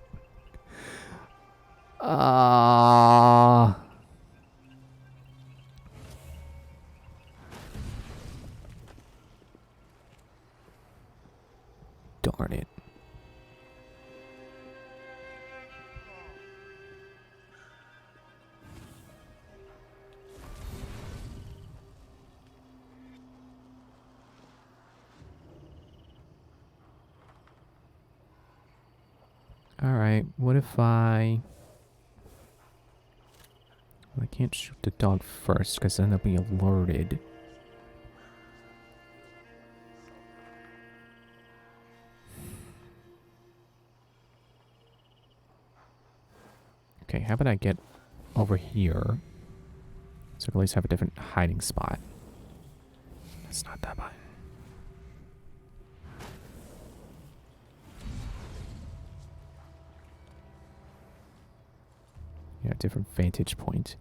Ah. Darn it. Alright, what if I can't shoot the dog first because then they'll be alerted. Okay, how about I get over here so I can at least have a different hiding spot. That's not that bad. Yeah, different vantage point.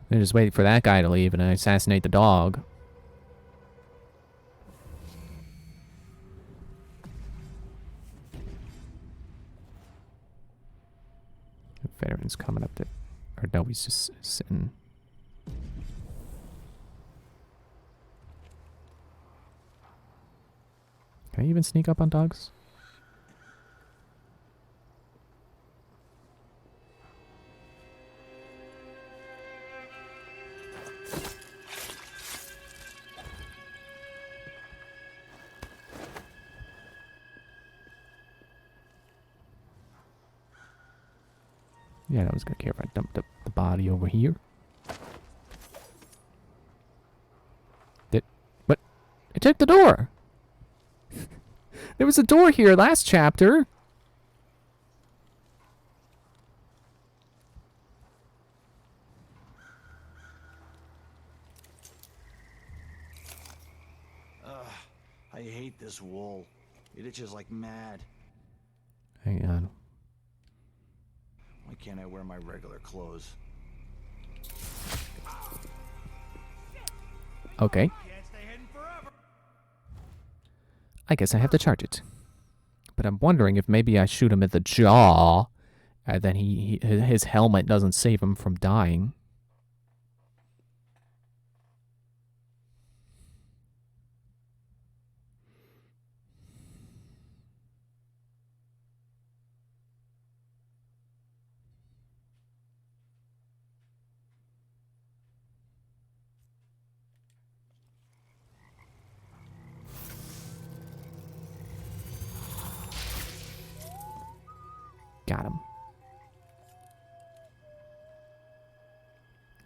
Then just wait for that guy to leave and I assassinate the dog. The veteran's coming up there. Or no, he's just sitting. Can I even sneak up on dogs? Yeah, I was gonna care if I dumped the body over here. What? I checked the door! There was a door here last chapter! I hate this wool. It itches like mad. Hang on. Why can't I wear my regular clothes? Okay. I guess I have to charge it. But I'm wondering if maybe I shoot him at the jaw, and then his helmet doesn't save him from dying. Got him.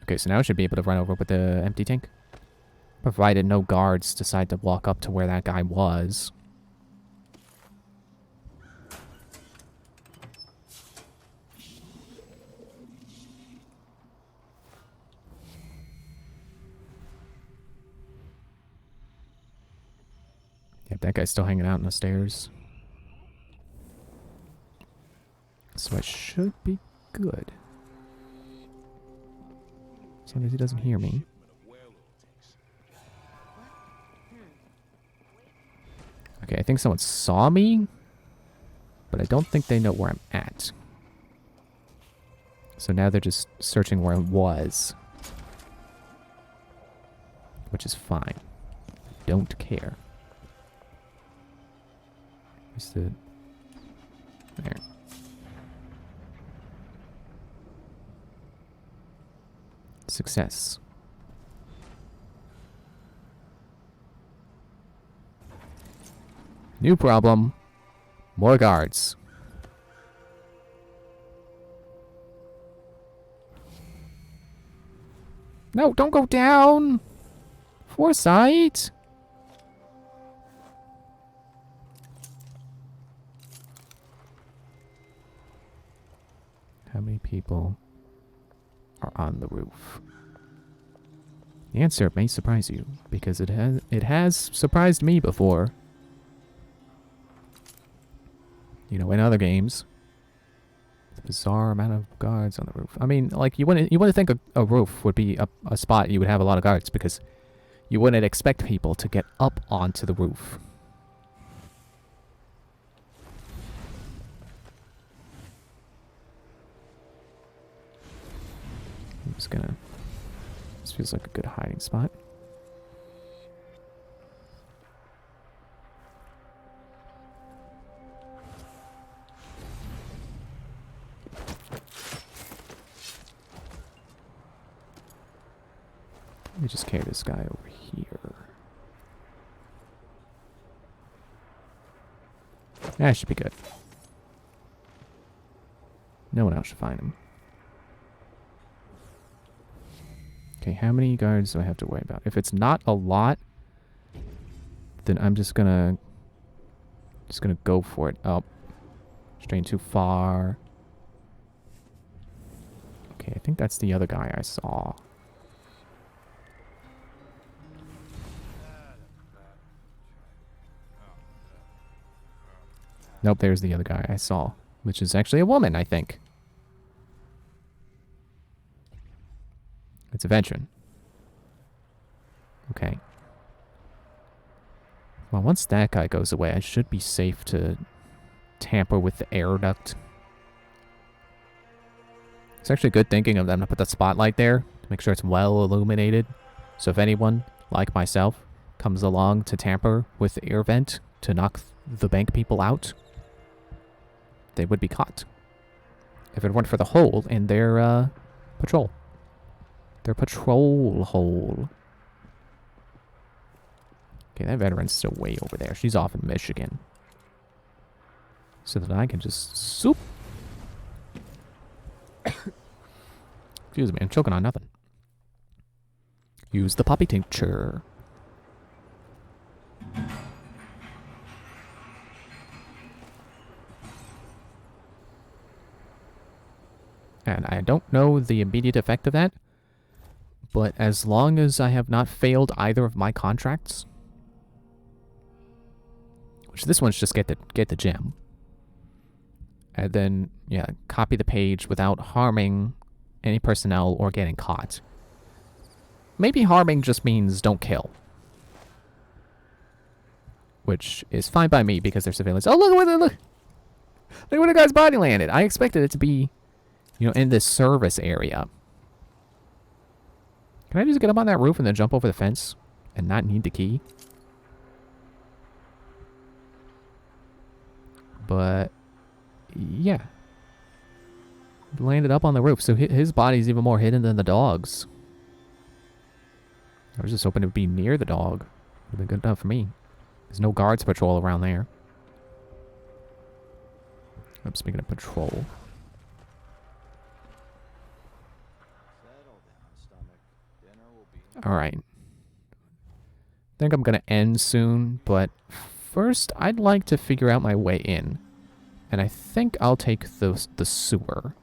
Okay, so now I should be able to run over with the empty tank. Provided no guards decide to walk up to where that guy was. Yep, that guy's still hanging out on the stairs. So I should be good. As long as he doesn't hear me. Okay, I think someone saw me, but I don't think they know where I'm at. So now they're just searching where I was. Which is fine. Don't care. Where's the... There. Success. New problem. More guards. No, don't go down! Foresight! How many people are on the roof? The answer may surprise you, because it has surprised me before. You know, in other games. The bizarre amount of guards on the roof. I mean, like, you wouldn't think a roof would be a spot you would have a lot of guards, because you wouldn't expect people to get up onto the roof. I'm just gonna... This feels like a good hiding spot. Let me just carry this guy over here. That should be good. No one else should find him. Okay, how many guards do I have to worry about? If it's not a lot, then I'm just gonna go for it. Oh, straying too far. Okay, I think that's the other guy I saw. Nope, there's the other guy I saw, which is actually a woman, I think. It's a veteran. Okay. Well, once that guy goes away, I should be safe to tamper with the air duct. It's actually good thinking of them to put that spotlight there to make sure it's well illuminated. So if anyone, like myself, comes along to tamper with the air vent to knock the bank people out, they would be caught. If it weren't for the hole in their patrol. Their patrol hole. Okay, that veteran's still way over there. She's off in Michigan. So that I can just soup. Excuse me, I'm choking on nothing. Use the poppy tincture. And I don't know the immediate effect of that, but as long as I have not failed either of my contracts, which this one's just get the gem, and then yeah, copy the page without harming any personnel or getting caught. Maybe harming just means don't kill, which is fine by me because they're civilians. Oh look where the guy's body landed. I expected it to be, you know, in this service area. Can I just get up on that roof and then jump over the fence and not need the key? But yeah, landed up on the roof, so his body's even more hidden than the dog's. I was just hoping it would be near the dog. Would have been good enough for me. There's no guards patrol around there. I'm speaking of patrol. Alright. Think I'm gonna end soon, but first I'd like to figure out my way in. And I think I'll take the sewer.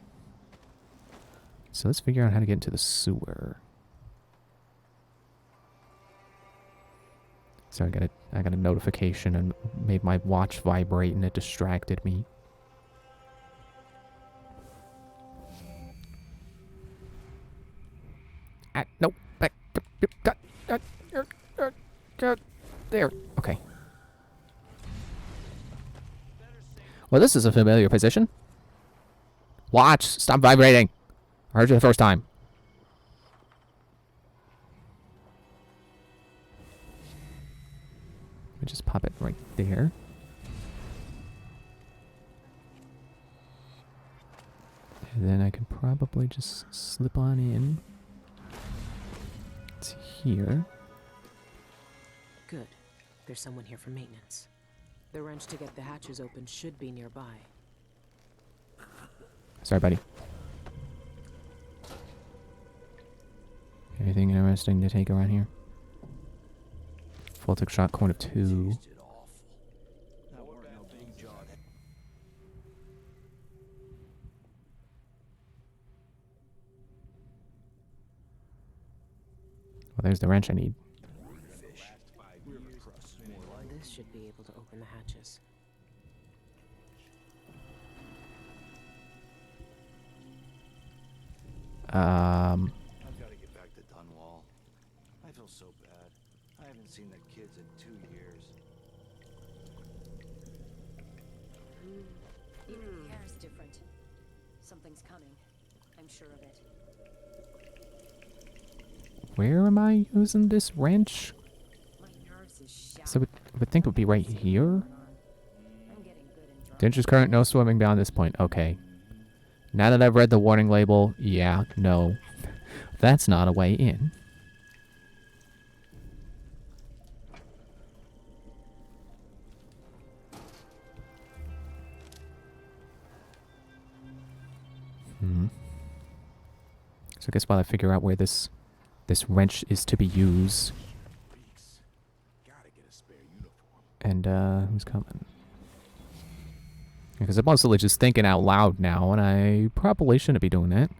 So let's figure out how to get into the sewer. So I got a notification and made my watch vibrate and it distracted me. Nope. There. Okay. Well, this is a familiar position. Watch. Stop vibrating. I heard you the first time. Let me just pop it right there. And then I can probably just slip on in. It's here. Good. There's someone here for maintenance. The wrench to get the hatches open should be nearby. Sorry, buddy. Anything interesting to take around here? Full took shot, corner 2. Well, there's the wrench I need. This should be able to open the hatches. I've got to get back to Dunwall. I feel so bad. I haven't seen the kids in 2 years. Even the air is different. Something's coming. I'm sure of it. Where am I using this wrench? So I would think it would be right here. Dangerous current, no swimming beyond this point. Okay. Now that I've read the warning label, yeah, no. That's not a way in. So I guess while I figure out where this wrench is to be used. And who's coming? Because I'm mostly just thinking out loud now, and I probably shouldn't be doing that.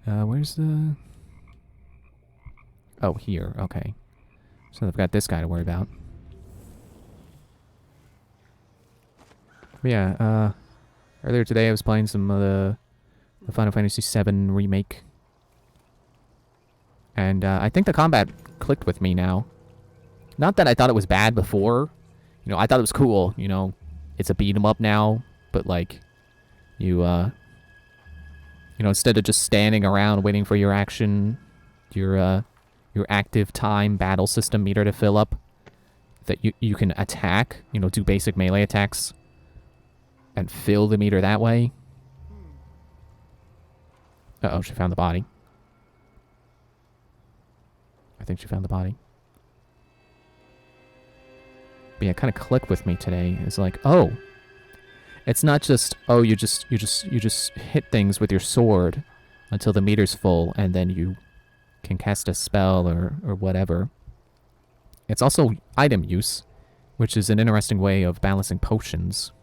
Where's the... Oh, here. Okay. So I've got this guy to worry about. But yeah, earlier today I was playing some of the Final Fantasy VII Remake. And I think the combat clicked with me now. Not that I thought it was bad before. You know, I thought it was cool, you know. It's a beat 'em up now, but like you know, instead of just standing around waiting for your action, your active time battle system meter to fill up, that you can attack, you know, do basic melee attacks and fill the meter that way. Uh-oh, she found the body. I think she found the body. But yeah, it kind of clicked with me today. It's like, oh, it's not just, oh, you just hit things with your sword until the meter's full, and then you can cast a spell or whatever. It's also item use, which is an interesting way of balancing potions.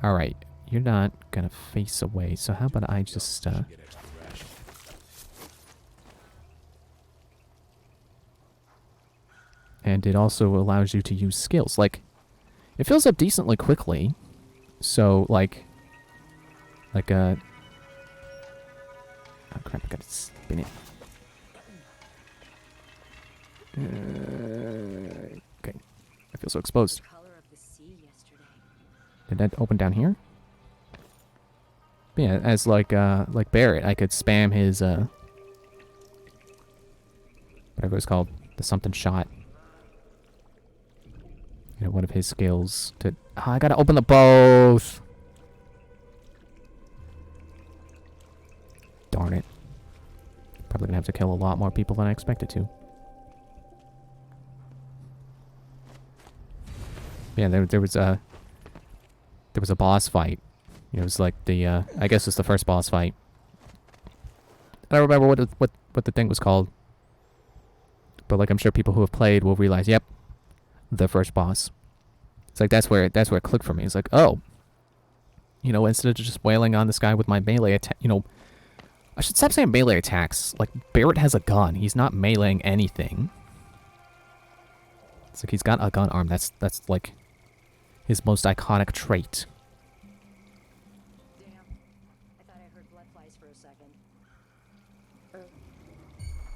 All right, you're not gonna face away, so how about I just and it also allows you to use skills. Like, it fills up decently quickly. So, like, oh crap, I gotta spin it. Okay, I feel so exposed. Did that open down here? But yeah, as like Barrett, I could spam his whatever it's called, the something shot. You know, one of his skills to... Oh, I gotta open the both! Darn it. Probably gonna have to kill a lot more people than I expected to. Yeah, there was a boss fight. It was like the I guess it's the first boss fight. I don't remember what the thing was called. But like I'm sure people who have played will realize, yep, the first boss. It's like that's where it clicked for me. It's like, oh, you know, instead of just wailing on this guy with my melee attack, you know, I should stop saying melee attacks. Like, Barrett has a gun. He's not meleeing anything. It's like he's got a gun arm. That's like his most iconic trait. Damn. I thought I heard blood flies for a second. I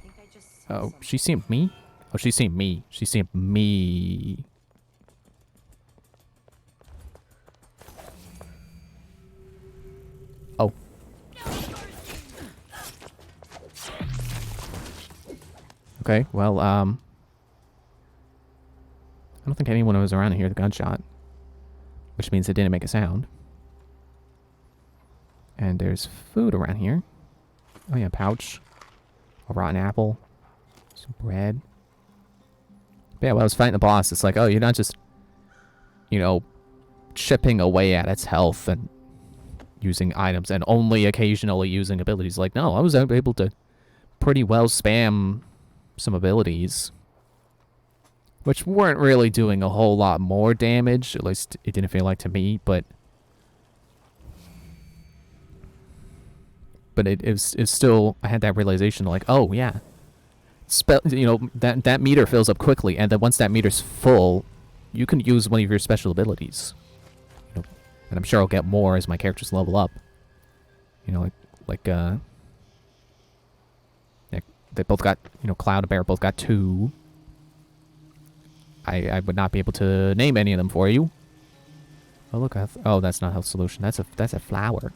think I just Oh, she seen me? Oh, she seen me. She seen me. Oh. Okay, well, I don't think anyone was around to hear the gunshot. Which means it didn't make a sound. And there's food around here. Oh yeah, pouch. A rotten apple. Some bread. But yeah, when I was fighting the boss, it's like, oh, you're not just, you know, chipping away at its health and using items and only occasionally using abilities. Like, no, I was able to pretty well spam some abilities. Which weren't really doing a whole lot more damage. At least it didn't feel like to me, but... But it's still... I had that realization like, oh, yeah. You know, that meter fills up quickly, and then once that meter's full, you can use one of your special abilities. You know, and I'm sure I'll get more as my characters level up. You know, yeah, they both got, you know, Cloud and Bear both got 2. I would not be able to name any of them for you. Oh look, oh, that's not health solution. That's a flower.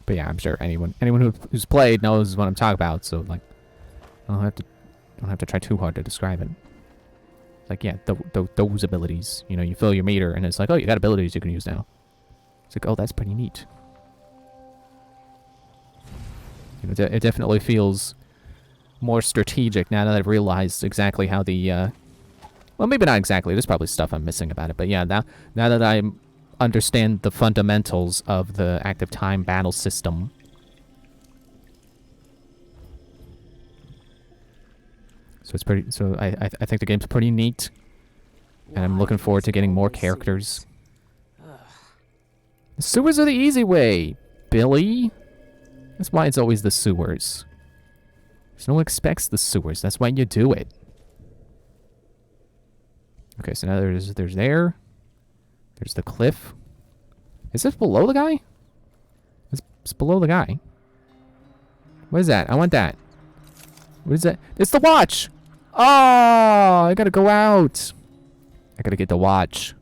But yeah, I'm sure anyone who's played knows what I'm talking about. So like, I don't have to try too hard to describe it. Like yeah, those abilities. You know, you fill your meter, and it's like, oh, you got abilities you can use now. It's like, oh, that's pretty neat. You know, it definitely feels more strategic now that I've realized exactly how the well, maybe not exactly. There's probably stuff I'm missing about it, but yeah, now that I understand the fundamentals of the active time battle system. So it's pretty. So I think the game's pretty neat, and I'm looking forward to getting more characters. The sewers are the easy way, Billie. That's why it's always the sewers. So no one expects the sewers. That's why you do it. Okay, so now there's there. There's the cliff. Is this below the guy? It's below the guy. What is that? I want that. What is that? It's the watch! Oh, I gotta go out. I gotta get the watch.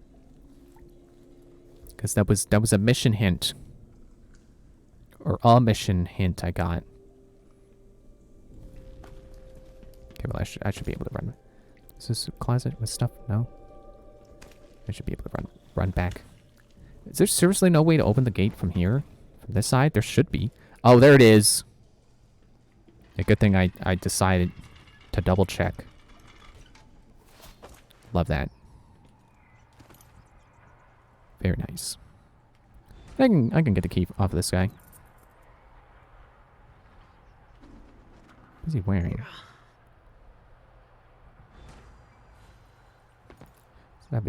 Because that was a mission hint. Or a mission hint I got. Okay, well I should be able to run. Is this a closet with stuff? No. I should be able to run back. Is there seriously no way to open the gate from here? From this side? There should be. Oh, there it is. A good thing I decided to double check. Love that. Very nice. I can get the key off of this guy. What's he wearing?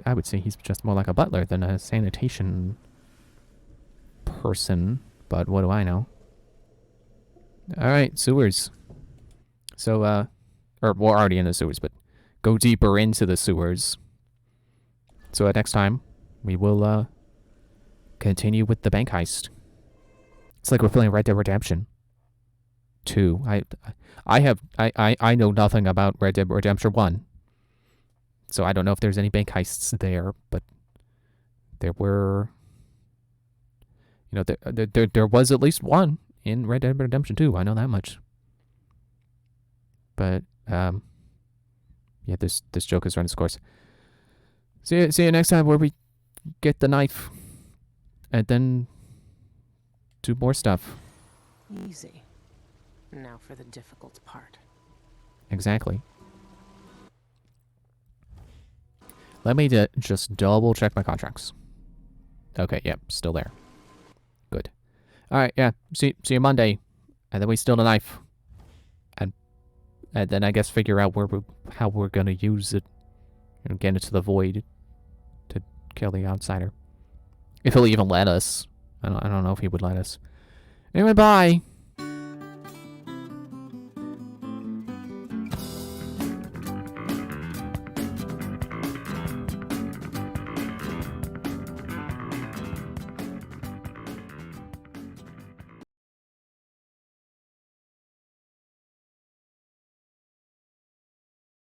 I would say he's just more like a butler than a sanitation person, but what do I know? Alright, sewers. So, or we're already in the sewers, but go deeper into the sewers. So next time, we will, continue with the bank heist. It's like we're playing Red Dead Redemption 2. I know nothing about Red Dead Redemption 1. So I don't know if there's any bank heists there, but there were, you know, there was at least one in Red Dead Redemption 2. I know that much. But yeah, this joke has run its course. See you next time where we get the knife and then do more stuff. Easy. Now for the difficult part. Exactly. Let me just double check my contracts. Okay, yep, still there. Good. Alright, yeah, see you Monday. And then we steal the knife. And then I guess figure out how we're gonna use it. And get into the void to kill the outsider. If he'll even let us. I don't know if he would let us. Anyway, bye.